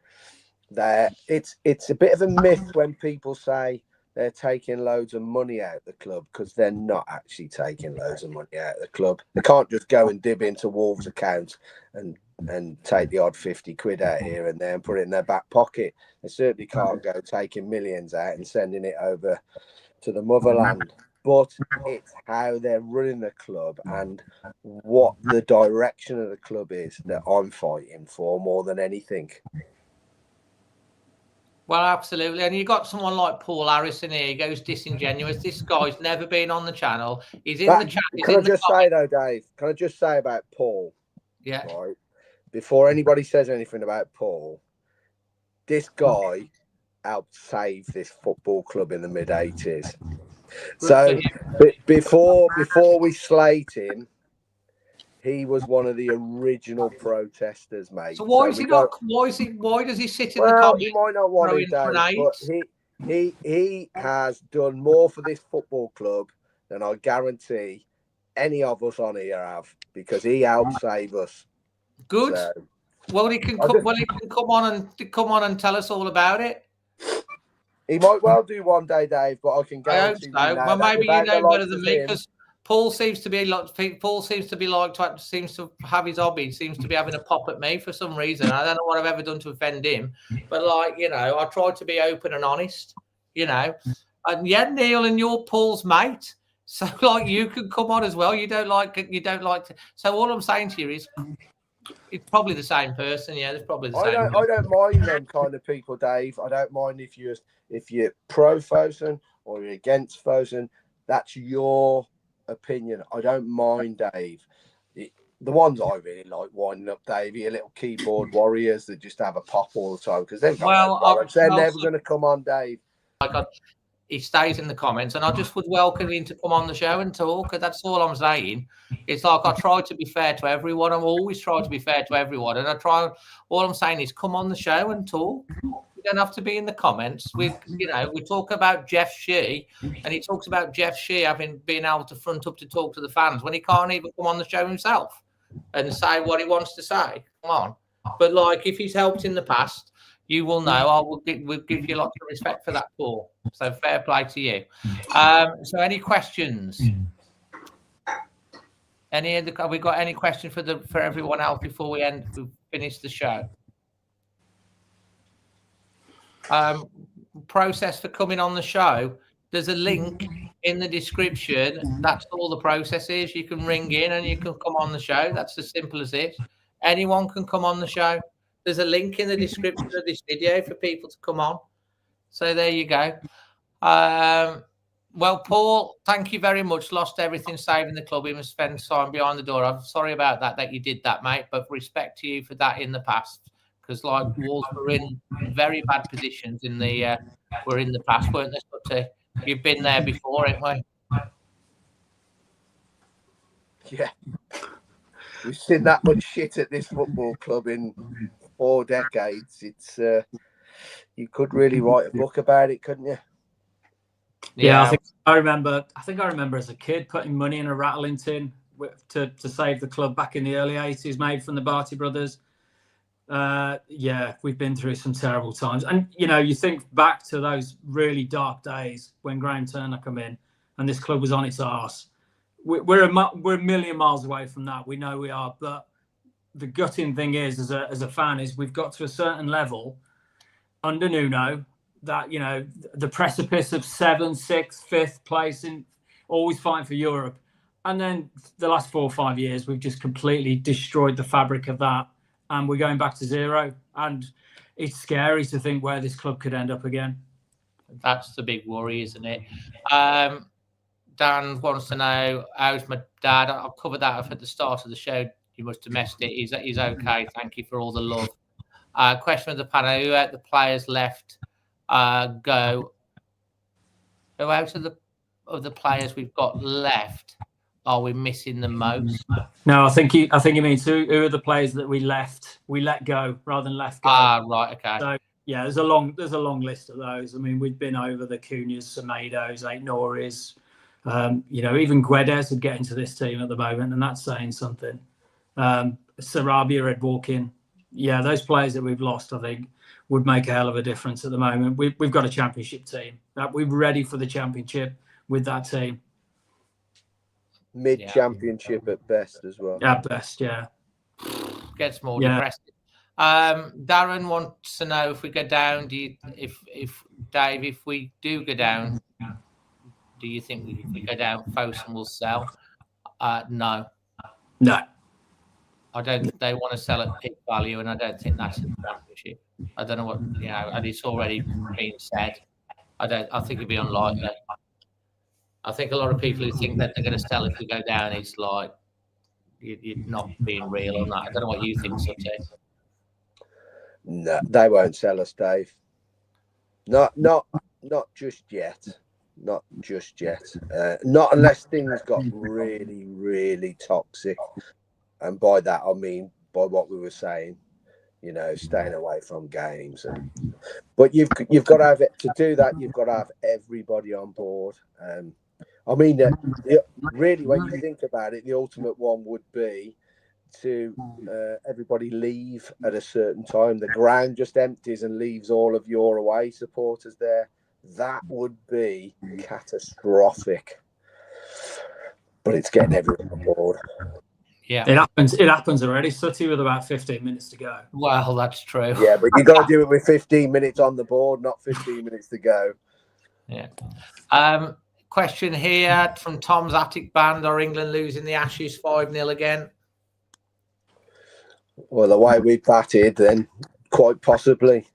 It's a bit of a myth when people say they're taking loads of money out of the club, because they're not actually taking loads of money out of the club. They can't just go and dib into Wolves' accounts and take the odd 50 quid out here and there and put it in their back pocket. They certainly can't go taking millions out and sending it over to the motherland. But it's how they're running the club and what the direction of the club is that I'm fighting for more than anything. Well, absolutely. And you got someone like Paul Harrison here. He goes disingenuous. This guy's never been on the channel. He's in the chat. Can I just say, though, Dave? Can I just say about Paul? Yeah. Right. Before anybody says anything about Paul, this guy helped save this football club in the mid-80s. So before we slate him, he was one of the original protesters, mate. So why does he sit in the comments? He might not want to, Dave, but he has done more for this football club than I guarantee any of us on here have, because he helped save us. Good. So, well, he can come on and tell us all about it. He might well do one day, Dave, but I can guarantee you now. Well, maybe you know better than me, because Paul seems to have his hobby. Seems to be having a pop at me for some reason. I don't know what I've ever done to offend him, but I try to be open and honest. And Neil, and you're Paul's mate, so you can come on as well. You don't like to. So all I'm saying to you is, it's probably the same person. Yeah, there's probably the same. I don't mind them kind of people, Dave. I don't mind if you're pro Fosun or you're against Fosun. That's your opinion. I don't mind, Dave. The ones I really like winding up, Dave, are little keyboard warriors that just have a pop all the time, because they're never going to come on, Dave. He stays in the comments, and I just would welcome him to come on the show and talk. That's all I'm saying. It's like I try to be fair to everyone. I'm always trying to be fair to everyone, and all I'm saying is come on the show and talk. You don't have to be in the comments. We talk about Jeff Shee, and he talks about Jeff Shee being able to front up to talk to the fans when he can't even come on the show himself and say what he wants to say. Come on. But if he's helped in the past, you will know. We'll give you lots of respect for that, Paul. So fair play to you. So any questions? Have we got any question for everyone else before we finish the show? Process for coming on the show there's a link in the description. That's all the process is. You can ring in and you can come on the show. That's as simple as it. Anyone can come on the show. There's a link in the description of this video for people to come on. So there you go. Well, Paul, thank you very much. Lost everything, saving the club. He must spend time behind the door. I'm sorry about that you did that, mate. But respect to you for that in the past, because like Wolves were in very bad positions in the past, weren't they? But you've been there before, haven't we? Yeah, we've seen that much shit at this football club in 4 decades. It's you could really write a book about it, couldn't you? Yeah, I remember as a kid putting money in a rattling tin to save the club back in the early 80s, made from the Barty brothers. Yeah, we've been through some terrible times. And, you know, you think back to those really dark days when Graham Turner come in and this club was on its arse. We're a million miles away from that. We know we are. But the gutting thing is, as a fan, is we've got to a certain level under Nuno that, you know, the precipice of 7th, 6th, 5th place in always fighting for Europe. And then the last 4 or 5 years, we've just completely destroyed the fabric of that. And we're going back to zero. And it's scary to think where this club could end up again. That's the big worry, isn't it? Dan wants to know, how's my dad? I'll cover that off at the start of the show. You must have missed it. He's okay. Thank you for all the love. Question of the panel: who out the players left go? Who out of the players we've got left are we missing the most? No, I think he means who are the players that we let go rather than left go. Right, okay. So yeah, there's a long list of those. I mean, we've been over the Cunhas, Semedos, Aït-Nouris. You know, even Guedes would get into this team at the moment, and that's saying something. Sarabia, Ed Walkin. Yeah, those players that we've lost, I think, would make a hell of a difference at the moment. We've got a championship team. We're ready for the championship with that team. Mid-championship at best as well. At best, yeah. Gets more depressing. Darren wants to know if we go down. If we do go down, do you think if we go down, Fosun will sell? No. I don't. They want to sell at peak value, and I don't think that's in the championship. I don't know what, you know, and it's already been said. I think it'd be unlikely. I think a lot of people who think that they're going to sell if we go down, it's like you're not being real on that. I don't know what you think, Sutty. No, they won't sell us, Dave. Not just yet. Not just yet. Not unless things got really, really toxic. And by that, I mean, by what we were saying, you know, staying away from games. But you've got to have it to do that. You've got to have everybody on board. I mean, really, when you think about it, the ultimate one would be to everybody leave at a certain time. The ground just empties and leaves all of your away supporters there. That would be catastrophic. But it's getting everyone on board. Yeah, it happens already. Sutty with about 15 minutes to go. Well, that's true. Yeah, but you got to do it with 15 minutes on the board, not 15 minutes to go. Yeah. Question here from Tom's Attic Band: are England losing the Ashes 5-0 again? Well, the way we batted, then quite possibly.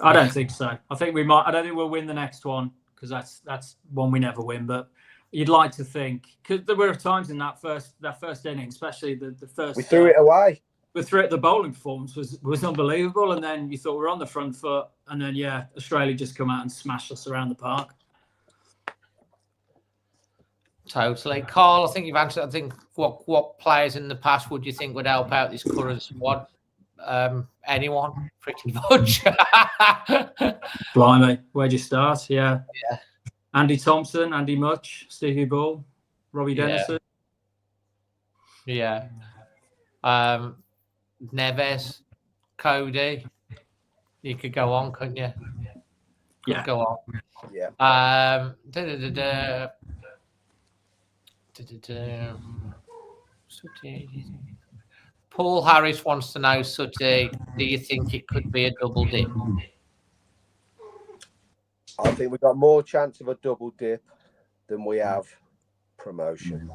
I don't think so. I think we might. I don't think we'll win the next one because that's one we never win. But you'd like to think, because there were times in that first inning, especially the first. We threw it away. We threw it. The bowling performance was unbelievable, and then you thought we were on the front foot, and then Australia just come out and smashed us around the park. Totally, Carl. I think you've answered. I think what players in the past would you think would help out this current squad? Anyone, pretty much. Blimey, where'd you start? Yeah. Andy Thompson, Andy Much, Stevie Bull, Robbie Dennison. Yeah. Neves, Cody. You could go on, couldn't you? Yeah. Go on. Yeah. Paul Harris wants to know, Sutty, do you think it could be a double dip? I think we've got more chance of a double dip than we have promotion.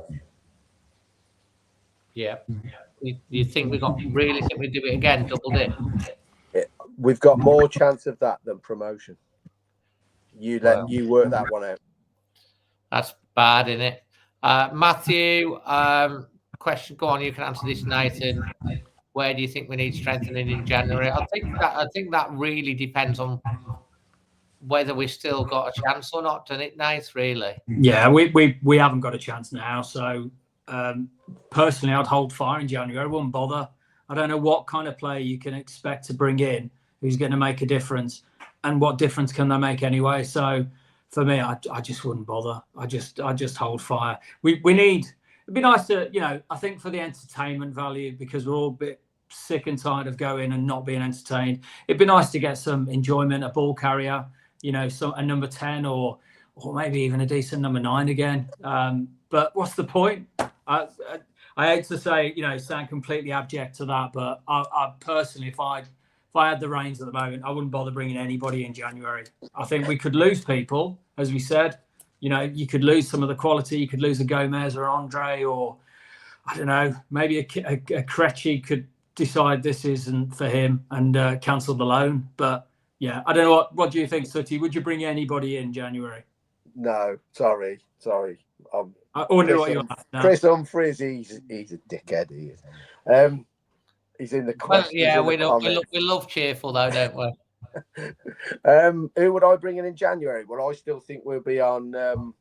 Yeah. You think really think we do it again, double dip? We've got more chance of that than promotion. You Well. work that one out. That's bad, isn't it? Matthew, question. Go on, you can answer this, Nathan. Where do you think we need strengthening in January? I think that really depends on whether we still got a chance or not, doesn't it, Nate? Really? Yeah, we haven't got a chance now. So personally, I'd hold fire in January. I wouldn't bother. I don't know what kind of player you can expect to bring in who's going to make a difference, and what difference can they make anyway. So for me, I just wouldn't bother. I just hold fire. We need. It'd be nice to, I think for the entertainment value, because we're all a bit sick and tired of going and not being entertained. It'd be nice to get some enjoyment, a ball carrier, a number 10 or maybe even a decent number 9 again. But what's the point? I hate to say, sound completely abject to that, but I personally, if I had the reins at the moment, I wouldn't bother bringing anybody in January. I think we could lose people, as we said. You could lose some of the quality. You could lose a Gomez or Andre, or I don't know, maybe a Krejci could decide this isn't for him and cancel the loan. But yeah, I don't know. What do you think, Sooty? Would you bring anybody in January? No, sorry. I wonder what you're at. Chris Humphries, he's a dickhead. He is. He's in the question. Well, yeah, we love cheerful though, don't we? Who would I bring in January? Well, I still think we'll be on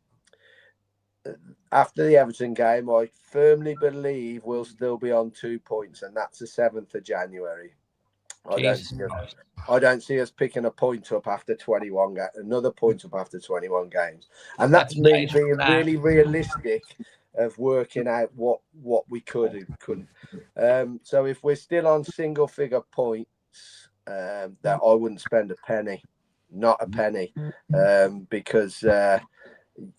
after the Everton game. I firmly believe we'll still be on 2 points, and that's the 7th of January. I don't see us picking a point up after 21 another point up after 21 games, and that's me being really realistic of working out what we could and couldn't. So if we're still on single figure points, that I wouldn't spend a penny, not a penny, because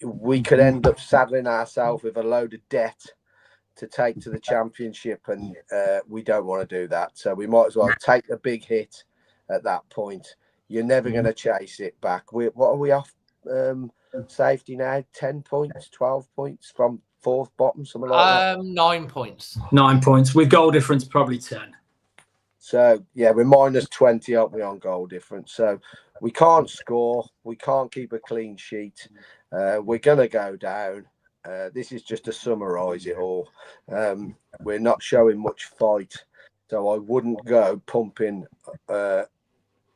we could end up saddling ourselves with a load of debt to take to the championship, and we don't want to do that. So we might as well take the big hit at that point. You're never going to chase it back. What are we off safety now? 10 points, 12 points from fourth bottom, something like that. 9 points. 9 points with goal difference, probably 10. So yeah, we're minus 20, aren't we, on goal difference? So we can't score, we can't keep a clean sheet. We're gonna go down. This is just to summarise it all. We're not showing much fight, so I wouldn't go pumping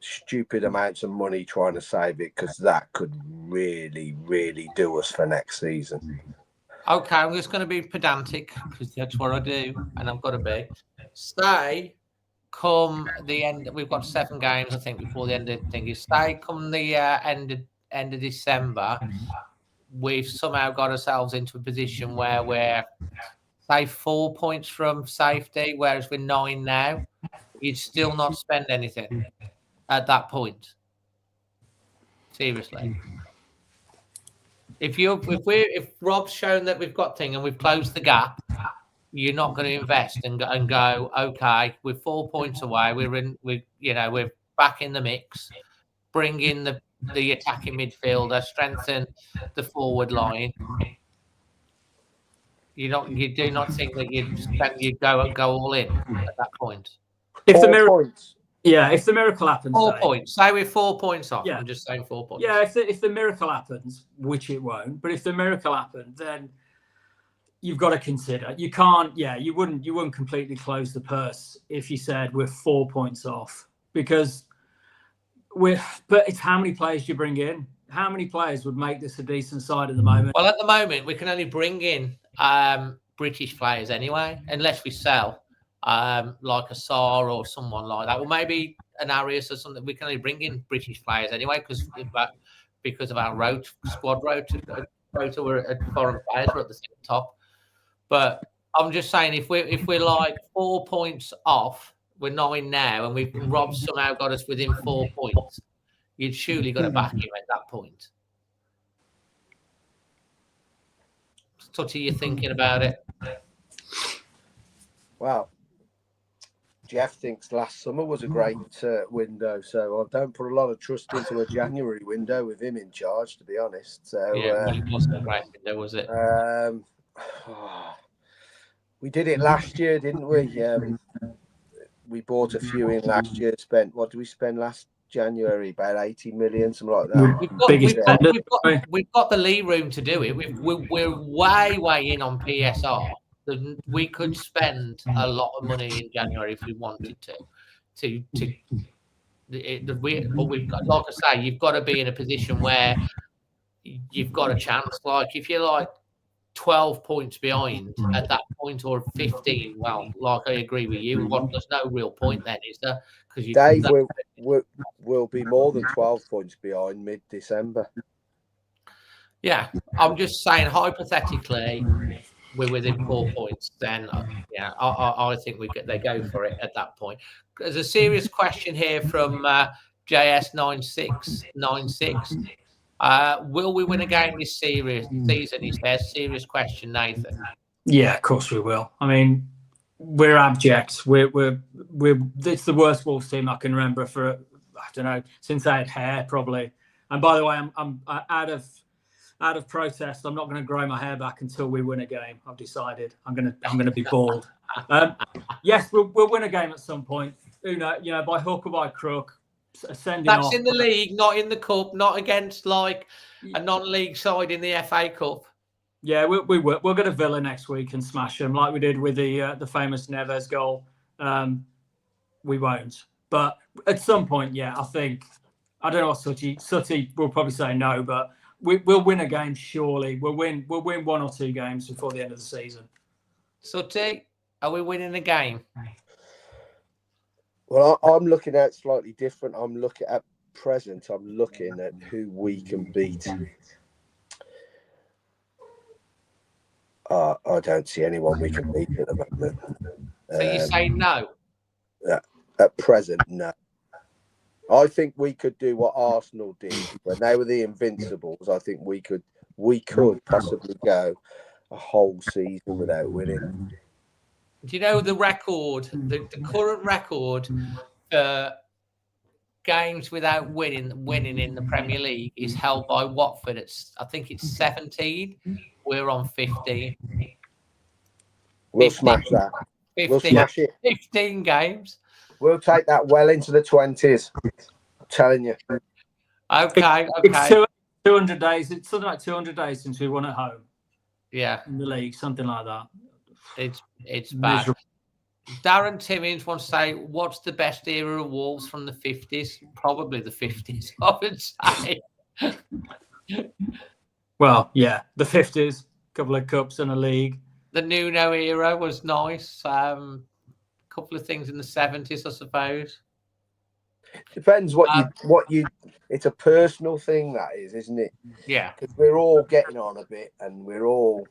stupid amounts of money trying to save it, because that could really, really do us for next season. Okay, I'm just going to be pedantic because that's what I do, and I've got to be. Stay. Come the end, we've got 7 games, I think, before the end of the thing. Stay come the end of December, we've somehow got ourselves into a position where we're, say, 4 points from safety, whereas we're 9 now. You'd still not spend anything at that point. Seriously. If Rob's shown that we've got thing and we've closed the gap, you're not going to invest and go, okay, we're 4 points away. We're back in the mix. Bring in the attacking midfielder, strengthen the forward line. You do not think that you'd go all in at that point. If the miracle happens, 4 points. Say we're 4 points off. Yeah. I'm just saying 4 points. Yeah, if the miracle happens, which it won't, but if the miracle happens, then you've got to consider. You can't. Yeah, you wouldn't completely close the purse if you said we're 4 points off, because but it's how many players you bring in. How many players would make this a decent side at the moment? Well, at the moment, we can only bring in British players anyway, unless we sell like a Saar or someone like that, or maybe an Arias or something. We can only bring in British players anyway because of our squad rota we're foreign players are at the top. But I'm just saying, if we're like 4 points off, we're 9 now, and Rob somehow got us within 4 points, you'd surely got to back him at that point. What are you thinking about it? Well, Jeff thinks last summer was a great window, so I don't put a lot of trust into a January window with him in charge, to be honest. So Yeah, it wasn't a great window, was it? We did it last year, didn't we? We bought a few in last year. What did we spend last January? About 80 million, something like that. We've got the league room to do it. We're way in on PSR. We could spend a lot of money in January if we wanted to. But we've got, like I say, you've got to be in a position where you've got a chance. Like if you're like 12 points behind at that point, or 15, well, like I agree with you. There's no real point then, is there? Because Dave will be more than 12 points behind mid-December. Yeah, I'm just saying hypothetically, we're within 4 points. Then, yeah, I think they go for it at that point. There's a serious question here from JS9696. Will we win a game this season? He says. Serious question, Nathan. Yeah, of course we will. I mean, we're abject. It's the worst Wolves team I can remember for, I don't know, since I had hair probably. And by the way, I'm out of protest. I'm not going to grow my hair back until we win a game. I've decided I'm going to be bald. Yes, we'll win a game at some point. Who knows? You know, by hook or by crook. That's in the league, not in the cup, not against like a non-league side in the FA Cup. Yeah, we'll go to Villa next week and smash them like we did with the famous Neves goal. We won't, but at some point, yeah, I think, I don't know what Sutty will probably say no, but we'll win a game surely. We'll win 1 or 2 games before the end of the season. Sutty, are we winning a game? Well, I'm looking at slightly different. I'm looking at who we can beat. I don't see anyone we can beat at the moment. So you say no? At present, no. I think we could do what Arsenal did when they were the Invincibles. I think we could possibly go a whole season without winning. Do you know the record, the current record for games without winning in the Premier League is held by Watford? I think it's 17. We're on 15. We'll smash that. 15, we'll smash it. 15 games. We'll take that well into the 20s. I'm telling you. Okay. It's 200 days. It's something like 200 days since we won at home. Yeah. In the league, something like that. It's bad. Miserable. Darren Timmins wants to say, what's the best era of Wolves from the 50s? Probably the 50s, I would say. Well, yeah, the 50s, couple of cups and a league. The Nuno era was nice. Couple of things in the 70s, I suppose. Depends what you. It's a personal thing, that is, isn't it? Yeah. Because we're all getting on a bit, and we're all.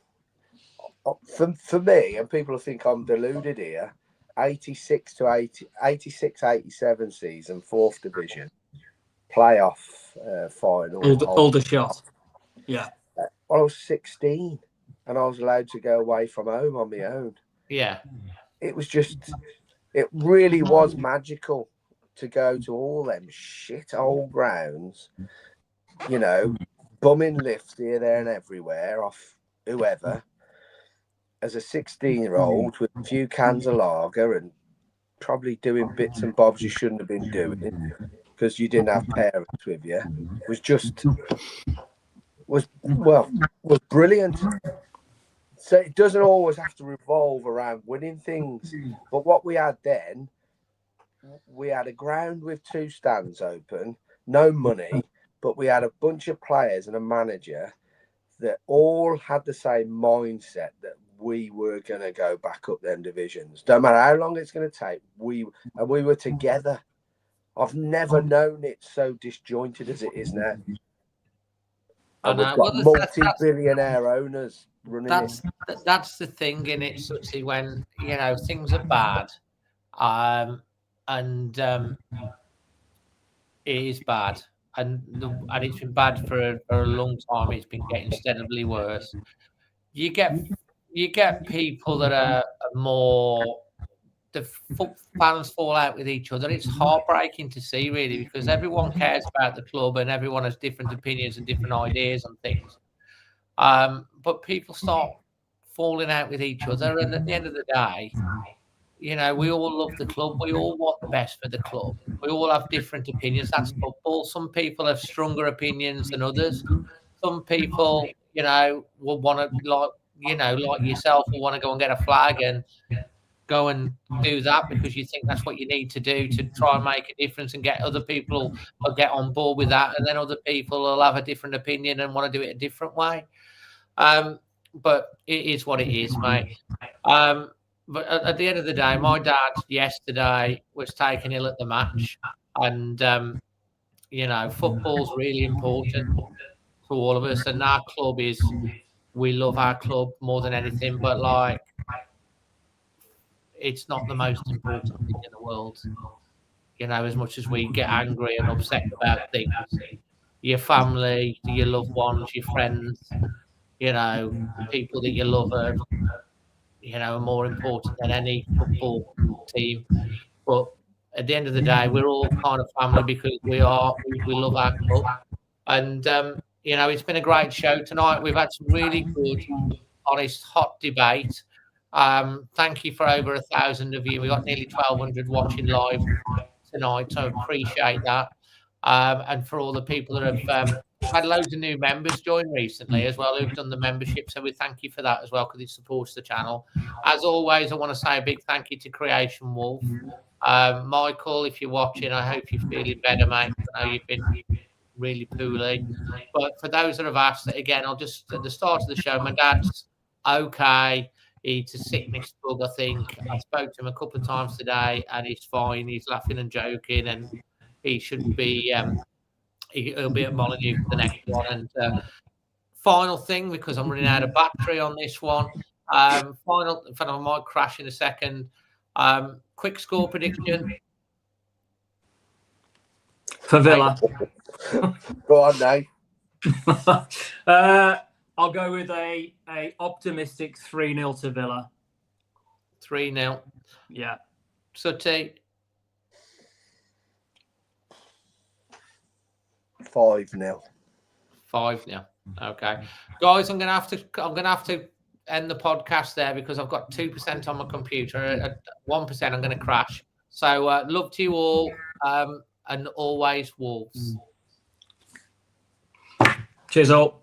For me, and people think I'm deluded here, 86, 87 season, 4th division, playoff final. All the shot. Yeah. Well, I was 16 and I was allowed to go away from home on my own. Yeah. It really was magical to go to all them shit old grounds, you know, bumming lifts here, there and everywhere off whoever. As a 16-year-old with a few cans of lager and probably doing bits and bobs you shouldn't have been doing because you didn't have parents with you, was brilliant. So it doesn't always have to revolve around winning things. But what we had then, we had a ground with 2 stands open, no money, but we had a bunch of players and a manager that all had the same mindset that we were going to go back up them divisions. Don't matter how long it's going to take. We were together. I've never known it so disjointed as it is now. And we've got multi-billionaire owners running it. That's the thing in it, Sutty, when, you know, things are bad. And it is bad. And it's been bad for a long time. It's been getting steadily worse. You get people that are more fans fall out with each other. It's heartbreaking to see, really, because everyone cares about the club and everyone has different opinions and different ideas on things. But people start falling out with each other, and at the end of the day, you know, we all love the club. We all want the best for the club. We all have different opinions. That's football. Some people have stronger opinions than others. Some people, you know, will want to, like yourself, will want to go and get a flag and go and do that because you think that's what you need to do to try and make a difference and get other people to get on board with that. And then other people will have a different opinion and want to do it a different way. But it is what it is, mate. But at the end of the day, my dad yesterday was taken ill at the match. And, you know, football's really important to all of us. And our club we love our club more than anything. But, like, it's not the most important thing in the world. You know, as much as we get angry and upset about things, your family, your loved ones, your friends, you know, the people that you love are, you know, are more important than any football team. But at the end of the day, we're all kind of family because we love our club. And, you know, it's been a great show tonight. We've had some really good, honest, hot debate. Thank you for over 1,000 of you. We got nearly 1,200 watching live tonight, so appreciate that. And for all the people that have had loads of new members join recently as well who've done the membership, so we thank you for that as well because it supports the channel. As always, I want to say a big thank you to Creation Wolf. Michael, if you're watching, I hope you're feeling better, mate. I know you've been really poorly. But for those that have asked, again, I'll just, at the start of the show, my dad's okay. It's a sickness bug, I think. I spoke to him a couple of times today, and he's fine. He's laughing and joking, and he should be. He'll be at Molyneux for the next one. And final thing, because I'm running out of battery on this one. Final, in fact, I might crash in a second. Quick score prediction for Villa. Go on, Dave. I'll go with a optimistic 3-0 to Villa. 3-0. Yeah. Sutty. 5-0. 5-0. Okay, guys, I'm gonna have to end the podcast there because I've got 2% on my computer. At 1%, I'm gonna crash. So love to you all, and always Wolves. Cheers all.